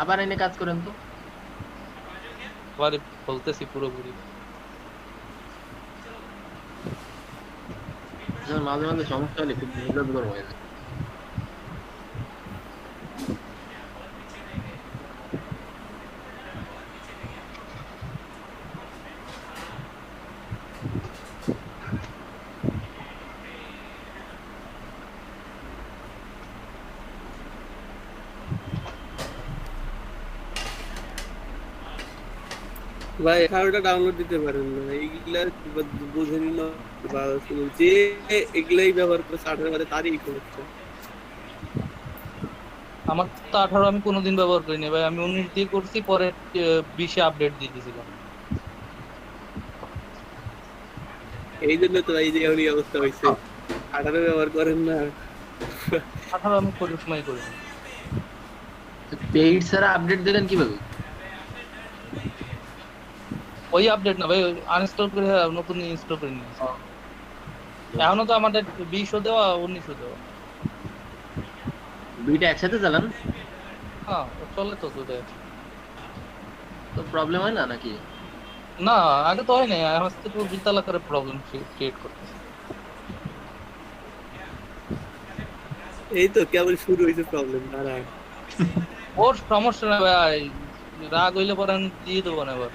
আবার এনে কাজ করেন তো। আবার বলতেছি পুরোপুরি। মাঝে মাঝে সমস্যা হলে খুব মেজাজ গরম হয়ে যায়। ভাই 11টা ডাউনলোড দিতে পারেন না, এইগুলা বুঝে নিল বা যে এগুলাই ব্যবহার করে 18 বাদে তারই করছে। আমার তো 18 আমি কোনোদিন ব্যবহার করিনি ভাই, আমি 19 দিয়ে করছি, পরে 20-এ আপডেট দিয়ে দিয়েছিলাম। এই জন্য তো এই যে এমনই অবস্থা হয়েছে, 18 ব্যবহার করেন না। 18 আমি কোনো সময় করিনি। পেইড ছাড়া আপডেট দিলেন কিভাবে? ওই আপডেট না ভাই, আনইনস্টল করে নতুন ইনস্টল করে নিয়েছি। এখনো তো আমাদের 20ও দেওয়া 19ও দেওয়া। দুইটা একসাথে চালান হ্যাঁ চলে তো দুটো। তো প্রবলেম হয় না নাকি? না আগে তো হয় নাই, আজকে তো বিশাল আকারে প্রবলেম ক্রিয়েট করতেছে। এই তো কেবল শুরু হয়েছে প্রবলেম, আর ওর সমস্যা না ভাই, রাগ হইলে পরে আমি দিয়ে দেবো না এবার।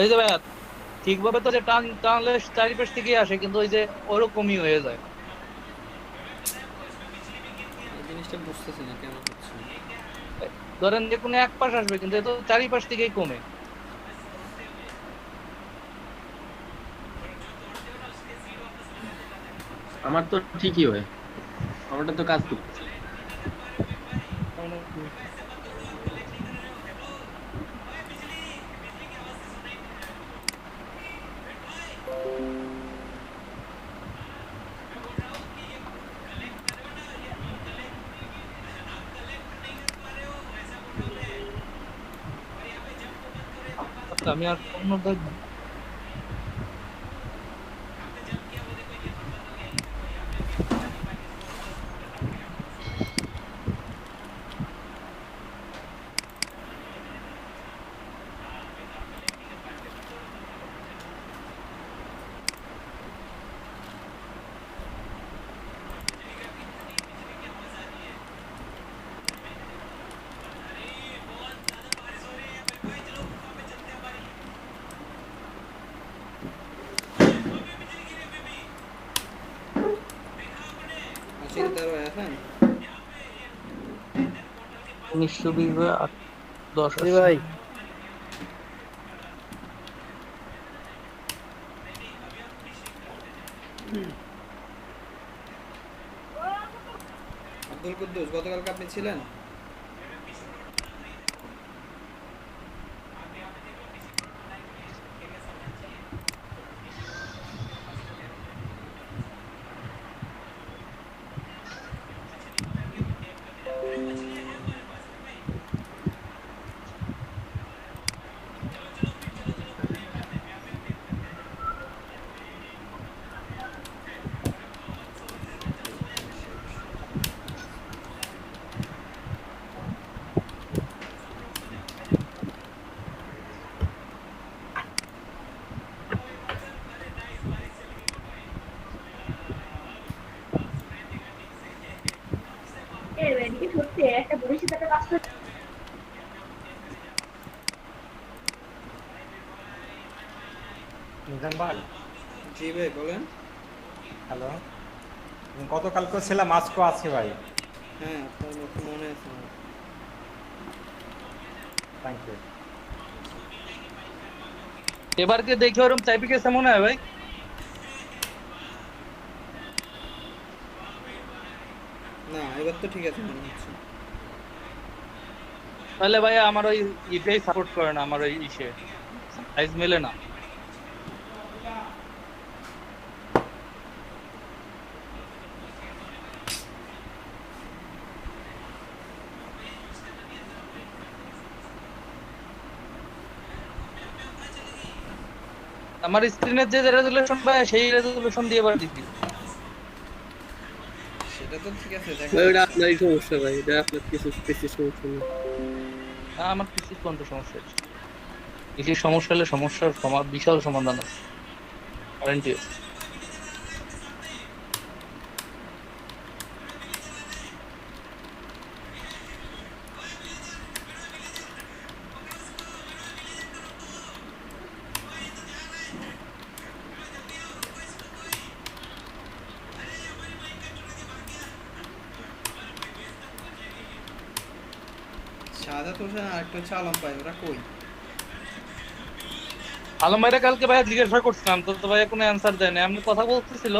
এই যে ভাইয়া ঠিকভাবে তো যে টানলে চারিপাশ থেকে আসে, কিন্তু ওই যে ওরকমই হয়ে যায়। এই জিনিসটা বুঝতেছি না কেন হচ্ছে। ধরেন যে কোনো এক পাশ আসবে, কিন্তু এ তো চারিপাশ থেকেই কমে। আমার তো ঠিকই হয়, আমারটা তো কাজ করছে। আচ্ছা, আমি আর অন্য দেখবো। চিন্তার ভাই আছেন? 1920 বা 10 জি ভাই। আব্দুল কুদ্দুস, গতকালকে আপনি ছিলেন? মিজান ভাই, জি ভাই বলেন। হ্যালো, গতকালকে ছিলাম, আজকে আছি ভাই। হ্যাঁ, আপনার মুখ মনে আছে আমার। Thank you. এবার কি দেখে ওরকম চাইপি গেছে মনে হয় ভাই? না, এবার তো ঠিক আছে মনে হচ্ছে। তাহলে ভাই আমার ওই ইটাই সাপোর্ট করে না, আমার ওই ইসে সাইজ মেলে না। আমার স্ক্রিনের যে রেজুলেশন ভাই, সেই রেজুলেশন দিয়ে এবার দিচ্ছি। সেটা তো ঠিক আছে, ভাই ওটা আপনারই সমস্যা ভাই, এটা আপনার কিছু স্পেসিফিক সমস্যা না। আমার কিছু কোন সমস্যা আছে? কিছু সমস্যা হলে সমস্যার বিশাল সমাধান আছে, গ্যারান্টি আছে। সাজাত হোসেন আর একটা হচ্ছে আলম ভাই, ওরা কই? আলম ভাইরা কালকে ভাইয়া জিজ্ঞাসা করছিলাম তো ভাইয়া কোনো অ্যান্সার দেয়নি। এমনি কথা বলতেছিল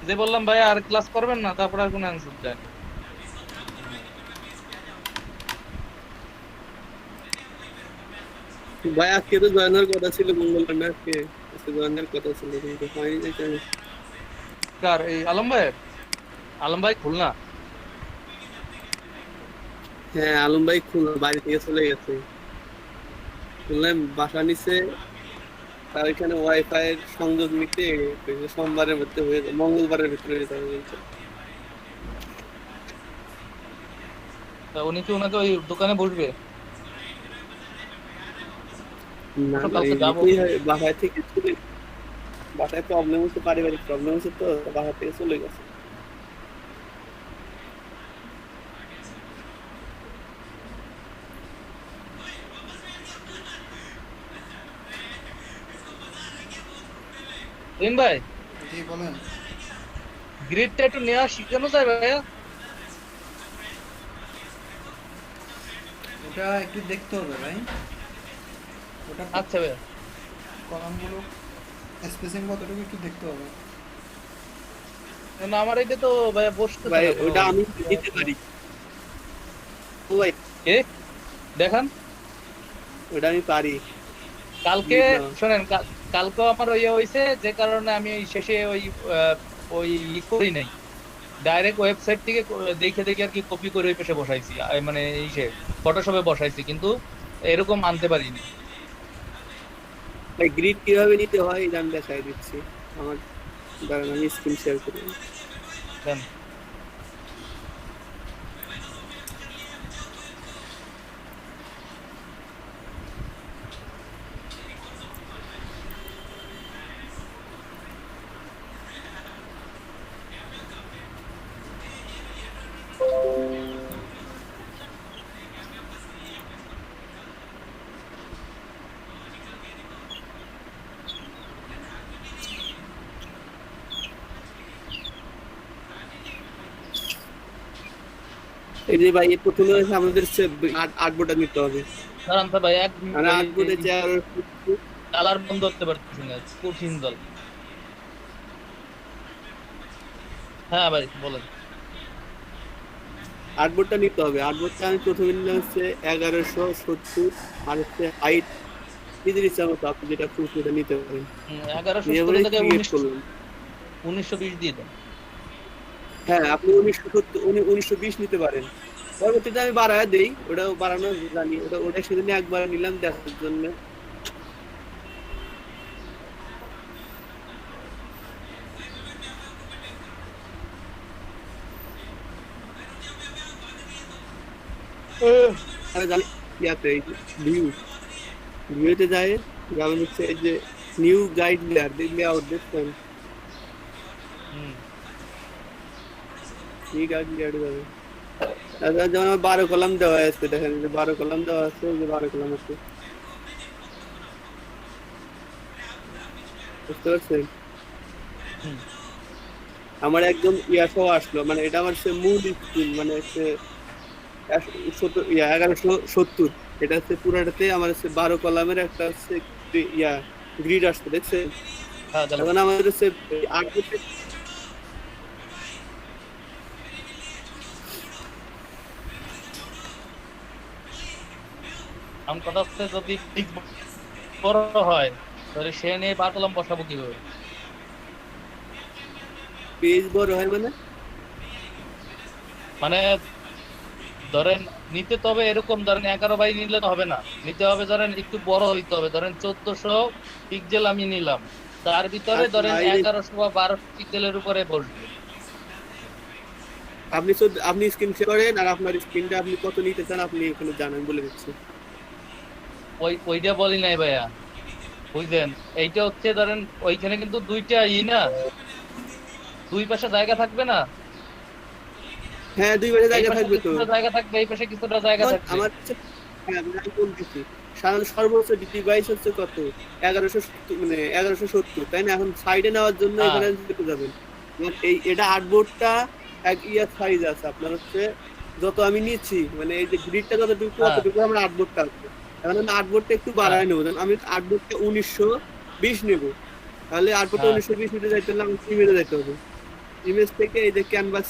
যে বললাম ভাইয়া আর ক্লাস করবেন না, তারপর আর কোনো অ্যান্সার দেয়নি। ভাই আজকে তো জয়েনের কথা ছিল, মঙ্গলবার না আজকে জয়েনের কথা ছিল কিন্তু হয়নি যে কেন। কার? এই আলম ভাইয়ের? আলম ভাই খুলনা। হ্যাঁ আলম ভাই খুলনা বাড়ি থেকে চলে গেছে, খুলনায় বাসা নিছে। তার এখানে ওয়াইফাই এর সংযোগ নিতে সোমবারের মধ্যে হয়ে যাবে, মঙ্গলবারের ভিতরে হয়ে যাবে বলছে। তা উনি কি ওনাকে ওই দোকানে বসবে? না তো ভাই, কালকে যাবো। নিতেই হয়, বাসায় থেকে চলে, বাসায় প্রবলেম হচ্ছে, পারিবারিক প্রবলেম হচ্ছে, তো বাসা থেকে চলে গেছে। রিন ভাই, জি বলেন। গ্রিডটা একটু নেওয়া শিখানো যায় ভাইয়া? ওটা একটু দেখতে হবে ভাই, ওটা আচ্ছা ভাইয়া। কলামগুলো স্পেসিং কতটুকু একটু দেখতে হবে। না আমার এটা তো ভাইয়া বসতে ভাই থাকে ওটা কোনো- আমি দিতে পারি। ও ভাই কে দেখান? ওটা আমি পারি। কালকে না। শোনেন, কালকেও আমার ওই হয়েছে, যে কারণে আমি ওই শেষে ওই করি নাই, ডাইরেক্ট ওয়েবসাইট থেকে দেখে দেখে আর কি কপি করে ওই পেশে বসাইছি, মানে এই সে ফটোশপে বসাইছি, কিন্তু এরকম আনতে পারিনি। ভাই গ্রিড কিভাবে নিতে হয় এটা আমি দেখাই দিচ্ছি। আমার দাঁড়ান আমি স্ক্রিন শেয়ার করি। দেন। এই যে ভাই এর প্রথমে হচ্ছে আমাদের আর্টবোর্ডটা নিতে হবে। দাঁড়ান তো ভাই, এক মানে আর্টবোর্ডে যে কালার বন্ধ করতে পারতেছি না, কঠিন দল। হ্যাঁ ভাই বলেন। আর্টবোর্ডটা নিতে হবে। আর্টবোর্ডটা আমি প্রথমে নিলাম হচ্ছে 1170, আর হচ্ছে হাইট নিজের ইচ্ছা মতো আপনি যেটা খুশি সেটা নিতে পারেন। 1170 থেকে ক্রিয়েট করলাম। 1920 দিয়ে দেন। হ্যাঁ আপনি 1920 নিতে পারেন। পরবর্তীতে আমি বাড়ায় দেই, ওটাও বাড়ানো জানি, ওটা সেদিন একবার নিলাম দেখার জন্য। আমি জানি ইয়াতে ভিউতে যায়, যেমন হচ্ছে এই যে নিউ গাইড লেআউট দেখছেন, এই গাইড লেআউট যাবে। যেমন আমার 12 কলাম দেওয়া আছে, দেখেন 12 কলাম দেওয়া আছে, যে 12 কলাম আছে, বুঝতে পারছেন? আমার একদম সহ আসলো, মানে এটা আমার সে মূল স্ক্রিন, মানে হচ্ছে 1170, এটা হচ্ছে পুরাটাতে আমার হচ্ছে 12 কলামের একটা হচ্ছে গ্রিড আসছে, দেখছেন? এখন আমাদের হচ্ছে আমার কথা হচ্ছে যদি ঠিক বড় হয় তাহলে সে নিয়ে 12 কলাম বসাবো কিভাবে? পেজ বড় হয় মানে ধরেন নিতে তবে এরকম, ধরেন 11 বাই নিলে তো হবে না, নিতে হবে ধরেন একটু বড় হইতে হবে, ধরেন 1400 পিক্সেল আমি নিলাম, তার ভিতরে ধরেন 1100 বা 1200 পিক্সেলের উপরে বসবে। আপনি স্ক্রিন শেয়ার করেন, আর আপনার স্ক্রিনটা আপনি কত নিতে চান আপনি এখানে জানান, বলে দিচ্ছি। ওইটা বলি নাই ভাইয়া, বুঝলেন? এইটা হচ্ছে ধরেন ওইখানে কিন্তু দুইটা না, দুই পাশে জায়গা থাকবে না? হ্যাঁ দুই পাশে জায়গা থাকবে, তো জায়গা থাকবে, এই পাশে কিছুটা জায়গা থাকবে। আমার আমি বলতেছি সর্বোচ্চ ডিভাইস হচ্ছে কত, 1170, মানে 1170, তাই না? এখন সাইডে নেওয়ার জন্য এখানে যেতে যাবেন, এটা আর্টবোর্ডটা এক সাইজ আছে আপনার হচ্ছে যত আমি নিচ্ছি মানে এই যে গ্রিডটা যতটুকু হ্যাঁ। অতটুকু আমার আর্টবোর্ডটা আছে। এখন আমি আর্টবোর্ডটা একটু বাড়ায় নেবো, যেমন আমি আর্টবোর্ডটা 1920 নেবো, তাহলে আর্টবোর্ডটা হ্যাঁ। 1920 নিতে যাইতে হলে আমাকে ইমেজে যাইতে হবে। ইমেজ থেকে এই যে ক্যানভাস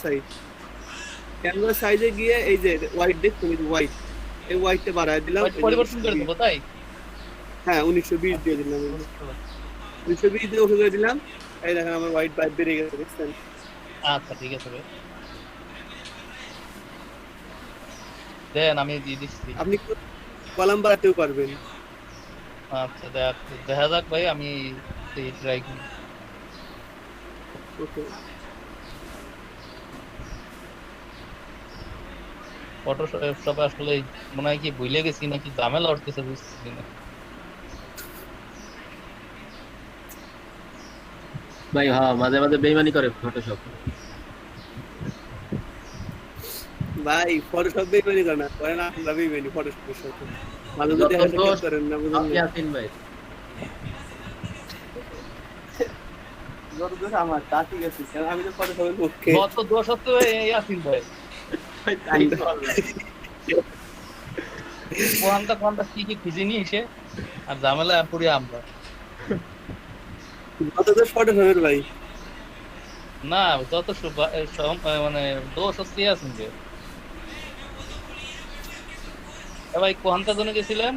সাইজে গিয়ে এই যে হোয়াইট দেখুন, এই হোয়াইট, এই হোয়াইটটা বাড়ায় দিলাম। পরিবর্তন করে দেবো তাই? হ্যাঁ 1920 দিয়ে দিলাম, 1920 দিয়ে ওকে করে দিলাম। এই দেখেন আমার হোয়াইট বাইট বেড়ে গেছে, দেখছেন? আচ্ছা ঠিক আছে ভাই, দেন আমি দিয়ে দিচ্ছি। আপনি কলাম বাড়াতেও পারবেন। আচ্ছা দেখা যাক ভাই, আমি ট্রাই করি। ওকে, ফটোশপে আসলে মনে হয় কি ভুলে গেছি নাকি ঝামেলা উঠতেছে বুঝতেছি না। ভাই হ্যাঁ, মাঝে মাঝে বেইমানি করে ফটোশপ। ভাই ফটোশপ বেইমানি করে না, করে না আমরা বেইমানি ফটোশপের সাথে। ভালো যদি যত হ্যান্ডেল দোষ করেন না, বুঝলেন আপনি না? আছেন ভাই। যত দোষ আমার, তা ঠিক আছে, কারণ আমি তো ফটোশপের পক্ষে। যত দোষ হচ্ছে ইয়াসিন ভাই, তাই তো ভাই। কোনটা কি কি খুঁজে নিয়ে এসে আর ঝামেলা পড়ি আমরা। যত দোষ ফটোশপের ভাই। না যত মানে দোষ হচ্ছে ইয়াসিন যে। ভাই কোনটা জন্য গেছিলেন?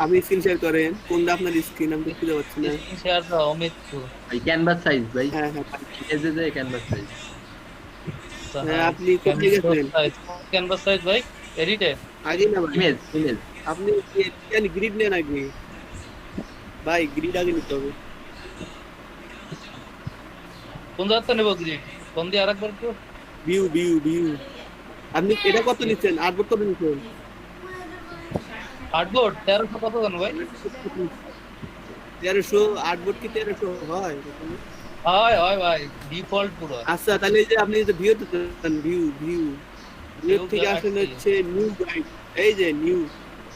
আপনি স্ক্রিন শেয়ার করেন, কোনটা আপনার স্ক্রিন আমি দেখতে পাচ্ছি না। স্ক্রিন শেয়ার দাও অমিত। ভাই ক্যানভাস সাইজ ভাই, হ্যাঁ হ্যাঁ ইমেজে যে ক্যানভাস সাইজ। হ্যাঁ, আপনি কোথায় গেছেন? ক্যানভাস সাইজ ভাই এডিটে আগে না ভাই, ইমেজ আপনি গ্রিড নেন আগে ভাই, গ্রিড আগে নিতে হবে। কোন জায়গাতে নেব গ্রিড? কোন দিয়ে আরেকবার তো ভিউ আপনি এটা কত নিচ্ছেন? আর্টবোর্ড কত নিচ্ছেন? আর্টবোর্ড 1300 কত জানো ভাই? 1300 আর্টবোর্ড কি 1300 হয়? হয় ভাই, ডিফল্ট পুরো। আচ্ছা তাহলে এই যে আপনি যে ভিউ দেন, ভিউ থেকে আসেন হচ্ছে নিউ গাইড, এই যে নিউ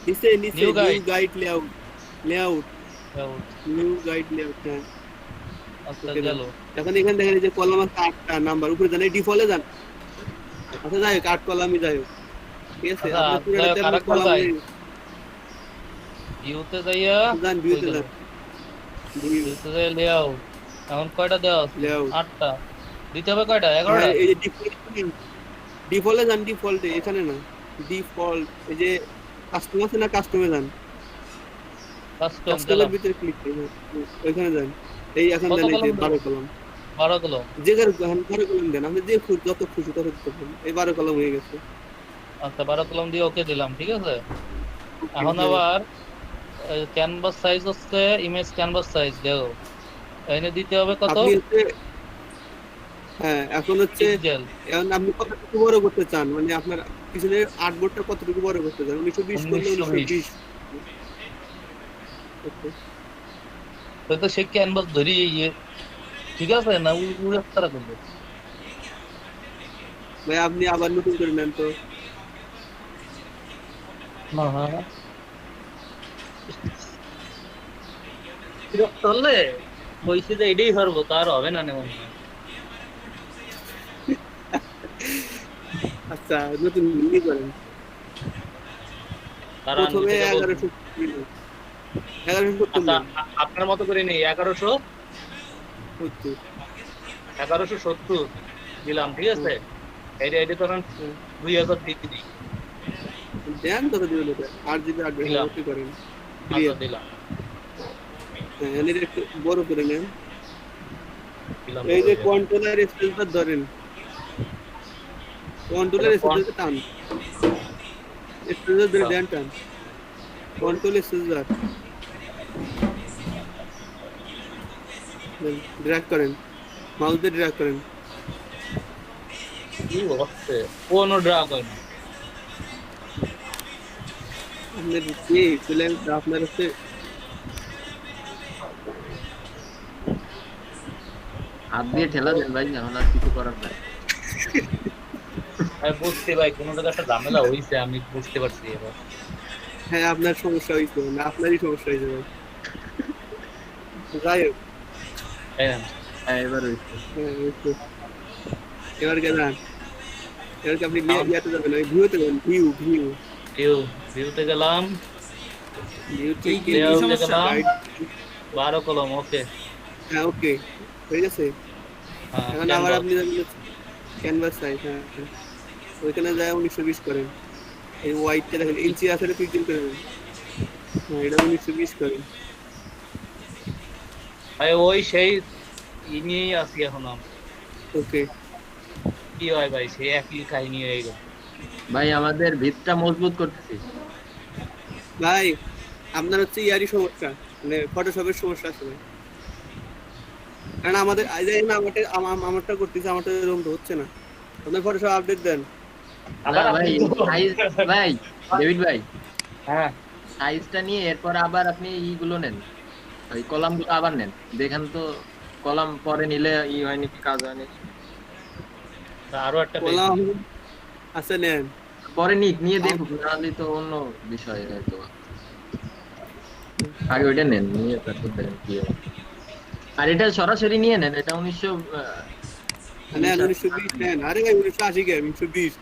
নিচে new guide layout new guide layout. হ্যাঁ আচ্ছা গেল। এখন এখানে দেখেন এই যে কলাম আছে 8টা নাম্বার, উপরে যান এই ডিফল্টে যান। আচ্ছা যাই হোক, 8 কলামই যাই হোক, ঠিক আছে? আচ্ছা, আপনি পুরোটাতে আপনার কলাম ভিউতে যাইয়া যান, ভিউতে যান, ভিউতে যাই লেআউট। এখন কয়টা দেওয়া আছে? লেআউট 8টা। দিতে হবে কয়টা? 11টা। এই যে ডিফল্টে যান, ডিফল্টে এখানে না, ডিফল্ট এই যে কাস্টম আছে না, কাস্টমে যান, কাস্টমের ভিতরে ক্লিক করুন, ওইখানে যান। এই এখন দেন এই যে 12 কলাম, 12 কলম। যে কার 12 কলাম দেন, আপনি যে যত খুশি তত দিতে পারেন। এই 12 কলাম হয়ে গেছে। আচ্ছা 12 কলম দিয়ে ওকে দিলাম, ঠিক আছে? এখন আবার ক্যানভাস সাইজ হচ্ছে ইমেজ ক্যানভাস সাইজ দেও, এনে দিতে হবে কত? আপনি হচ্ছে হ্যাঁ এখন হচ্ছে এখন আপনি কতটুকু বড় করতে চান, মানে আপনার পিছনের আর্টবোর্ডটা কতটুকু বড় করতে চান? 1920 করলে 1920। ওকে তো সে ক্যানভাস ধরি ঠিক আছে না, উড়ে তারা করবে ভাই, আপনি আবার নতুন করে নেন তো। বিরক্ত হলে কইছি যে এটাই পারবো, তার হবে না নেমন। আচ্ছা নতুন ই করেন, প্রথমে 1100 আপনার মতো করে নেই 1170 দিলাম, ঠিক আছে? এটা তখন 2000 দিয়ে দিই, দেন কত দিবেন? এটা 8 জিবি 8 জিবি করেন, দিলাম। হ্যাঁ এটা একটু বড় করে নেন। এই যে কন্ট্রোলার স্পেসটা ধরেন, কন্ট্রোলার স্পেসটা টান, স্পেসটা ধরে দেন, টান কন্ট্রোল স্পেসটা ড্র্যাগ করেন, মাউস দিয়ে ড্র্যাগ করেন। কি হচ্ছে? কোনো ড্রাগ হয় না। আপনার কি চলে আপনার হচ্ছে হাত দিয়ে ঠেলা দেন ভাই, এখন আর কিছু করার নাই। আমি বুঝতে ভাই, কোনো জায়গায় একটা ঝামেলা হয়েছে, আমি বুঝতে পারছি এবার। হ্যাঁ আপনার সমস্যা হয়েছে, না আপনারই সমস্যা হয়েছে ভাই। যাই হোক, হ্যাঁ এবার হয়েছে। এবার কে যান? এবার কি আপনি ইয়াতে যাবেন ওই ভিউতে যাবেন ভিউ ভিউতে গেলাম, ভিউ কি থেকে সমস্যা? গাইড 12 কলম, ওকে। হ্যাঁ ওকে হয়ে গেছে। হ্যাঁ, এখন আবার আপনি যাবেন ক্যানভাস সাইজ, হ্যাঁ ওইখানে যায় 1920 করেন। এই হোয়াইটটা দেখেন ইঞ্চি আছে পিক্সেল করেন, হ্যাঁ এটা 1920 করেন। ভাই ওই সেই নিয়েই আছি এখন আমি। ওকে কি হয় ভাই, সেই একই কাহিনী হয়ে গেল। ভাই আমাদের ভিতটা মজবুত করতেছি। ভাই আপনার হচ্ছে ইয়ারই সমস্যা, মানে ফটোশপের সমস্যা আছে ভাই। কারণ আমাদের আমারটা করতেছে, আমারটা এরকম তো হচ্ছে না। আপনার ফটোশপ আপডেট দেন। না ভাই সাইজ, ভাই ডেভিড ভাই হ্যাঁ সাইজটা নিয়ে এরপর আবার আপনি ইগুলো নেন, ওই কলামগুলো আবার নেন, দেখেন তো কলাম পরে নিলে হয়নি, কাজ হয়নি। আরো একটা কলাম আছে নেন, পরে নিয়ে দেখুন, নাহলে তো অন্য বিষয় হয়তো। আগে ওইটা নেন, নিয়ে তারপর দেখেন কি হয়। আর এটা সরাসরি নিয়ে নেন, এটা 1920 নেন। আরে ভাই 1980 কে 1920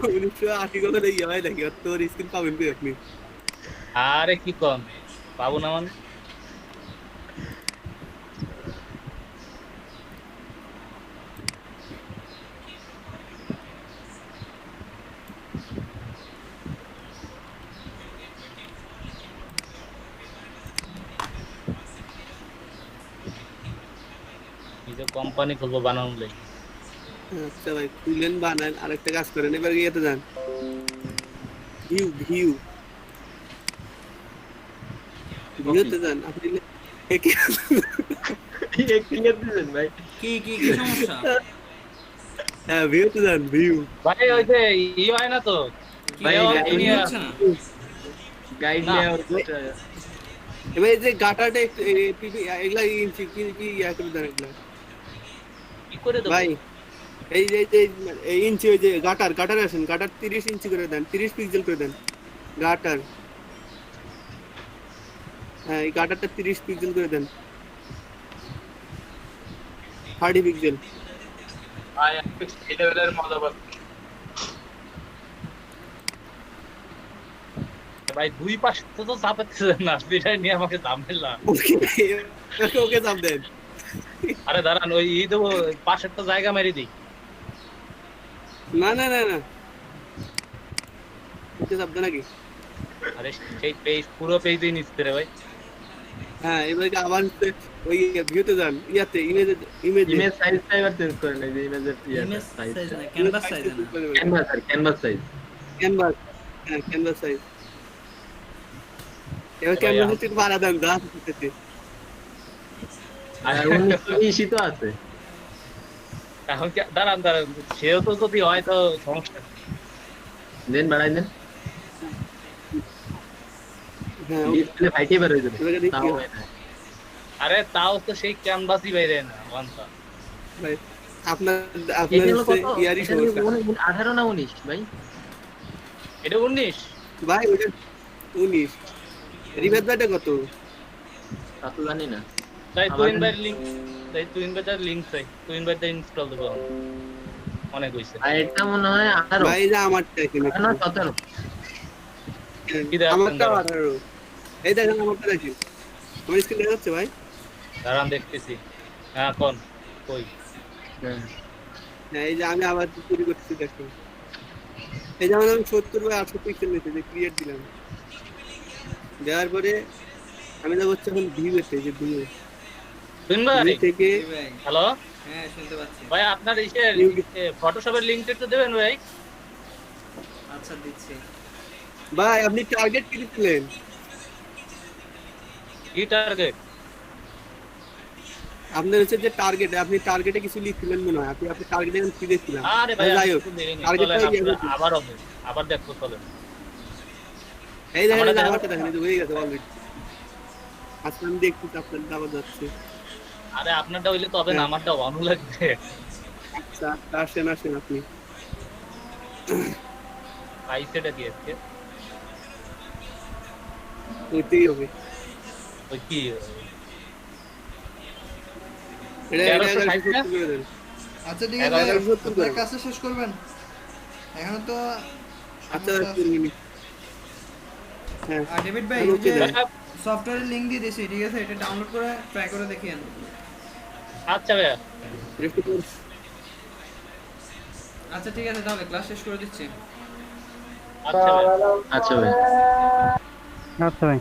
1980 কত নেই ভাই, নাকি তোর স্ক্রিন পাবেন কি আপনি? আরে কি কম পাবো না মানে? নিজে কোম্পানি খুলবো বানানোর লাগি। আচ্ছা ভাই খুলেন, বানান, আরেকটা কাজ করেন, এবার ইয়েতে যান ভিউতে যান আপনি। ভাই কি সমস্যা? হ্যাঁ ভিউতে যান, ভিউ ভাই ওই যে হয় না তো ভাই এমনি হচ্ছে না? গাইড না। লেআউট এবার এই যে গাটারটা এগুলা ইঞ্চি কি ইয়া করে দেন এগুলা কি করে দেবো ভাই। এই যে এই ইঞ্চি, ওই যে গাটার আসেন, গাটার 30 ইঞ্চি করে দেন, 30 পিক্সেল করে দেন গাটার। হ্যাঁ এই গাটারটা 30 পিক্সেল করে দেন, 30 পিক্সেল। ভাই এই লেভেলের মজা পাচ্ছি ভাই। দুই পাশে তো চাপাচ্ছে না, সেটাই নিয়ে আমাকে ঝামেলা। ওকে চাপ দেন। আরে দাঁড়ান, ওই দেবো পাশের তো জায়গা মেরে দিই। না ওকে চাপ দেন নাকি? আরে সেই পেজ, পুরো পেজই নিচ্ছে রে ভাই। হ্যাঁ এবার আবার ওই ভিউতে যান, ইয়াতে ইমেজ সাইজটা এবার চেঞ্জ করেন, এই যে ইমেজের ইমেজ সাইজ, সাইজ না, ক্যানভাস সাইজ না। ক্যানভাস সাইজ, ক্যানভাস, হ্যাঁ ক্যানভাস সাইজ। এবার ক্যানভাস একটু বাড়া দেন, দাঁত করতেছে। আর 1920 তো আছে। এখন দাঁড়ান, সেও তো যদি হয় তো সমস্যা। দেন বাড়াই দেন, হ্যাঁ ডিসপ্লে ফাইটে বের হয়ে যাবে। এবারে দেখি। তাও হয় না। আরে তাও তো সেই ক্যানভাসই বাইরে না ওয়ানটা। ভাই আপনার এটা হলো কত? ইয়ারই এটা হলো সমস্যা 18 না 19 ভাই? এটা 19 ভাই, ওটা 19। রিভার ব্যাটা কত? তা তো জানি না। তাই তুই ইনভাইটার লিংক চাই, তুই ইনভাইটার ইনস্টল দেবো অনেক হইছে। আর এটা মনে হয় 18 ভাই যে আমারটা এখানে না 17। কি দেখেন? আমারটা 18। এই দেখেন আমারটা দেখেন, আমার স্ক্রিন দেখা যাচ্ছে ভাই? দাঁড়ান দেখতেছি। হ্যাঁ কোন কই? হ্যাঁ হ্যাঁ এই যে আমি আবার তৈরি করতেছি, দেখুন এই যেমন আমি 70/800 পিক্সেল নিতে যে ক্রিয়েট দিলাম, দেওয়ার পরে আমি যা হচ্ছে এখন ভিউ এসে, যে ভিউ ভাই থেকে। ভাই হ্যালো হ্যাঁ শুনতে পাচ্ছি। ভাই, আপনার ফটোশপের লিংকটা একটু দেবেন ভাই। আচ্ছা দিচ্ছি। ভাই আপনি টার্গেট কি দিলেন? কি টার্গেট? আপনার হচ্ছে যে টার্গেট, আপনি টার্গেটে কিছু লিখছিলেন মনে হয়, আপনি টার্গেটে এখন কি দেখছিলাম। আরে ভাই যাই হোক, টার্গেটটা আবার হবে, আবার দেখো চলেন। এই দেখেন আমারটা দেখেন, এই যে হয়ে গেছে অলরেডি। আজকে আমি দেখতেছি আপনার আবার যাচ্ছে। আরে আপনারটা হইলে তো হবে না, আমারটা ভালো লাগবে। আচ্ছা আসেন আপনি। আইসেটা কি আছে? ওইটাই হবে। ওই কি এটা 1160 না? 1170 করে দেন। আচ্ছা ঠিক আছে 1170 আপনার করে। কাজটা শেষ করবেন এখন তো আচ্ছা 3 মিনিট। হ্যাঁ আর ডেভিড ভাই ওকে দেন। সফটওয়্যারের লিংক দিয়ে দিয়েছি ঠিক আছে এটা ডাউনলোড করে ট্রাই করে দেখিয়েন আচ্ছা ভাইয়া একটু পর- আচ্ছা ঠিক আছে তাহলে ক্লাস শেষ করে দিচ্ছি আচ্ছা ভাইয়া আচ্ছা ভাই আচ্ছা ভাই